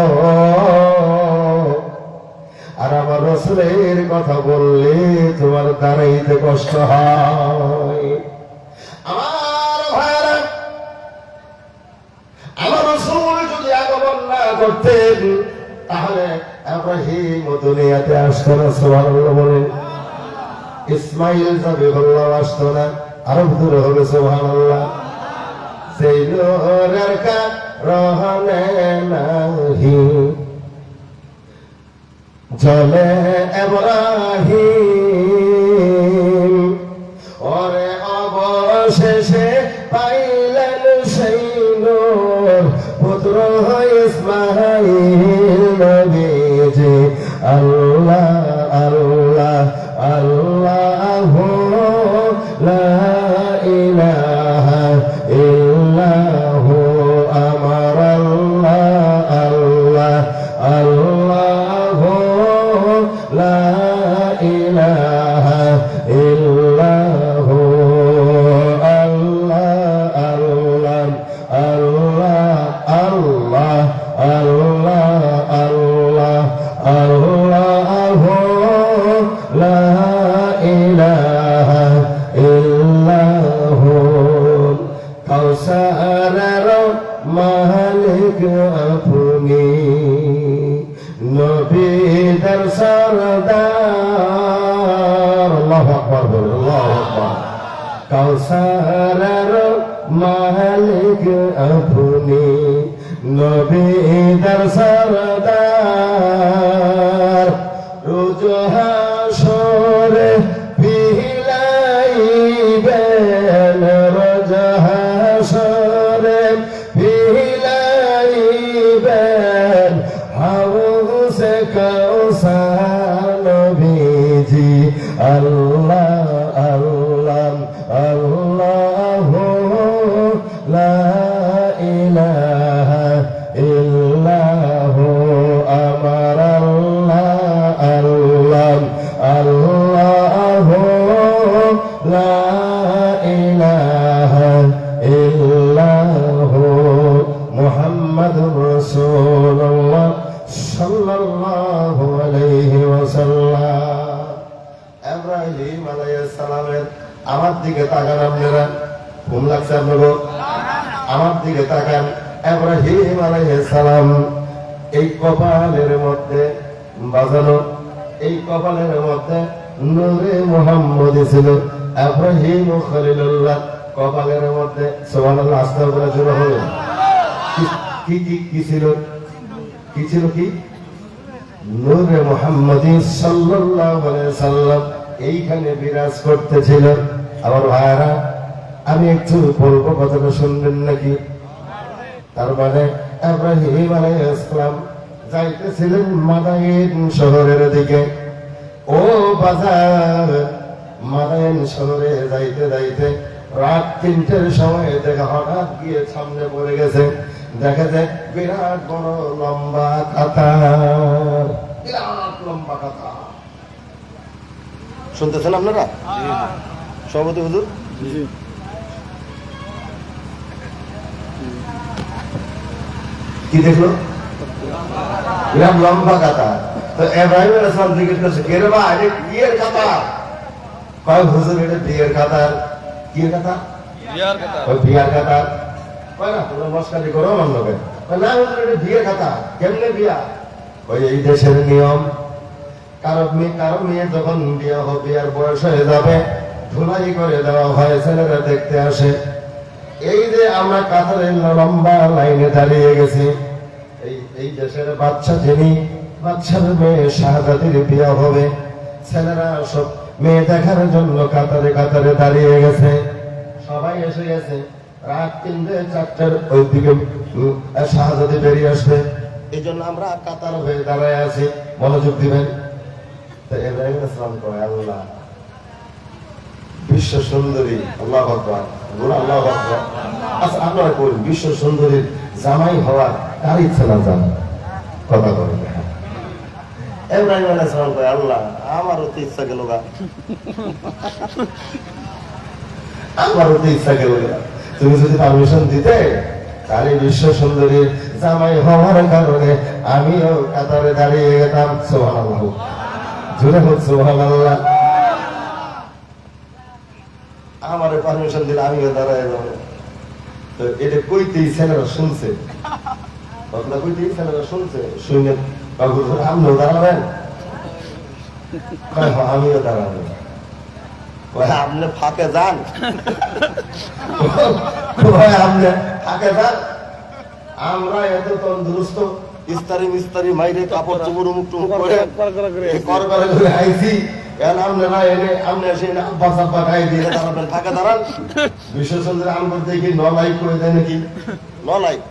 আর আমার রাসূলের কথা বললে তোমার দাঁড়াইতে কষ্ট হয়। আমার ভাইরা, আমার রাসূল যদি আগমন না করতেন তাহলে ইব্রাহিম দুনিয়াতে আসতো না। সুবহানাল্লাহ বলেন। ইসমাঈল জাবিহুল্লাহ আসতো না। আরো দূরে হবে সুবহানাল্লাহ। সেই নূরের কারণে নাহি জ্বলে ইব্রাহিম, ওরে অবশেষে পাইলেন সেই নূর পুত্র ইসমাঈল নবীজি। আল্লাহ আল্লাহ আল্লাহু লা ইলাহা ইল্লাহু, আমার আল্লাহ আল্লাহ আল্লাহু লা ইলাহা ইল্লাহু, আল্লাহ আল্লাহ আল্লাহ আল্লাহ আল্লাহ আল্লাহ আল্লাহু লা ইলাহা ইল্লাহু। কাউসারের মালিক আপনি, নবীদের সরদার। আল্লাহু আকবার বলেন। আল্লাহু আকবার। কাউসারের মালিক আপনি, নবীদের সরদার। রোজ হাসরে পিলাইবেন, রোজ হাসরে পিলাইবেন হাউসে কাউসার নবীজি। আল্লাহ আল্লাহ আল্লাহু লা ইলাহা ইল্লাহু, আমার আল্লাহ আল্লাহ আল্লাহু লা ইলাহা ইল্লাহু, মুহাম্মাদুর রাসূলুল্লাহ সাল্লাল্লাহু আলাইহি ওয়াসাল্লাম। ইব্রাহিম আলাইহিস সালামের আমার দিকে তাকান আপনারা। ঘুম লাগছে আপনাদের? আমার দিকে তাকান। ইব্রাহিম আলাইহিস সালাম এই কপালের মধ্যে বাজানো, এই কপালের মধ্যে নূরে মুহাম্মদী ছিল। ইব্রাহিম খলিলুল্লাহ কপালের মধ্যে সুবহানাল্লাহ আস্তাগফিরুল্লাহ জোরে হবে। কি কি কি ছিল? কি ছিল? কি নূরে মুহাম্মদী সাল্লাল্লাহু আলাইহি সাল্লাম এইখানে বিরাজ করতেছিল। আমার ভাইরা, আমি একটু বলবো, কথাটা শুনবেন নাকি? তার মানে ইব্রাহিম আলাইহিস সালাম যাইতেছিলেন মাদায়েন শহরের দিকে। ও বাজার, মাদায়েন শহরে যাইতে যাইতে রাত 3টের সময় দেখে হঠাৎ গিয়ে সামনে পড়ে গেছে। দেখা যায় বিরাট বড় লম্বা কাতার, বিরাট লম্বা কাতার। শুনতেছেন আপনারা? সভাপতি হুজুর, জি। কি দেখলো? বিরাট লম্বা কাতার। তো ইব্রাহিম আলাইহিস সালাম জিজ্ঞেস করছে, কে রে ভাই, এটা বিয়ের কাতার? কয় হুজুর, এটা বিয়ের কাতার। কি কাতার? বিয়ার কথা। ওই বিয়ার কাতার। কয় না, তোমরা মস্কারি করো আমার লোকে। না হুজুর, এটা বিয়ের কাতার। কেমনে বিয়া? ওই এই দেশের নিয়ম, কারো মেয়ে যখন বিয়ে হবে, বিয়ার বয়স হয়ে যাবে, ধুলাই করে দেওয়া হয়, ছেলেরা দেখতে আসে। এই যে আমরা কাতারে লম্বা লাইনে দাঁড়িয়ে গেছি, এই দেশের বাচ্চা যিনি, বাচ্চার মেয়ে শাহজাদির বিয়ে হবে, ছেলেরা সব মেয়ে দেখার জন্য কাতারে কাতারে দাঁড়িয়ে গেছে, সবাই এসে গেছে। রাত 3-4টার ওই দিকে শাহজাদি বেরিয়ে আসবে, এই জন্য আমরা কাতার হয়ে দাঁড়ায় আছি। মনোযোগ দিবেন। তো ইব্রাহিম ইসলাম কয়, আল্লাহ বিশ্ব সুন্দরী, আল্লাহু আকবার, বলুন আল্লাহু আকবার। আচ্ছা আপনারা বলুন, বিশ্ব সুন্দরীর জামাই হওয়ার কার ইচ্ছা না জান? কথা বলেন। ইব্রাহিম আলাইহিস সালাম কয়, আল্লাহ আমারও তো ইচ্ছা গেল গা, আমারও তো ইচ্ছা গেল গা। তুমি যদি পারমিশন দিতে তাহলে বিশ্ব সুন্দরীর জামাই হওয়ার কারণে আমিও কাতারে দাঁড়িয়ে গেতাম। সুবহানাল্লাহ, জোরে হোক সুবহানাল্লাহ। আমারে পারমিশন দিলে আমিও দাঁড়ায় যাবো। তো এটা কইতেই ছেলেরা শুনছে, কথা কইতেই ছেলেরা শুনছে, শুনে আপনিও দাঁড়াবেন? আমিও দাঁড়াবো। আপনি ফাঁকে যান, আপনি ফাঁকে যান। আমরা এত তন্দুরস্ত ইস্তারি মিস্তারি মাইরে কাপড় চুপড় মুখ টুমুক করে কর করে আইছি, আপনারা এনে আপনি এসে আব্বা সাব্বা গায়ে দিয়ে দাঁড়াবেন, ফাঁকে দাঁড়ান। বিশ্বচন্দ্র আমগর দেখি 9 লাইক করে দেয় নাকি? 9 লাইক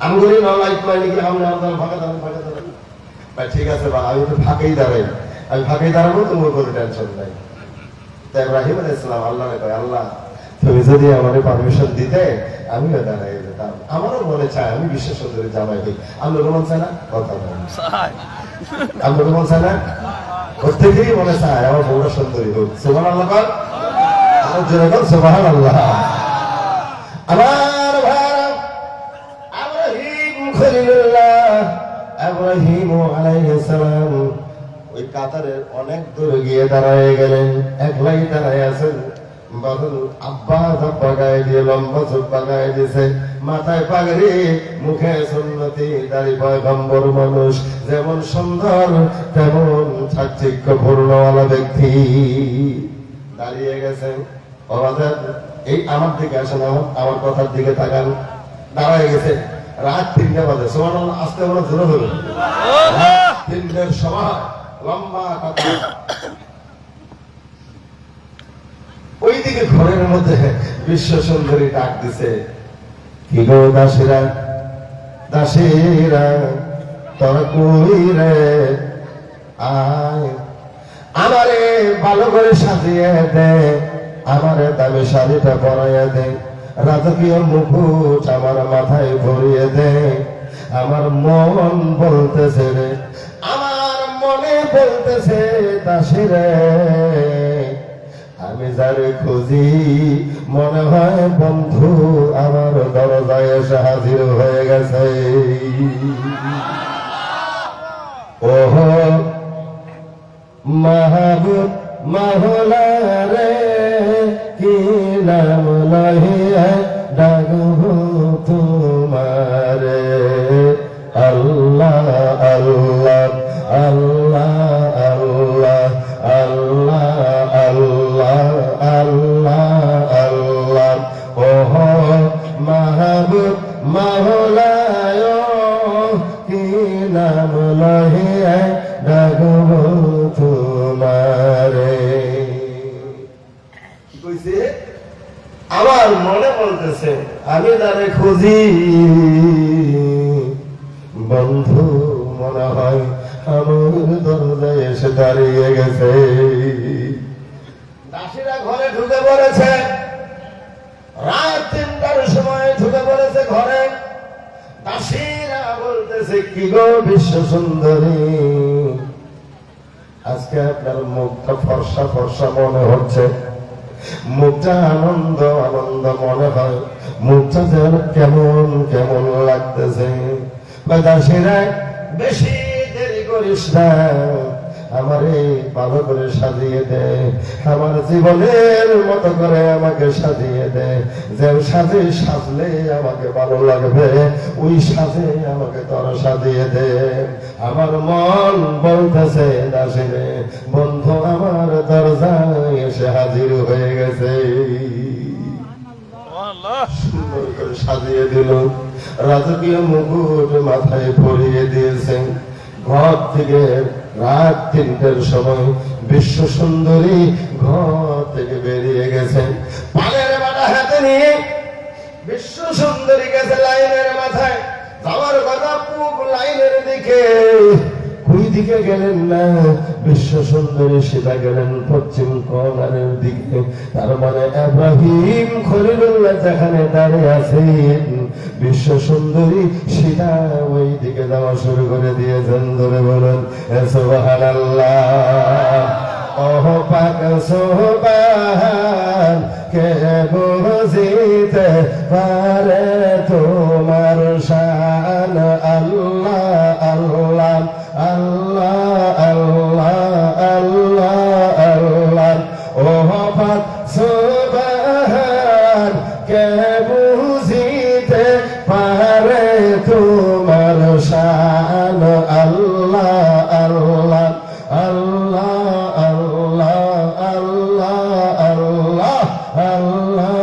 আমগরই 9 লাইক করে নাকি? আপনি আপনার ফাঁকে দাঁড়ান, ফাঁকে দাঁড়ান। ভাই ঠিক আছে বা আমি তো ফাঁকেই দাঁড়াই, আমি ফাঁকেই দাঁড়াবো, তোমার কোনো টেনশন নাই। ইব্রাহিম আলাইহিস সালাম আল্লাহকে কয়, আল্লাহ তুমি যদি আমারে পারমিশন দিতে আমিও দাঁড়াই যেতাম। আমারও মনে চায় আমি বিশ্ব সুন্দরী জামাই হই। আপনার মন চায় না? কথা বলেন। আপনার মন চায় না? প্রত্যেকেরই মনে চায় আমার বউরা সুন্দরী হোক। সুবহানাল্লাহ বল, আমার জোরে বল সুবহানাল্লাহ। আমার ভাইরা, ইব্রাহিম খলিলুল্লাহ, ইব্রাহিম আলাইহিস সালাম ওই কাতারের অনেক দূরে গিয়ে দাঁড়ায় গেলেন। একলাই দাঁড়ায় আছেন, বাদল আব্বা ধাপ্পা গায়ে দিয়ে লম্বা চোপ্পা গায়ে দিয়েছে, মাথায় পাগড়ি, মুখে সুন্নতি দাড়ি, পয়গম্বর মানুষ, যেমন সুন্দর তেমন চাকচিক্য পূর্ণওয়ালা ব্যক্তি দাঁড়িয়ে গেছেন। আমাদের এই আমার দিকে আসেন, আমার কথার দিকে তাকান। দাঁড়ায় গেছে, রাত 3টা বাজে। সুবহানাল্লাহ, আস্তে বড় জোরে হলো। 3টার সময় লম্বা কথা। ওইদিকে ঘরের মধ্যে বিশ্ব সুন্দরী ডাক দিছে, কি গো দাসীরা, দাসীরা তোরা কই রে, আয় আমারে ভালো করে সাজিয়ে দে, আমারে দামি শাড়িটা পরাইয়া দে, রাজকীয় মুকুট আমার মাথায় ভরিয়ে দে। আমার মন বলতেছে রে, আমার মনে বলতেছে দাসীরে, আমি যারে খুঁজি মনে হয় বন্ধু আমার দরজায় এসে হাজির হয়ে গেছে। ওহ মাহবুব মাওলা রে, কি নাম লহিয়া ডাকবো তোমারে, আল্লাহ আল্লাহ আল্লাহ আল্লাহ আল্লাহ আল্লাহ আল্লাহ আল্লাহ। ওহ মাহবুব মাওলা, কি নাম লহিয়া ডাকবো তোমারে। কইছে আমার মনে বলতেছে আমি তারে খুঁজি বন্ধু মনে হয় আমার দরজায় এসে দাঁড়িয়ে গেছে। দাসীরা ঘরে ঢুকে পড়েছে, রাত 3টার সময় ঢুকে পড়েছে ঘরে। দাসীরা বলতেছে, কি গো বিশ্ব সুন্দরী, আজকে আপনার মুখটা ফর্সা ফর্সা মনে হচ্ছে, মুখটা আনন্দ আনন্দ মনে হয়, মুখটা যেন কেমন কেমন লাগতেছে। দাসীরা বেশি দেরি করিস না, আমারে ভালো করে সাজিয়ে দে, আমার জীবনের মতো করে আমাকে সাজিয়ে দে, যে সাজে সাজলে আমাকে ভালো লাগবে ওই সাজে আমাকে তোরা সাজিয়ে দে। আমার মন বলতেছে দাসীরে, বন্ধু আমার দরজায় এসে হাজির হয়ে গেছে। সুন্দর করে সাজিয়ে দিল, রাজকীয় মুকুট মাথায় পরিয়ে দিয়েছেন। ঘর থেকে রাত 3টার সময় বিশ্ব সুন্দরী ঘর থেকে বেরিয়ে গেছেন। পালের বাটা হাতে নিয়ে বিশ্ব সুন্দরী গেছে লাইনের মাথায়। যাওয়ার কথা পূব লাইনের দিকে, ওই দিকে গেলেন না, বিশ্ব সুন্দরী সেটা গেলেন পশ্চিম কর্নারের দিকে। তার মানে ইব্রাহিম খলিলুল্লাহ যেখানে দাঁড়িয়ে আছেন, বিশ্ব সুন্দরী সেটা ওই দিকে যাওয়া শুরু করে দিয়েছেন। ধরে বলেন সুবহানাল্লাহ। ওহ পাক সুবহান, কে বুঝিতে পারে তোমার শান। আল্লাহ আল্লাহ আল্লাহ আল্লাহ আল্লাহ আল্লাহ। ওহ পাক সুবহান, কে বুঝিতে পারে তোমার শান। আল্লাহ আল্লাহ আল্লাহ আল্লাহ আল্লাহ আল্লাহ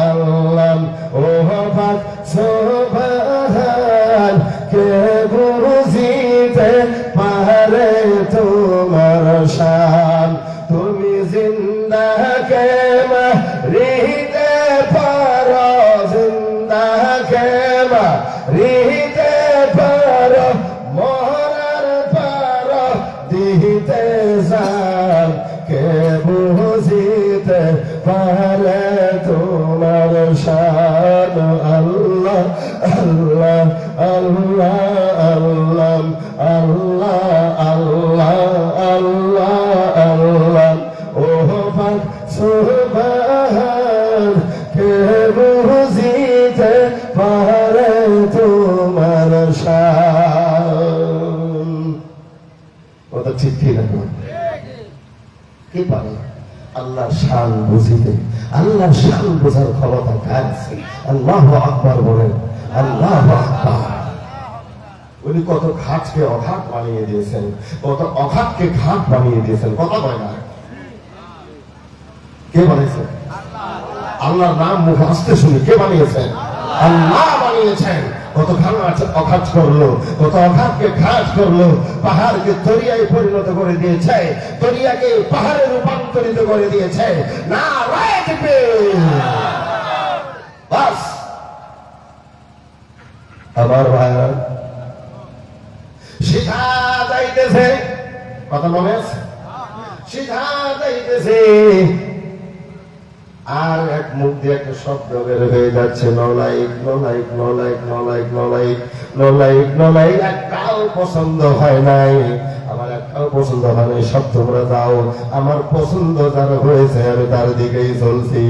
আল্লাহ। ওহ পাক সুবহান, কে বুঝিতে পারে তোমার শান। তুমি জিন্দা কে মারিতে পারো, জিন্দা কে মারিতে পারো, মরার পারো দিতে যান। কে বুঝিতে পারে তোমার শান। আল্লাহ আল্লাহ আল্লাহ আল্লাহ আল্লাহ আল্লাহ আল্লাহ। ওহ পাক সুবহান, কে বুঝিতে পারে তোমার শান। কথা ঠিক কি না? কে পারে আল্লাহর শান বুঝিতে? আল্লাহর শান বোঝার ক্ষমতা কার আছে? আল্লাহু আকবার বলেন, আল্লাহু আকবার। উনি কত ঘাটকে অঘাট বানিয়ে দিয়েছেন, কত অঘাটকে ঘাট বানিয়ে দিয়েছেন। কথা বলে না, কে বানিয়েছেন? আল্লাহর নাম মুখে আসতে শুনি কে বানিয়েছেন? আল্লাহ বানিয়েছেন। কত অঘাত করলো, কত অঘাতকে ঘাট করলো, পাহাড়কে দরিয়ায় পরিণত করে দিয়েছে, দরিয়াকে পাহাড়ে রূপান্তরিত করে দিয়েছে। না রাখবে বাস। আমার ভাইরা সিধা যাইতেছে, কথা মনে আছে? সিধা যাইতেছে, আর এক মুখ দিয়ে একটা শব্দ বের হয়ে যাচ্ছে, নলাইক নলাইক নলাইক নলাইক নলাইক নলাইক নলাইক। একটাও পছন্দ হয় নাই, আমার একটাও পছন্দ হয় নাই। সব তোমরা যাও, আমার পছন্দ যার হয়েছে আমি তার দিকেই চলছি।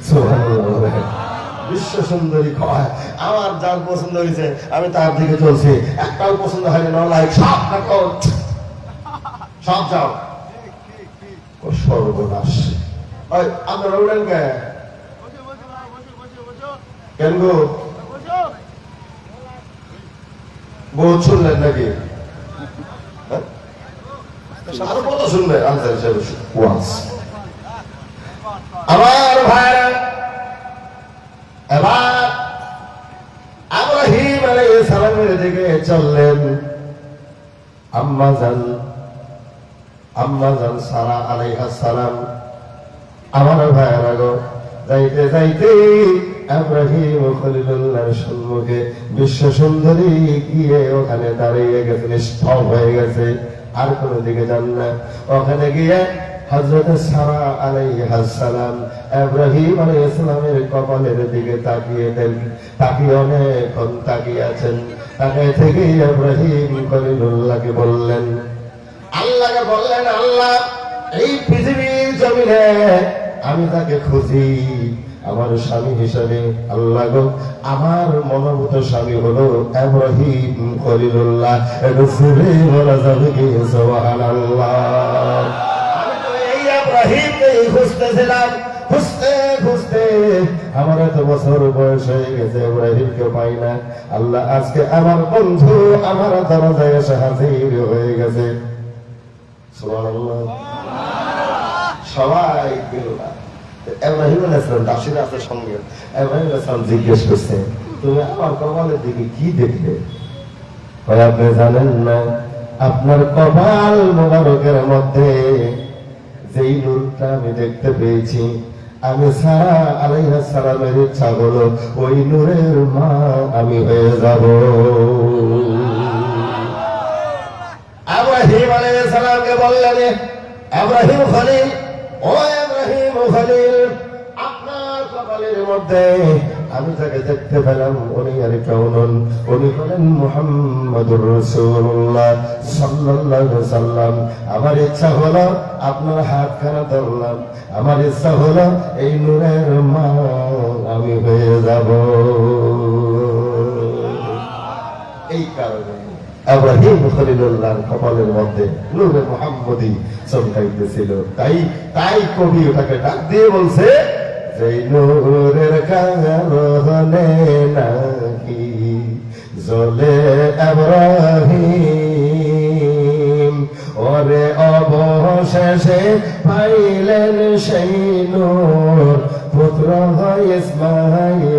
সুবহানাল্লাহ। বিশ্ব সুন্দরী কয়, আমার যার পছন্দ হয়েছে আমি তার দিকে চলছি। একটাও পছন্দ হয়নি, নলাইক সব সব যাও। সর্বনাশ। আপনারা উঠেন কেন গো? বহু শুনলেন নাকি? আরো কত শুনবে? আমার ভাইরা, এবার ইব্রাহিম আলাইহিস সালামের দিকে চললেন। আম্মা জান সারা আলাইহিস সালাম, আমার ভাইরা গো, যাইতে যাইতে ইব্রাহিম খলিলুল্লাহর সম্মুখে বিশ্ব সুন্দরী গিয়ে ওখানে দাঁড়িয়ে গেছে, স্তব হয়ে গেছে, আর কোনো দিকে যান না। ওখানে গিয়ে হযরত সারা আলাইহিস সালাম ইব্রাহিম আলাইহিস সালামের কপালের দিকে তাকিয়ে অনেকক্ষণ তাকিয়ে আছেন। তাকিয়ে থেকে ইব্রাহিম খলিলুল্লাহকে বললেন, আল্লাহকে বললেন, আল্লাহ এই পৃথিবীর জমিনে আমি তাকে খুঁজি আমার স্বামী হিসাবে। আল্লাহ গো, আমার মনোভূত স্বামী হলো ইব্রাহিম খলিলুল্লাহ। একটু সুরে বলা যাবে কি? সুবহানাল্লাহ। আমি তো এই ইব্রাহিমকে খুঁজতেছিলাম, খুঁজতে খুঁজতে আমার এত বছর বয়স হয়ে গেছে, ইব্রাহিমকে পাই না। আল্লাহ আজকে আমার বন্ধু আমার দরজায় এসে হাজির হয়ে গেছে। সুবহানাল্লাহ। সবাই গেল না, ইব্রাহিম আলাইহিস সালাম দাসীরা আছে সঙ্গে, ইব্রাহিম আলাইহিস সালাম জিজ্ঞেস করছে, তুমি আমার কপালের দিকে কি দেখলে? কয় আপনি জানেন না আপনার কপাল মোবারকের মধ্যে যেই নূরটা আমি দেখতে পেয়েছি, আমি সারা আলাইহিস সালামের ইচ্ছা হলো ওই নূরের মা আমি হয়ে যাব। ইব্রাহিম আলাইহিস সালামকে বললেন, ইব্রাহিম খলিল, ও ইব্রাহিম খলিল, আপনার কপালের মধ্যে আমি যাকে দেখতে পেলাম উনি আর কেউ নন, উনি হলেন মুহাম্মদুর রাসূলুল্লাহ সাল্লাল্লাহু আলাইহি ওয়াসাল্লাম। আমার ইচ্ছা হলো আপনার হাতখানা ধরলাম, আমার ইচ্ছা হলো এই নূরের মা আমি হয়ে যাব। এই কারণে ইব্রাহিম খলিলুল্লাহর কপালের মধ্যে নূরে মুহাম্মদী চমকাইতেছিল। তাই কবি ওটাকে ডাক দিয়ে বলছে, যেই নূরের কারণে নাকি জ্বলে ইব্রাহিম, ওরে অবশেষে পাইলেন সেই নূর পুত্র হয় ইসমাঈল